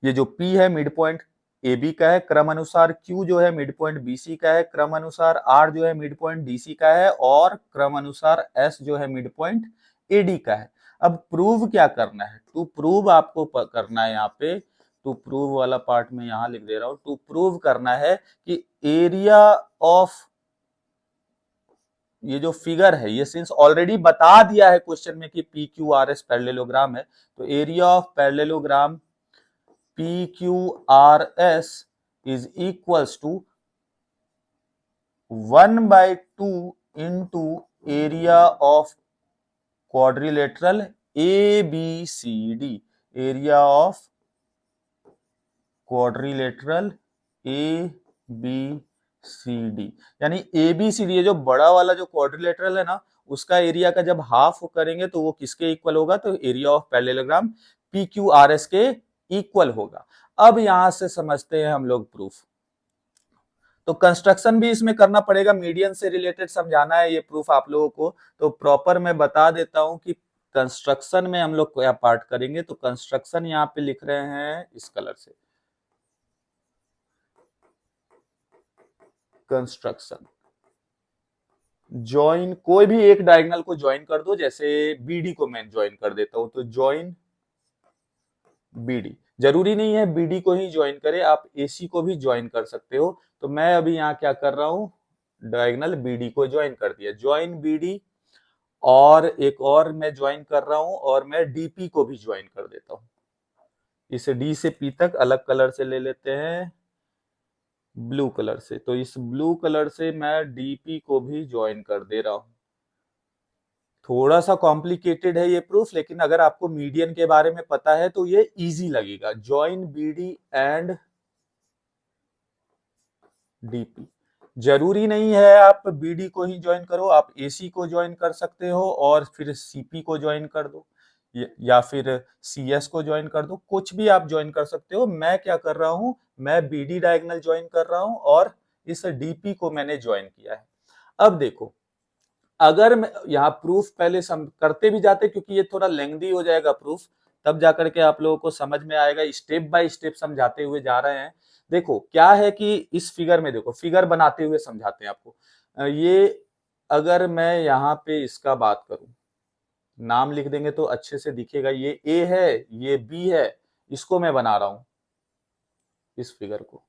ये जो P है मिड पॉइंट AB का है, क्रम अनुसार Q जो है मिड पॉइंट BC का है, क्रम अनुसार R जो है मिड पॉइंट DC का है और क्रम अनुसार S जो है मिड पॉइंट AD का है। अब प्रूव क्या करना है, टू प्रूव आपको करना है, यहाँ पे टू प्रूव वाला पार्ट में यहां लिख दे रहा हूं। टू प्रूव करना है कि एरिया ऑफ ये जो फिगर है, ये सिंस ऑलरेडी बता दिया है क्वेश्चन में कि P Q R S parallelogram है, तो area of parallelogram P Q R S is equals to 1/2 into area of quadrilateral A B C D. Area of quadrilateral A B C D, यानी A B C D, ये जो बड़ा वाला जो quadrilateral है ना, उसका एरिया का जब हाफ करेंगे तो वो किसके इक्वल होगा, तो area of parallelogram P Q R S के इक्वल होगा। अब यहां से समझते हैं हम लोग प्रूफ। तो कंस्ट्रक्शन भी इसमें करना पड़ेगा, मीडियन से रिलेटेड समझाना है ये प्रूफ आप लोगों को, तो प्रॉपर मैं बता देता हूं कि कंस्ट्रक्शन में हम लोग क्या पार्ट करेंगे। तो कंस्ट्रक्शन यहाँ पे लिख रहे हैं इस कलर से, कंस्ट्रक्शन ज्वाइन, कोई भी एक डायगोनल को ज्वाइन कर दो, जैसे बीडी को मैं ज्वाइन कर देता हूं, तो ज्वाइन बीडी। जरूरी नहीं है बीडी को ही ज्वाइन करे, आप एसी को भी ज्वाइन कर सकते हो। तो मैं अभी यहाँ क्या कर रहा हूं, डायगोनल बीडी को ज्वाइन कर दिया, ज्वाइन बीडी, और एक और मैं ज्वाइन कर रहा हूं और मैं डीपी को भी ज्वाइन कर देता हूं। इसे डी से पी तक अलग कलर से ले लेते हैं, ब्लू कलर से, तो इस ब्लू कलर से मैं डीपी को भी ज्वाइन कर दे रहा हूं। थोड़ा सा कॉम्प्लिकेटेड है ये प्रूफ, लेकिन अगर आपको मीडियन के बारे में पता है तो ये इजी लगेगा। ज्वाइन बीडी एंड डीपी, जरूरी नहीं है आप बीडी को ही ज्वाइन करो, आप एसी को ज्वाइन कर सकते हो और फिर सीपी को ज्वाइन कर दो, या फिर सीएस को ज्वाइन कर दो, कुछ भी आप ज्वाइन कर सकते हो। मैं क्या कर रहा हूं, मैं बीडी डायगोनल ज्वाइन कर रहा हूं और इस डीपी को मैंने ज्वाइन किया है। अब देखो, अगर मैं यहाँ प्रूफ पहले करते भी जाते, क्योंकि ये थोड़ा लेंथी हो जाएगा प्रूफ, तब जाकर के आप लोगों को समझ में आएगा। स्टेप बाय स्टेप समझाते हुए जा रहे हैं। देखो क्या है कि इस फिगर में, देखो फिगर बनाते हुए समझाते हैं आपको। ये अगर मैं यहाँ पे इसका बात करूं, नाम लिख देंगे तो अच्छे से दिखेगा। ये ए है, ये बी है, इसको मैं बना रहा हूं, इस फिगर को,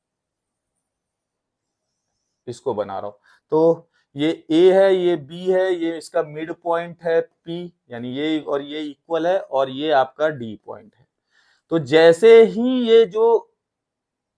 इसको बना रहा हूं। तो ये ए है, ये बी है, ये इसका मिड पॉइंट है पी, यानी ये और ये इक्वल है, और ये आपका डी पॉइंट है। तो जैसे ही ये जो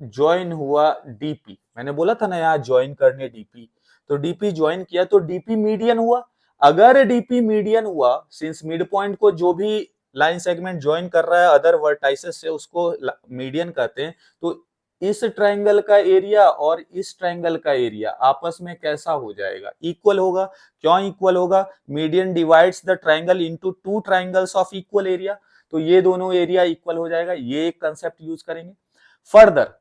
ज्वाइन हुआ डीपी, मैंने बोला था ना यहाँ ज्वाइन करने डीपी, तो डीपी ज्वाइन किया तो डीपी मीडियन हुआ। अगर डीपी मीडियन हुआ, सिंस मिड पॉइंट को जो भी लाइन सेगमेंट ज्वाइन कर रहा है अदर वर्टाइसेस से उसको मीडियन कहते हैं, तो इस ट्रायंगल का एरिया और इस ट्रायंगल का एरिया आपस में कैसा हो जाएगा, इक्वल होगा। क्यों इक्वल होगा? Median divides the triangle into two triangles of equal area, तो ये दोनों एरिया इक्वल हो जाएगा। ये एक कंसेप्ट यूज करेंगे। फर्दर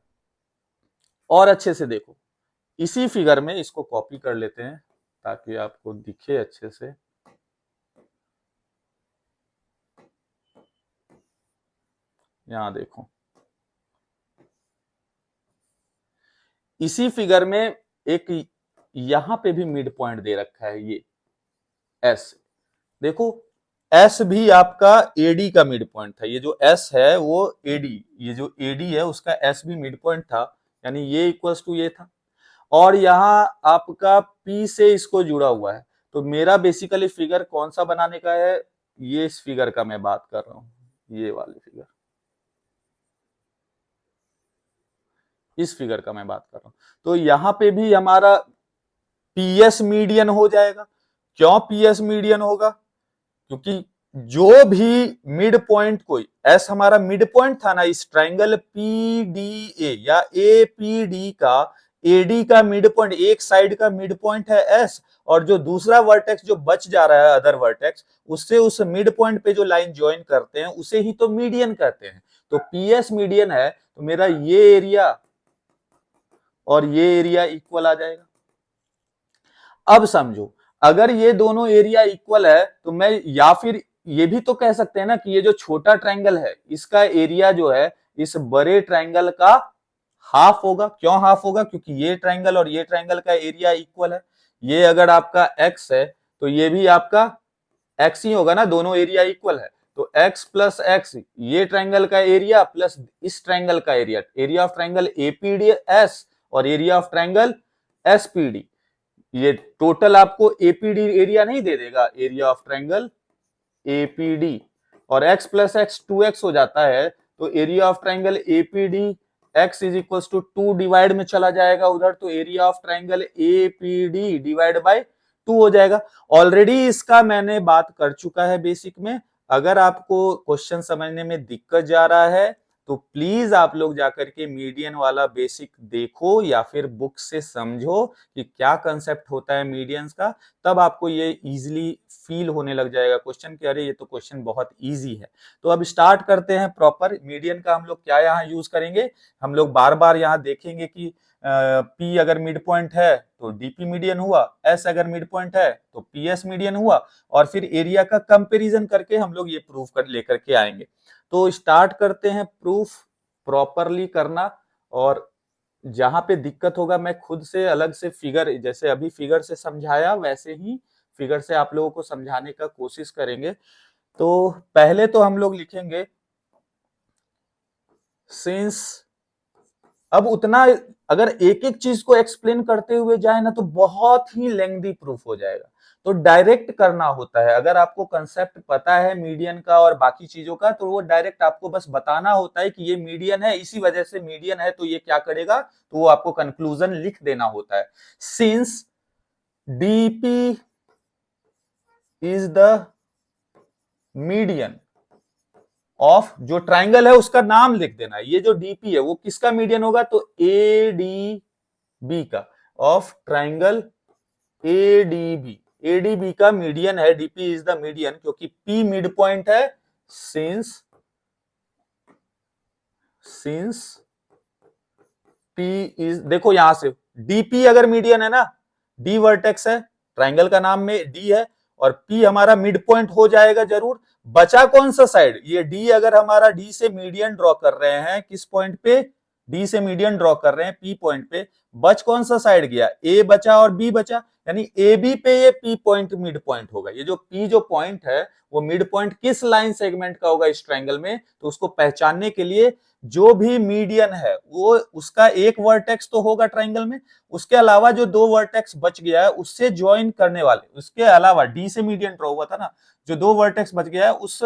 और अच्छे से देखो, इसी फिगर में इसको कॉपी कर लेते हैं ताकि आपको दिखे अच्छे से। यहां देखो, इसी फिगर में एक यहां पे भी मिड पॉइंट दे रखा है, ये एस। देखो एस भी आपका एडी का मिड पॉइंट था, ये जो एस है वो एडी, ये जो एडी है उसका एस भी मिड पॉइंट था, यानी ये इक्वल्स टू ये था। और यहाँ आपका पी से इसको जुड़ा हुआ है, तो मेरा बेसिकली फिगर कौन सा बनाने का है, ये इस फिगर का मैं बात कर रहा हूं, ये वाली फिगर, इस फिगर का मैं बात कर रहा हूं। तो यहां पे भी हमारा पीएस मीडियन हो जाएगा। क्यों पीएस मीडियन होगा? क्योंकि जो भी मिड पॉइंट, कोई एस हमारा मिड पॉइंट था ना इस ट्राइंगल पीडीए या एपीडी का, एडी का मिड पॉइंट, एक साइड का मिड पॉइंट है एस, और जो दूसरा वर्टेक्स जो बच जा रहा है अदर वर्टेक्स, उससे उस मिड पॉइंट पे जो लाइन ज्वाइन करते हैं उसे ही तो मीडियन कहते हैं। तो पीएस मीडियन है, तो मेरा ये एरिया और ये एरिया इक्वल आ जाएगा। अब समझो, अगर ये दोनों एरिया इक्वल है तो मैं, या फिर ये भी तो कह सकते हैं ना कि ये जो छोटा ट्रायंगल है इसका एरिया जो है इस बड़े ट्रायंगल का हाफ होगा। क्यों हाफ होगा? क्योंकि ये ट्रायंगल और ये ट्रायंगल का एरिया इक्वल है। ये अगर आपका एक्स है तो ये भी आपका एक्स ही होगा ना, दोनों एरिया इक्वल है। तो एक्स प्लस एक्स, ये ट्रायंगल का एरिया प्लस इस ट्रायंगल का area, area of triangle APD S और एरिया ऑफ ट्रायंगल एसपीडी, ये टोटल आपको एपीडी एरिया नहीं दे देगा, एरिया ऑफ ट्रायंगल एपीडी। और x प्लस एक्स 2x हो जाता है, तो area of triangle APD x is equal to 2 divide में चला जाएगा उधर, तो area of triangle APD divide by 2 हो जाएगा। ऑलरेडी इसका मैंने बात कर चुका है बेसिक में। अगर आपको क्वेश्चन समझने में दिक्कत जा रहा है तो प्लीज आप लोग जाकर के मीडियन वाला बेसिक देखो या फिर बुक से समझो कि क्या कंसेप्ट होता है मीडियंस का, तब आपको ये इजीली फील होने लग जाएगा क्वेश्चन कि अरे ये तो क्वेश्चन बहुत इजी है। तो अब स्टार्ट करते हैं प्रॉपर मीडियन का। हम लोग क्या यहाँ यूज करेंगे, हम लोग बार बार यहाँ देखेंगे कि P अगर मिड पॉइंट है तो DP मीडियन हुआ, S अगर मिड पॉइंट है तो PS मीडियन हुआ, और फिर एरिया का कंपैरिजन करके हम लोग ये प्रूफ कर लेकर के आएंगे। तो स्टार्ट करते हैं प्रूफ प्रॉपरली करना, और जहां पे दिक्कत होगा मैं खुद से अलग से फिगर, जैसे अभी फिगर से समझाया वैसे ही फिगर से आप लोगों को समझाने का कोशिश करेंगे। तो पहले तो हम लोग लिखेंगे सिंस, अब उतना अगर एक एक चीज को एक्सप्लेन करते हुए जाए ना तो बहुत ही लेंथी प्रूफ हो जाएगा, तो डायरेक्ट करना होता है। अगर आपको कंसेप्ट पता है मीडियन का और बाकी चीजों का तो वो डायरेक्ट आपको बस बताना होता है कि ये मीडियन है, इसी वजह से मीडियन है, तो ये क्या करेगा, तो वो आपको कंक्लूजन लिख देना होता है। Since DP is the median of, जो ट्राइंगल है उसका नाम लिख देना है, ये जो डीपी है वो किसका मीडियन होगा, तो एडीबी का, ऑफ ट्राइंगल एडीबी, एडीबी का मीडियन है। डीपी इज द मीडियन क्योंकि पी मिड पॉइंट है, सिंस पी इज, देखो यहां से डीपी अगर मीडियन है ना, डी वर्टेक्स है, ट्राइंगल का नाम में डी है, और पी हमारा मिड पॉइंट हो जाएगा जरूर। बचा कौन सा साइड, ये डी, अगर हमारा डी से मीडियन ड्रॉ कर रहे हैं, किस पॉइंट पे, डी से मीडियन ड्रॉ कर रहे हैं पी पॉइंट पे, बच कौन सा साइड गया, ए बचा और बी बचा, यानी ए बी पे ये पी पॉइंट मिड पॉइंट होगा। ये जो पी जो पॉइंट है वो मिड पॉइंट किस लाइन सेगमेंट का होगा इस ट्रायंगल में, तो उसको पहचानने के लिए जो भी मीडियन है वो उसका एक वर्टेक्स तो होगा ट्रायंगल में, उसके अलावा जो दो वर्टेक्स बच गया है उससे ज्वाइन करने वाले, उसके अलावा डी से मीडियन ड्रॉ हुआ था ना, जो दो वर्टेक्स बच गया है उस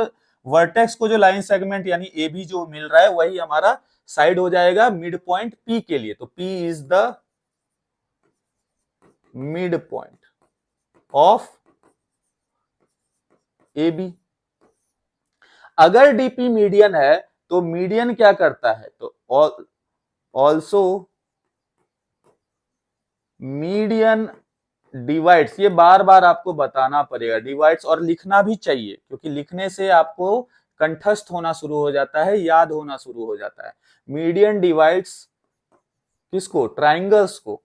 वर्टेक्स को जो लाइन सेगमेंट यानी ए बी जो मिल रहा है वही हमारा साइड हो जाएगा मिड पॉइंट पी के लिए। तो P is the mid point of A B. अगर डीपी मीडियन है तो मीडियन क्या करता है, तो ऑल्सो मीडियन डिवाइड्स, ये बार बार आपको बताना पड़ेगा, डिवाइड्स, और लिखना भी चाहिए क्योंकि लिखने से आपको कंठस्थ होना शुरू हो जाता है, याद होना शुरू हो जाता है। मीडियन डिवाइड्स किसको, ट्राइंगल्स को,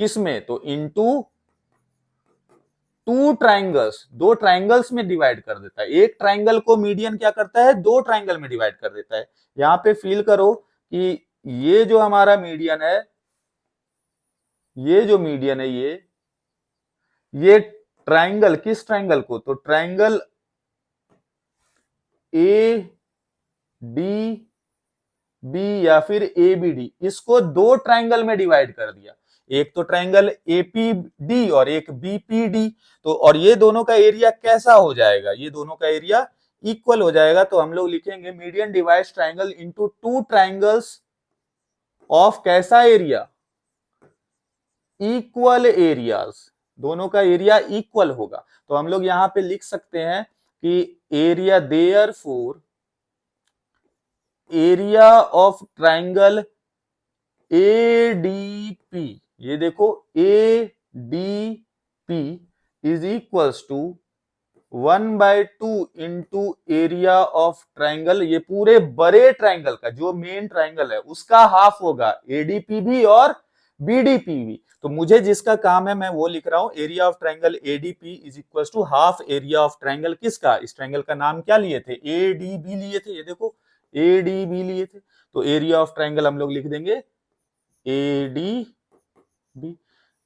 किसमें, तो इनटू टू ट्राइंगल्स, दो ट्राइंगल्स में डिवाइड कर देता है। एक ट्राइंगल को मीडियन क्या करता है, दो ट्राइंगल में डिवाइड कर देता है। यहां पे फील करो कि ये जो हमारा मीडियन है, ये जो मीडियन है, ये ट्राइंगल, किस ट्राइंगल को, तो ट्राइंगल ए डी बी या फिर ए बी डी, इसको दो ट्राइंगल में डिवाइड कर दिया। एक तो ट्राइंगल एपीडी और एक बीपीडी, तो और ये दोनों का एरिया कैसा हो जाएगा, ये दोनों का एरिया इक्वल हो जाएगा। तो हम लोग लिखेंगे median divides triangle into two triangles of कैसा एरिया, इक्वल एरियाज, दोनों का एरिया इक्वल होगा। तो हम लोग यहां पे लिख सकते हैं कि area therefore area of triangle ADP, ये देखो ADP is equals to 1/2 into area of triangle, ये पूरे बड़े ट्राइंगल का, जो मेन ट्राइंगल है उसका हाफ होगा, एडीपी भी और बीडीपी भी। तो मुझे जिसका काम है मैं वो लिख रहा हूं, area of triangle ADP is equals to half area of triangle किसका, इस ट्राइंगल का नाम क्या लिए थे, एडीबी लिए थे, ये देखो एडीबी लिए थे। तो एरिया ऑफ ट्राइंगल हम लोग लिख देंगे एडीबी,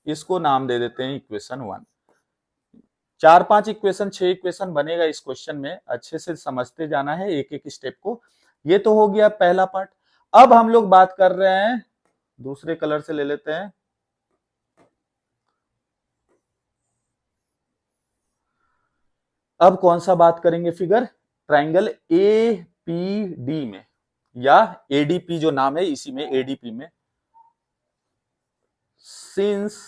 इसको नाम दे देते हैं इक्वेशन 1। 4-5 इक्वेशन, 6 इक्वेशन बनेगा इस क्वेश्चन में, अच्छे से समझते जाना है एक एक स्टेप को। ये तो हो गया पहला पार्ट। अब हम लोग बात कर रहे हैं, दूसरे कलर से ले लेते हैं, अब कौन सा बात करेंगे फिगर, ट्राइंगल एपीडी में या एडीपी जो नाम है इसी में, एडीपी में। सिंस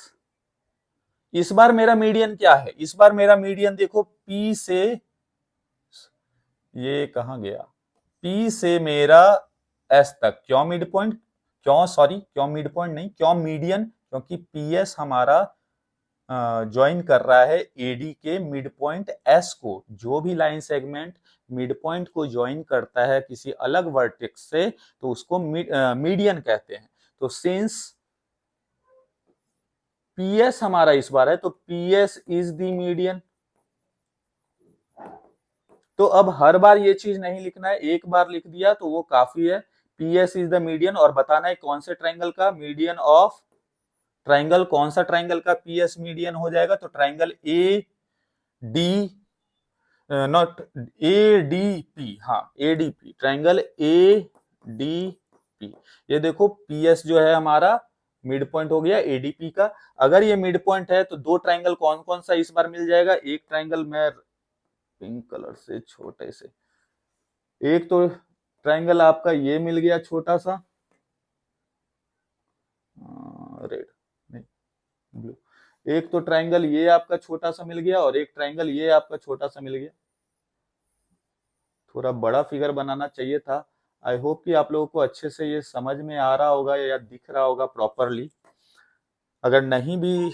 इस बार मेरा मीडियन क्या है, इस बार मेरा मीडियन देखो पी से, ये कहां गया, पी से मेरा एस तक, क्यों मिड पॉइंट, क्यों सॉरी क्यों मिड पॉइंट नहीं, क्यों मीडियन, क्योंकि पीएस हमारा ज्वाइन कर रहा है एडी के मिड पॉइंट एस को। जो भी लाइन सेगमेंट मिड पॉइंट को ज्वाइन करता है किसी अलग वर्टेक्स से तो उसको मीडियन कहते हैं। तो सिंस पीएस हमारा इस बार है तो पीएस इज द मीडियन। तो अब हर बार ये चीज नहीं लिखना है, एक बार लिख दिया तो वो काफी है। पीएस इज द मीडियन, और बताना है कौन से ट्राइंगल का, मीडियन ऑफ ट्राइंगल, कौन सा ट्राइंगल का पीएस मीडियन हो जाएगा, तो triangle A D, not ADP, हाँ एडीपी, ट्राइंगल एडीपी। ये देखो पीएस जो है हमारा मिड पॉइंट हो गया एडीपी का। अगर ये मिड पॉइंट है तो दो ट्राइंगल कौन कौन सा इस बार मिल जाएगा, एक ट्राइंगल में पिंक कलर से छोटे से, एक तो ट्राइंगल आपका ये मिल गया छोटा सा, रेड नहीं ब्लू, एक तो ट्राइंगल ये आपका छोटा सा मिल गया और एक ट्राइंगल ये आपका छोटा सा मिल गया। थोड़ा बड़ा फिगर बनाना चाहिए था। आई होप कि आप लोगों को अच्छे से ये समझ में आ रहा होगा या दिख रहा होगा प्रॉपरली। अगर नहीं भी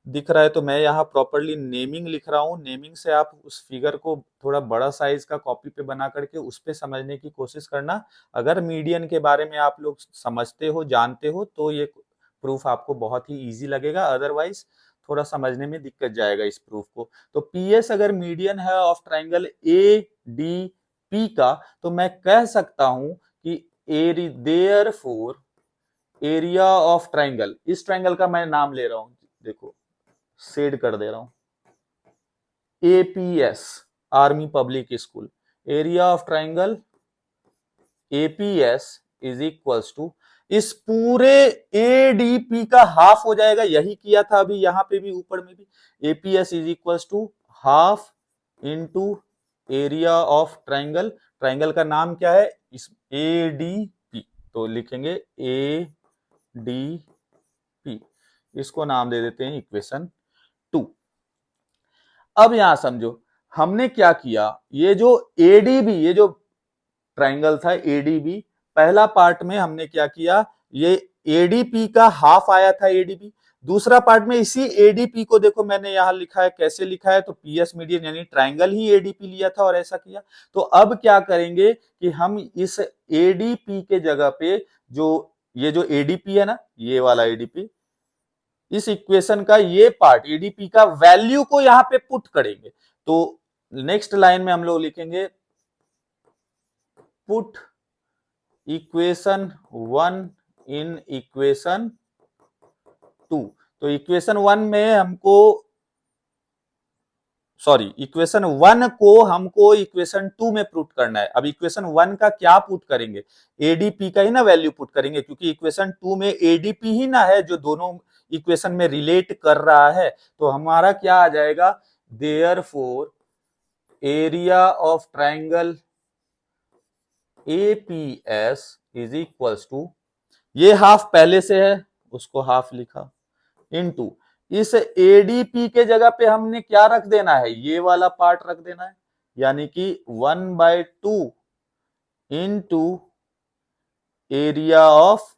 दिख रहा है तो मैं यहाँ प्रॉपरली नेमिंग लिख रहा हूँ, नेमिंग से आप उस फिगर को थोड़ा बड़ा साइज का कॉपी पे बना करके उस पे समझने की कोशिश करना। अगर मीडियन के बारे में आप लोग समझते हो, जानते हो, तो ये प्रूफ आपको बहुत ही इजी लगेगा, अदरवाइज थोड़ा समझने में दिक्कत जाएगा इस प्रूफ को। तो पीएस अगर मीडियन है of triangle A D P का, तो मैं कह सकता हूं कि देयरफॉर एरिया ऑफ ट्राइंगल, इस ट्राइंगल का मैं नाम ले रहा हूं, देखो शेड कर दे रहा हूं, APS, army public school, area of triangle APS is equals to, इस पूरे एडीपी का हाफ हो जाएगा, यही किया था अभी यहां पे भी, ऊपर में भी, APS is equals to half into area of triangle, triangle का नाम क्या है, इस एडीपी, तो लिखेंगे एडीपी, इसको नाम दे देते हैं इक्वेशन 2। अब यहां समझो, हमने क्या किया, ये जो एडीबी, ये जो ट्राइंगल था एडीबी, पहला पार्ट में हमने क्या किया, ये एडीपी का हाफ आया था एडीबी। दूसरा पार्ट में इसी एडीपी को देखो मैंने यहां लिखा है, कैसे लिखा है, तो पीएस मीडियन यानी ट्राइंगल ही एडीपी लिया था और ऐसा किया। तो अब क्या करेंगे कि हम इस एडीपी के जगह पे जो ये जो एडीपी है ना, ये वाला एडीपी, इस इक्वेशन का ये पार्ट एडीपी का वैल्यू को यहां पे पुट करेंगे। तो नेक्स्ट लाइन में हम लोग लिखेंगे पुट इक्वेशन 1 इन इक्वेशन 2। तो इक्वेशन 1 में हमको इक्वेशन 1 को हमको इक्वेशन 2 में पुट करना है। अब इक्वेशन 1 का क्या पुट करेंगे, एडीपी का ही ना वैल्यू पुट करेंगे, क्योंकि इक्वेशन 2 में एडीपी ही ना है जो दोनों इक्वेशन में रिलेट कर रहा है। तो हमारा क्या आ जाएगा, therefore area of triangle APS is equals to, ये हाफ पहले से है उसको हाफ लिखा, इनटू इस एडीपी के जगह पे हमने क्या रख देना है, ये वाला पार्ट रख देना है, यानी कि 1/2 इनटू एरिया ऑफ,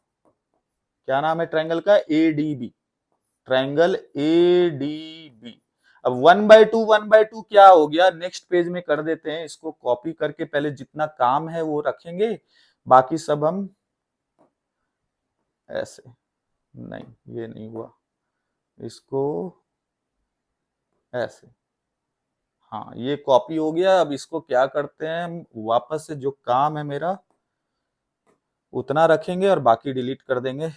क्या नाम है ट्रायंगल का, एडीबी, ट्रायंगल एडीबी। अब 1/2 क्या हो गया, नेक्स्ट पेज में कर देते हैं, इसको कॉपी करके पहले जितना काम है वो रखेंगे, बाकी सब हम ऐसे, नहीं ये नहीं हुआ, इसको ऐसे, हाँ ये कॉपी हो गया। अब इसको क्या करते हैं, हम वापस से जो काम है मेरा उतना रखेंगे और बाकी डिलीट कर देंगे।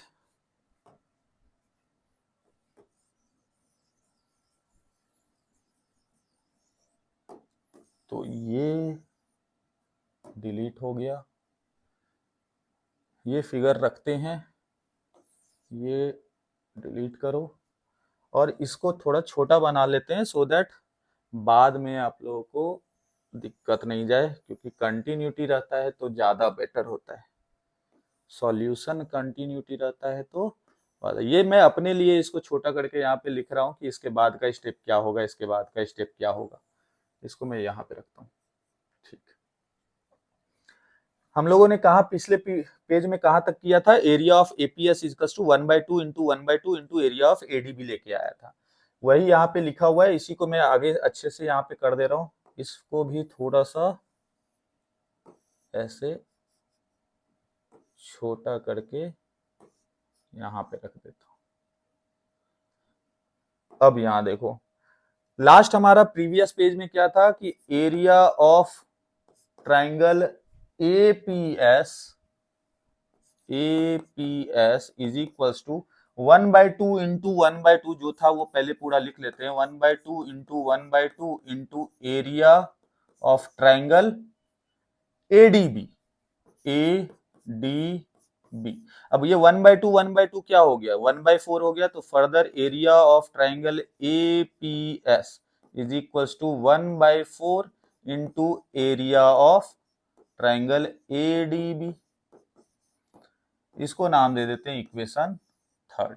तो ये डिलीट हो गया, ये फिगर रखते हैं, ये डिलीट करो और इसको थोड़ा छोटा बना लेते हैं सो दैट बाद में आप लोगों को दिक्कत नहीं जाए, क्योंकि कंटिन्यूटी रहता है तो ज्यादा बेटर होता है, सॉल्यूशन कंटिन्यूटी रहता है तो। ये मैं अपने लिए इसको छोटा करके यहाँ पे लिख रहा हूँ कि इसके बाद का स्टेप क्या होगा, इसके बाद का स्टेप क्या होगा, इसको मैं यहाँ पे रखता हूँ। ठीक, हम लोगों ने कहा पिछले पेज में कहां तक किया था, area of APS equal to 1/2 into 1/2 into area of ADB लेके आया था, वही यहाँ पे लिखा हुआ है। इसी को मैं आगे अच्छे से यहाँ पे कर दे रहा हूँ, इसको भी थोड़ा सा ऐसे छोटा करके यहाँ पे रख देता हूँ। अब यहाँ देखो, लास्ट हमारा प्रीवियस पेज में क्या था कि area of triangle APS is equals to 1/2 into 1/2 जो था वो पहले पूरा लिख लेते हैं, 1/2 into 1/2 into area of triangle ADB, ADB. अब ये 1/2 क्या हो गया, 1/4 हो गया, तो further area of triangle APS is equals to 1/4 into area of triangle ADB. इसको नाम दे देते हैं इक्वेशन 3।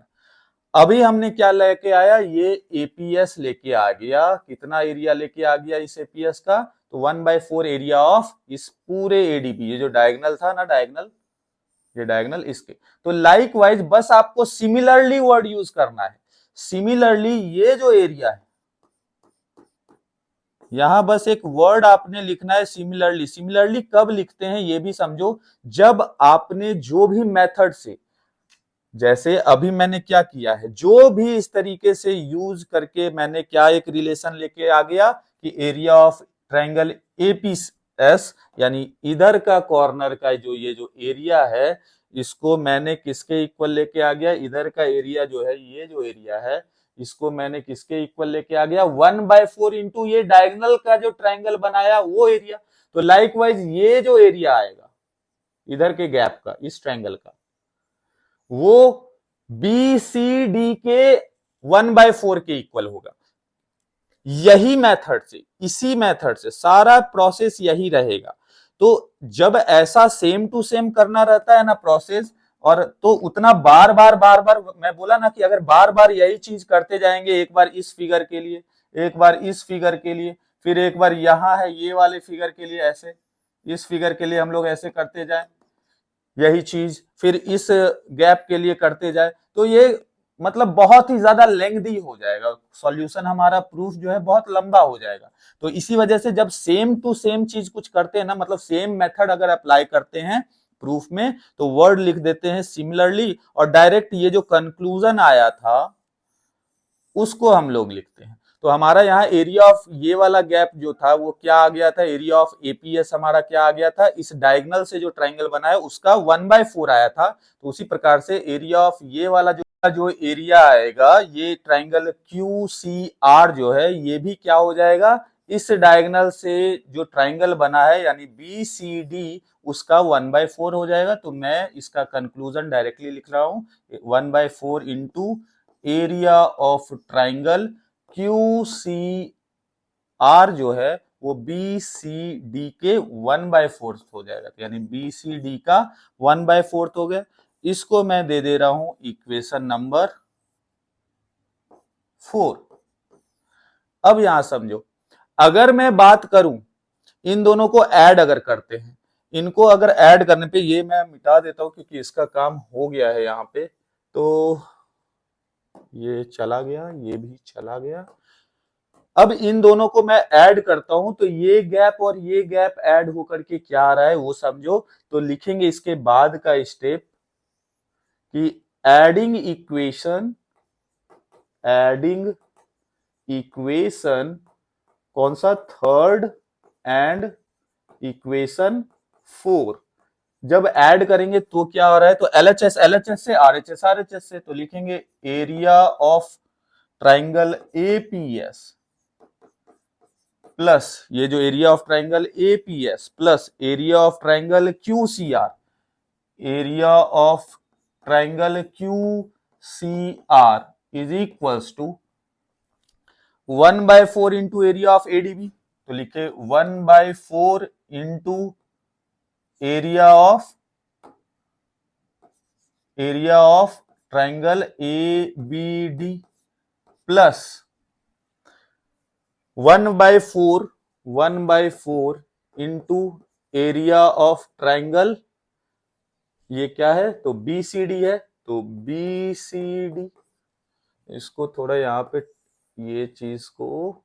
अभी हमने क्या लेके आया, ये एपीएस लेके आ गया, कितना एरिया लेके आ गया इस एपीएस का, तो 1/4 एरिया ऑफ इस पूरे एडीबी, ये जो डायगोनल था ना, डायगोनल, ये डायगोनल इसके। तो लाइक वाइज बस आपको सिमिलरली वर्ड यूज करना है, सिमिलरली ये जो एरिया है यहां बस एक वर्ड आपने लिखना है सिमिलरली। सिमिलरली कब लिखते हैं ये भी समझो, जब आपने जो भी मेथड से, जैसे अभी मैंने क्या किया है, जो भी इस तरीके से यूज करके मैंने क्या एक रिलेशन लेके आ गया कि एरिया ऑफ ट्रायंगल एपीएस, यानी इधर का कॉर्नर का जो ये जो एरिया है इसको मैंने किसके इक्वल लेके आ गया, इधर का एरिया जो है, ये जो एरिया है इसको मैंने किसके इक्वल लेके आ गया, 1/4 इंटू ये डायगोनल का जो ट्रायंगल बनाया वो एरिया। तो लाइकवाइज ये जो एरिया आएगा इधर के गैप का, इस ट्रायंगल का, वो बी सी डी के 1/4 के इक्वल होगा। यही मेथड से, इसी मेथड से सारा प्रोसेस यही रहेगा। तो जब ऐसा सेम टू सेम करना रहता है ना प्रोसेस, और तो उतना बार बार मैं बोला ना कि अगर बार बार यही चीज करते जाएंगे, एक बार इस फिगर के लिए, एक बार इस फिगर के लिए, फिर एक बार यहाँ है ये वाले फिगर के लिए ऐसे, इस फिगर के लिए हम लोग ऐसे करते जाए, यही चीज फिर इस गैप के लिए करते जाए, तो ये मतलब बहुत ही ज्यादा लेंथी हो जाएगा सॉल्यूशन, हमारा प्रूफ जो है बहुत लंबा हो जाएगा। तो इसी वजह से जब सेम टू सेम चीज कुछ करते हैं ना, मतलब सेम मेथड अगर अप्लाई करते हैं प्रूफ में, तो वर्ड लिख देते हैं सिमिलरली, और डायरेक्ट ये जो कंक्लूजन आया था उसको हम लोग लिखते हैं। तो हमारा यहाँ एरिया ऑफ ये वाला गैप जो था वो क्या आ गया था, एरिया ऑफ एपीएस हमारा क्या आ गया था, इस डायगोनल से जो ट्राइंगल बना है उसका 1/4 आया था। तो उसी प्रकार से एरिया ऑफ ये वाला जो एरिया आएगा, ये ट्राइंगल क्यू सी आर जो है, ये भी क्या हो जाएगा, इस डायगोनल से जो ट्राइंगल बना है यानी बी सी डी, उसका 1/4 हो जाएगा। तो मैं इसका कंक्लूजन डायरेक्टली लिख रहा हूं, 1/4 into area of triangle Q C R जो है वो बी सी डी के 1/4 हो जाएगा। तो यानी बी सी डी का 1/4 हो गया। इसको मैं दे दे रहा हूं इक्वेशन नंबर 4। अब यहां समझो, अगर मैं बात करूं इन दोनों को ऐड अगर करते हैं, इनको अगर ऐड करने पे, ये मैं मिटा देता हूं क्योंकि इसका काम हो गया है यहाँ पे, तो ये चला गया, ये भी चला गया। अब इन दोनों को मैं ऐड करता हूं तो ये गैप और ये गैप ऐड होकर के क्या आ रहा है वो समझो। तो लिखेंगे इसके बाद का स्टेप कि एडिंग इक्वेशन कौन सा, थर्ड एंड इक्वेशन 4। जब ऐड करेंगे तो क्या हो रहा है, तो एलएचएस से आरएचएस से, तो लिखेंगे area of triangle APS plus ये जो area of triangle APS plus area of triangle QCR, area of triangle QCR is equals to 1/4 into area of ADB. तो लिखे 1/4 into area of triangle A B D plus 1/4 into area of triangle, ये क्या है, तो BCD है, तो BCD. इसको थोड़ा यहां पे ये चीज को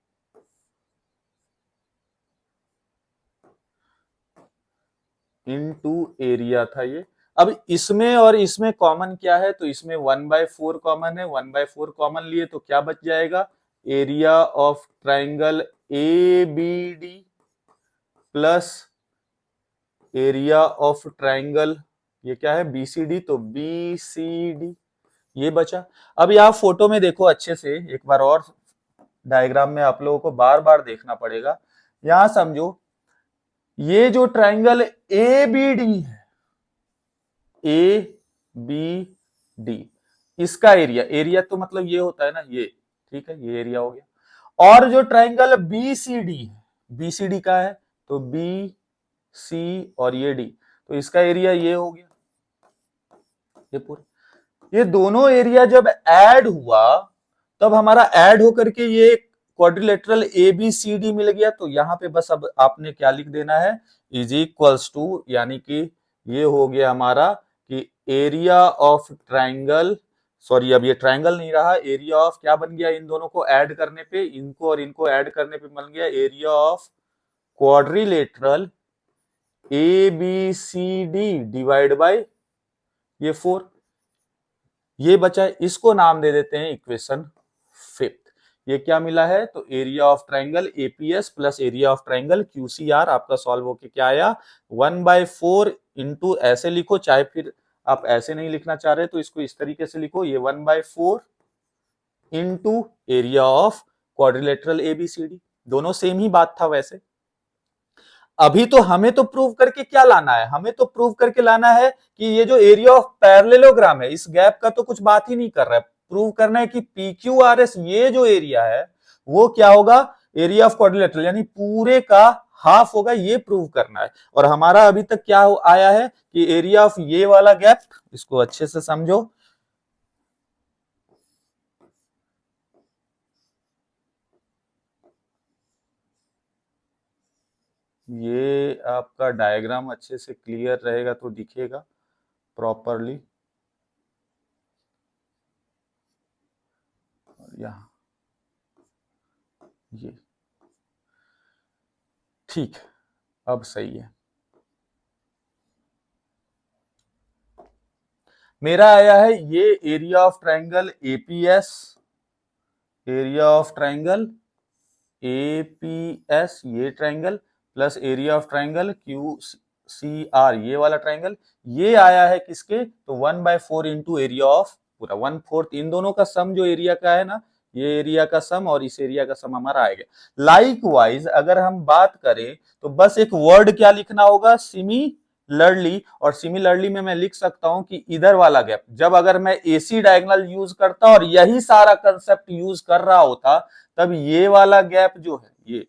इनटू एरिया था ये। अब इसमें और इसमें कॉमन क्या है, तो इसमें 1/4 कॉमन है, 1/4 कॉमन लिए तो क्या बच जाएगा, area of triangle A B D plus area of triangle, ये क्या है, बीसीडी, तो बीसीडी ये बचा। अब यहाँ फोटो में देखो अच्छे से, एक बार और डायग्राम में आप लोगों को बार बार देखना पड़ेगा। यहां समझो, ये जो ट्राइंगल ए बी डी है, ए बी डी, इसका एरिया तो मतलब ये होता है ना, ये ठीक है, ये एरिया हो गया। और जो ट्राइंगल बी सी डी है, बी सी डी का है, तो बी सी और ये डी, तो इसका एरिया ये हो गया, ये पूरा। ये दोनों एरिया जब ऐड हुआ तब हमारा ऐड होकर के ये quadrilateral A B C D मिल गया। तो यहां पे बस अब आपने क्या लिख देना है, इज इक्वल्स टू, यानी कि ये हो गया हमारा कि एरिया ऑफ ट्राइंगल, सॉरी अब ये ट्राइंगल नहीं रहा, एरिया ऑफ क्या बन गया, इन दोनों को ऐड करने पे, इनको और इनको ऐड करने पे बन गया area of quadrilateral A B C D divide by ये 4, ये बचा है। इसको नाम दे देते हैं इक्वेशन 5। ये क्या मिला है, तो area of triangle APS plus area of triangle QCR आपका सॉल्व होके क्या आया, 1/4 इंटू, ऐसे लिखो, चाहे फिर आप ऐसे नहीं लिखना चाह रहे तो इसको इस तरीके से लिखो, ये 1/4 into area of quadrilateral ABCD, दोनों सेम ही बात था वैसे। अभी तो हमें तो प्रूव करके क्या लाना है, हमें तो प्रूव करके लाना है कि ये जो एरिया ऑफ पैरेललोग्राम है, इस गैप का तो कुछ बात ही नहीं कर रहा है, प्रूव करना है कि PQRS ये जो एरिया है वो क्या होगा, एरिया ऑफ क्वाड्रिलेटरल यानी पूरे का हाफ होगा, ये प्रूव करना है। और हमारा अभी तक क्या आया है कि एरिया ऑफ ये वाला गैप, इसको अच्छे से समझो, ये आपका डायग्राम अच्छे से क्लियर रहेगा तो दिखेगा प्रॉपरली। और यहाँ ये ठीक, अब सही है। मेरा आया है ये area of triangle APS, area of triangle APS ये triangle plus area of triangle Q C R ये वाला ट्रायंगल, ये आया है किसके, तो 1/4 इंटू एरिया ऑफ पूरा 1/4, इन दोनों का सम जो एरिया का है ना, ये एरिया का सम और इस एरिया का सम हमारा आएगा। लाइकवाइज अगर हम बात करें तो बस एक वर्ड क्या लिखना होगा, सिमिलरली, और सिमिलरली में मैं लिख सकता हूं कि इधर वाला गैप, जब अगर मैं एसी डायगोनल यूज करता और यही सारा कंसेप्ट यूज कर रहा होता, तब ये वाला गैप जो है ये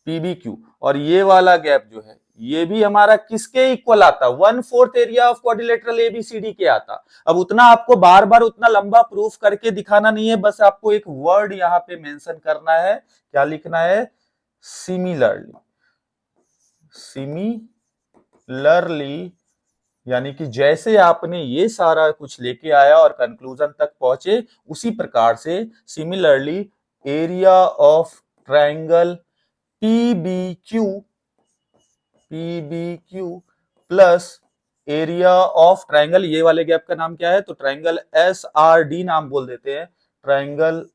PBQ और ये वाला गैप जो है ये भी हमारा किसके इक्वल आता, 1/4 एरिया ऑफ क्वाड्रिलेटरल एबीसीडी के आता। अब उतना आपको बार बार उतना लंबा प्रूफ करके दिखाना नहीं है, बस आपको एक वर्ड यहां पे मेंशन करना है, क्या लिखना है, सिमिलरली। सिमिलरली यानी कि जैसे आपने ये सारा कुछ लेके आया और कंक्लूजन तक पहुंचे, उसी प्रकार से similarly area of triangle PBQ plus area of triangle, ये वाले गैप का नाम क्या है, तो ट्रायंगल SRD नाम बोल देते हैं, ट्रायंगल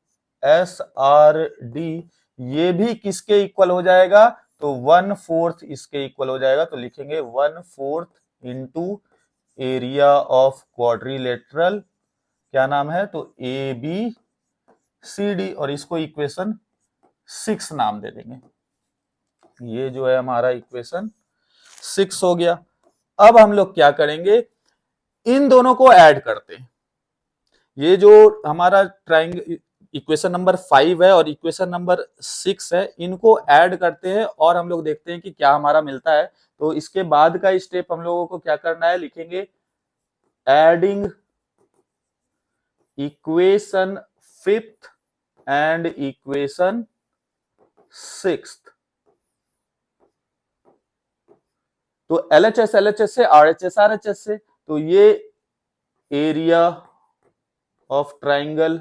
SRD, ये भी किसके इक्वल हो जाएगा, तो 1/4 इसके इक्वल हो जाएगा। तो लिखेंगे 1/4 इंटू एरिया ऑफ क्वाड्रिलेटरल, क्या नाम है, तो ABCD, और इसको इक्वेशन 6 नाम दे देंगे। ये जो है हमारा इक्वेशन 6 हो गया। अब हम लोग क्या करेंगे, इन दोनों को ऐड करते हैं। ये जो हमारा ट्रायंगल इक्वेशन नंबर 5 है और इक्वेशन नंबर 6 है, इनको ऐड करते हैं और हम लोग देखते हैं कि क्या हमारा मिलता है। तो इसके बाद का स्टेप हम लोगों को क्या करना है, लिखेंगे adding equation 5th and equation 6th। तो LHS से, RHS से, तो ये area of triangle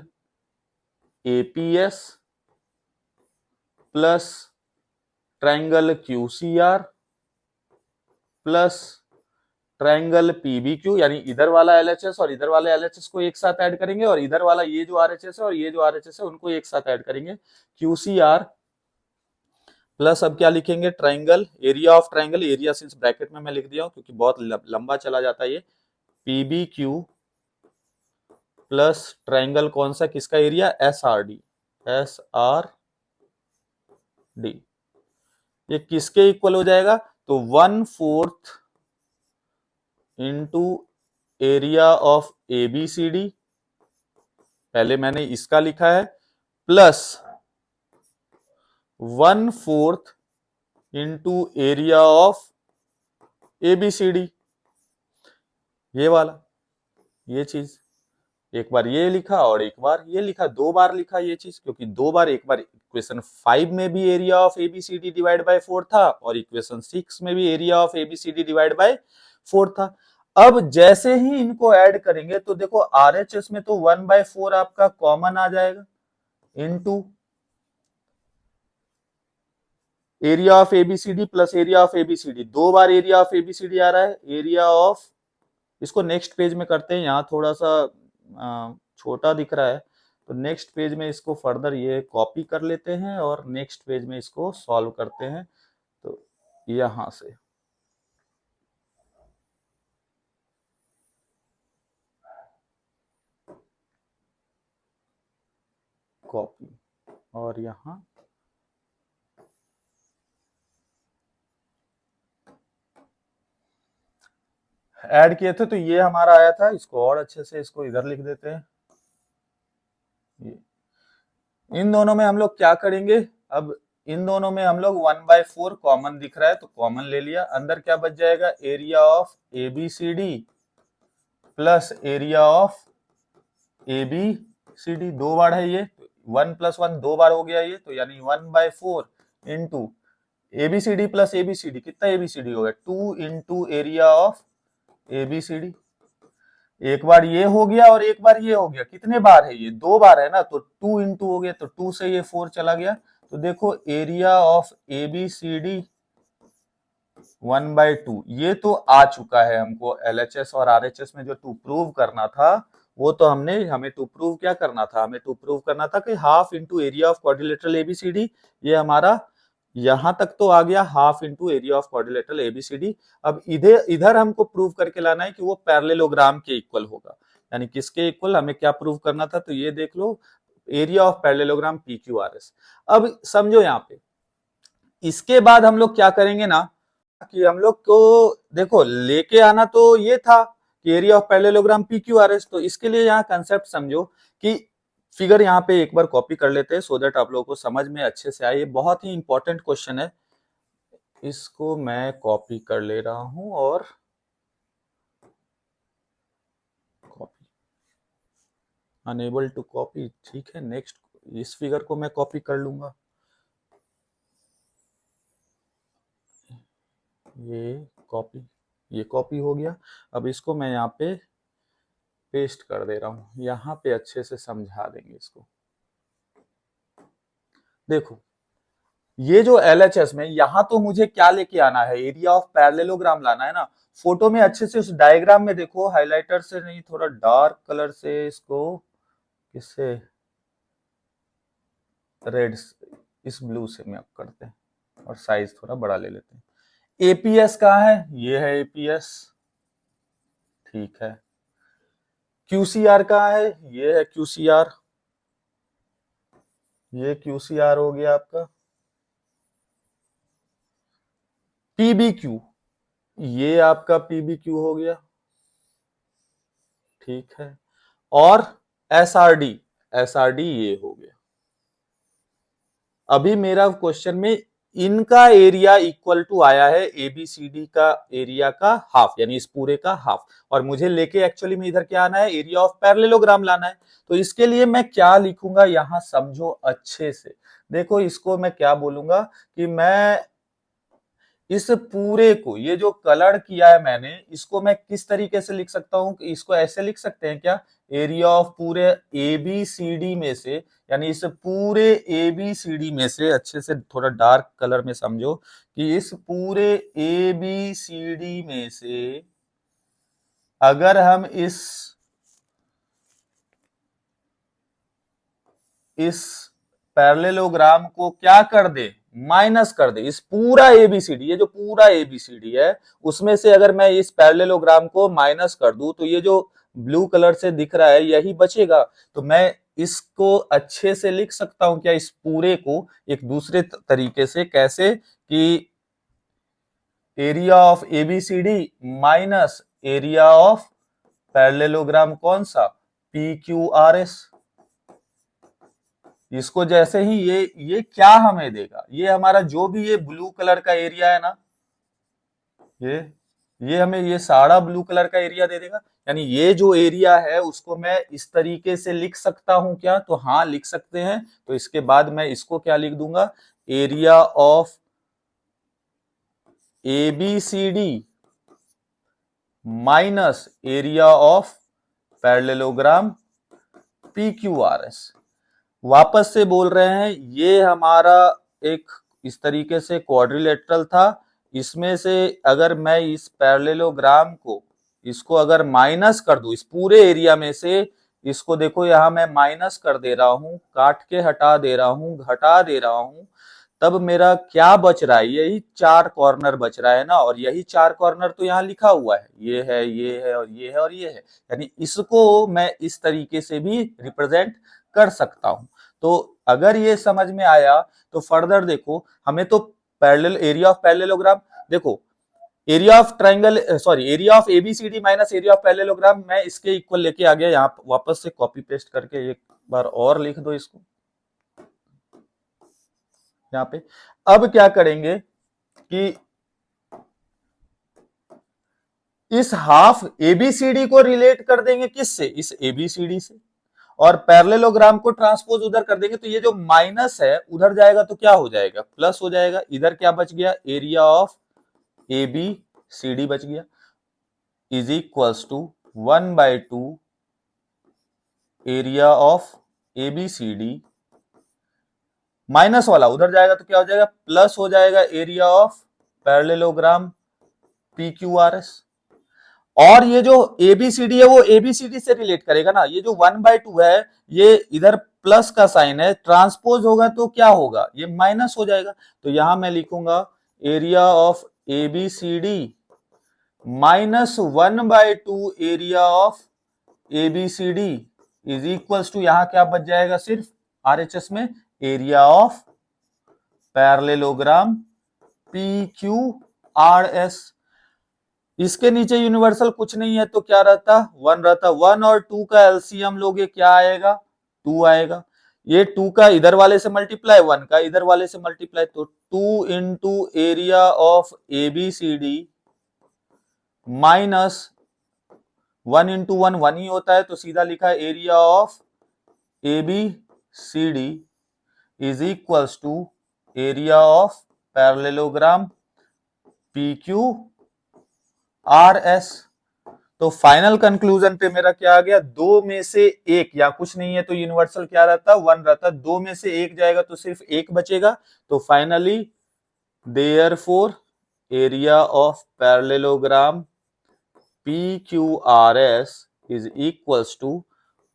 APS plus triangle QCR plus triangle PBQ, यानी इधर वाला LHS और इधर वाले LHS को एक साथ ऐड करेंगे, और इधर वाला ये जो RHS है और ये जो RHS है उनको एक साथ ऐड करेंगे, QCR प्लस अब क्या लिखेंगे, triangle area of triangle, area since bracket में मैं लिख दिया हूं क्योंकि बहुत लंबा चला जाता है ये, PBQ प्लस ट्रायंगल कौन सा, किसका एरिया, SRD, ये किसके इक्वल हो जाएगा, तो 1/4 इंटू एरिया ऑफ ABCD, पहले मैंने इसका लिखा है, plus 1/4 into area of ABCD, ये वाला, ये चीज एक बार ये लिखा और एक बार ये लिखा, 2 बार लिखा ये चीज, क्योंकि 2 बार, एक बार इक्वेशन 5 में भी area of ABCD divide by 4 था और इक्वेशन 6 में भी area of ABCD divide by 4 था। अब जैसे ही इनको ऐड करेंगे तो देखो RHS में तो 1/4 आपका कॉमन आ जाएगा, into area of ABCD plus area of ABCD, 2 bar area of ABCD आ रहा है, एरिया ऑफ, इसको नेक्स्ट पेज में करते हैं, यहाँ थोड़ा सा छोटा दिख रहा है, तो नेक्स्ट पेज में इसको फर्दर ये कॉपी कर लेते हैं और नेक्स्ट पेज में इसको सॉल्व करते हैं। तो यहां से कॉपी और यहां ऐड किए थे, तो ये हमारा आया था, इसको और अच्छे से इसको इधर लिख देते हैं। इन दोनों में हम लोग क्या करेंगे, अब इन दोनों में हम लोग 1/4 कॉमन दिख रहा है तो कॉमन ले लिया, अंदर क्या बच जाएगा, area of ABCD plus area of ABCD, 2 बार है ये, 1 + 1 2 बार हो गया ये, तो यानी 1/4 इंटू एबीसीडी प्लस एबीसीडी, कितना एबीसीडी हो गया 2 इंटू एरिया ऑफ एबीसीडी। एक बार ये हो गया और एक बार ये हो गया, कितने बार है ये, 2 बार है ना, तो 2 इंटू हो गया, तो 2 से ये 4 चला गया, तो देखो एरिया ऑफ एबीसीडी 1/2 ये तो आ चुका है हमको। एलएचएस और आरएचएस में जो टू प्रूव करना था वो तो हमें टू प्रूव क्या करना था, हमें टू प्रूव करना था कि half into area of quadrilateral ABCD, ये हमारा यहां तक तो आ गया, half into area of quadrilateral ABCD. अब इधर इधर हमको प्रूव करके लाना है कि वो पैरेललोग्राम के इक्वल होगा, यानी किसके इक्वल, हमें क्या प्रूव करना था, तो ये देख लो एरिया ऑफ पैरेललोग्राम पीक्यूआरएस। अब समझो यहाँ पे, इसके बाद हम लोग क्या करेंगे ना, कि हम लोग को देखो लेके आना तो ये था कि एरिया ऑफ पैरेललोग्राम पीक्यूआरएस, तो इसके लिए यहाँ कंसेप्ट समझो कि फिगर यहाँ पे एक बार कॉपी कर लेते हैं सो दैट आप लोगों को समझ में अच्छे से आए। ये बहुत ही इंपॉर्टेंट क्वेश्चन है, इसको मैं कॉपी कर ले रहा हूं और कॉपी, अनेबल टू कॉपी, ठीक है। नेक्स्ट इस फिगर को मैं कॉपी कर लूंगा, ये कॉपी हो गया। अब इसको मैं यहाँ पे पेस्ट कर दे रहा हूं, यहाँ पे अच्छे से समझा देंगे इसको। देखो ये जो एलएचएस में, यहां तो मुझे क्या लेके आना है, एरिया ऑफ पैरेललोग्राम लाना है ना। फोटो में अच्छे से उस डायग्राम में देखो, हाइलाइटर से नहीं, थोड़ा डार्क कलर से इसको, किससे, रेड, इस ब्लू से मैं करते हैं और साइज थोड़ा बड़ा ले लेते हैं। एपीएस कहाँ है, ये है एपीएस, ठीक है। क्यूसीआर कहाँ है, ये है क्यूसीआर, ये क्यूसीआर हो गया आपका। पीबीक्यू, ये आपका पीबीक्यू हो गया, ठीक है। और एसआरडी, एसआरडी ये हो गया। अभी मेरा क्वेश्चन में इनका एरिया इक्वल टू आया है एबीसीडी का एरिया का हाफ, यानी इस पूरे का हाफ, और मुझे लेके एक्चुअली में इधर क्या आना है, एरिया ऑफ पैरेललोग्राम लाना है। तो इसके लिए मैं क्या लिखूंगा, यहां समझो अच्छे से। देखो इसको मैं क्या बोलूंगा कि मैं इस पूरे को, ये जो कलर किया है मैंने, इसको मैं किस तरीके से लिख सकता हूं, कि इसको ऐसे लिख सकते हैं क्या, एरिया ऑफ पूरे एबीसीडी में से, यानी इस पूरे एबीसीडी में से, अच्छे से थोड़ा डार्क कलर में समझो, कि इस पूरे एबीसीडी में से अगर हम इस पैरेललोग्राम को क्या कर दे, माइनस कर दे, इस पूरा एबीसीडी, ये जो पूरा एबीसीडी है उसमें से अगर मैं इस पैरेललोग्राम को माइनस कर दूं, तो ये जो ब्लू कलर से दिख रहा है यही बचेगा। तो मैं इसको अच्छे से लिख सकता हूं क्या, इस पूरे को एक दूसरे तरीके से, कैसे कि area of ABCD minus area of parallelogram, कौन सा, पीक्यूआरएस। इसको जैसे ही ये क्या हमें देगा, ये हमारा जो भी ये ब्लू कलर का एरिया है ना, ये हमें ये सारा ब्लू कलर का एरिया दे देगा। यानी ये जो एरिया है उसको मैं इस तरीके से लिख सकता हूं क्या, तो हाँ लिख सकते हैं। तो इसके बाद मैं इसको क्या लिख दूंगा, area of ABCD minus area of parallelogram PQRS. वापस से बोल रहे हैं, ये हमारा एक इस तरीके से क्वाड्रिलेटरल था, इसमें से अगर मैं इस पैरेललोग्राम को, इसको अगर माइनस कर दूं इस पूरे एरिया में से, इसको देखो यहां मैं माइनस कर दे रहा हूं, काट के हटा दे रहा हूं, घटा दे रहा हूं, तब मेरा क्या बच रहा है, यही 4 कॉर्नर बच रहा है ना, और यही 4 कॉर्नर तो यहाँ लिखा हुआ है, ये है, ये है और ये है और ये है। यानी इसको मैं इस तरीके से भी रिप्रेजेंट कर सकता हूं। तो अगर ये समझ में आया तो फर्दर देखो, हमें तो पैरेलल, एरिया ऑफ पैरेललोग्राम, देखो area of triangle, sorry area of ABCD minus area of parallelogram, मैं इसके इक्वल लेके आ गया। यहाँ वापस से कॉपी पेस्ट करके एक बार और लिख दो इसको यहाँ पे। अब क्या करेंगे कि इस हाफ एबीसीडी को रिलेट कर देंगे किससे, इस एबीसीडी से, और पैरेललोग्राम को ट्रांसपोज उधर कर देंगे तो ये जो माइनस है उधर जाएगा तो क्या हो जाएगा, प्लस हो जाएगा। इधर क्या बच गया, area of A B C D बच गया, is equals to 1/2 area of A B C D, minus वाला उधर जाएगा तो क्या हो जाएगा, प्लस हो जाएगा area of parallelogram P Q R S. और ये जो एबीसीडी है वो एबीसीडी से रिलेट करेगा ना, ये जो 1/2 है ये इधर प्लस का साइन है, ट्रांसपोज होगा तो क्या होगा, ये माइनस हो जाएगा। तो यहां मैं लिखूंगा area of ABCD minus 1/2 area of ABCD is equals to, यहां क्या बच जाएगा, सिर्फ आरएचएस में area of parallelogram P Q R S. इसके नीचे यूनिवर्सल कुछ नहीं है तो क्या रहता, 1 रहता। 1 और 2 का एलसीएम लोगे क्या आएगा, 2 आएगा। ये 2 का इधर वाले से मल्टीप्लाई, 1 का इधर वाले से मल्टीप्लाई, तो 2 into area of ABCD minus 1 into 1 1 ही होता है तो सीधा लिखा है area of ABCD is equals to area of parallelogram P Q R S. तो फाइनल कंक्लूजन पे मेरा क्या आ गया, 2 में से 1 या कुछ नहीं है तो यूनिवर्सल क्या रहता, 1 रहता। 2 में से 1 जाएगा तो सिर्फ 1 बचेगा। तो finally therefore area of parallelogram P Q R S is equals to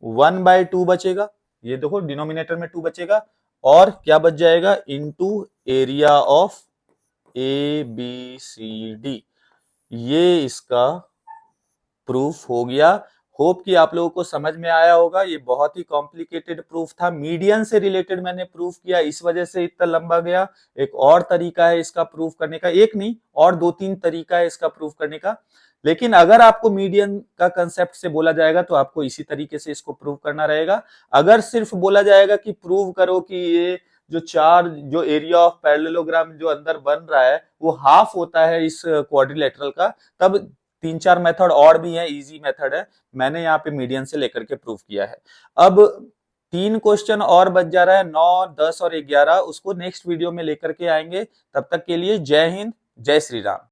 1/2 बचेगा, ये देखो डिनोमिनेटर में 2 बचेगा, और क्या बच जाएगा, into area of A B C D. ये इसका प्रूफ हो गया। होप कि आप लोगों को समझ में आया होगा। ये बहुत ही कॉम्प्लिकेटेड प्रूफ था, मीडियन से रिलेटेड मैंने प्रूफ किया, इस वजह से इतना लंबा गया। एक और तरीका है इसका प्रूफ करने का, एक नहीं और 2-3 तरीका है इसका प्रूफ करने का। लेकिन अगर आपको मीडियन का कंसेप्ट से बोला जाएगा तो आपको इसी तरीके से इसको प्रूव करना रहेगा। अगर सिर्फ बोला जाएगा कि प्रूव करो कि ये जो एरिया ऑफ पैरेललोग्राम जो अंदर बन रहा है वो हाफ होता है इस क्वाड्रिलेटरल का, तब 3-4 मेथड और भी है, इजी मेथड है, मैंने यहाँ पे मीडियन से लेकर के प्रूव किया है। अब 3 क्वेश्चन और बच जा रहा है, 9, 10 और 11, उसको नेक्स्ट वीडियो में लेकर के आएंगे। तब तक के लिए जय हिंद, जय श्री राम।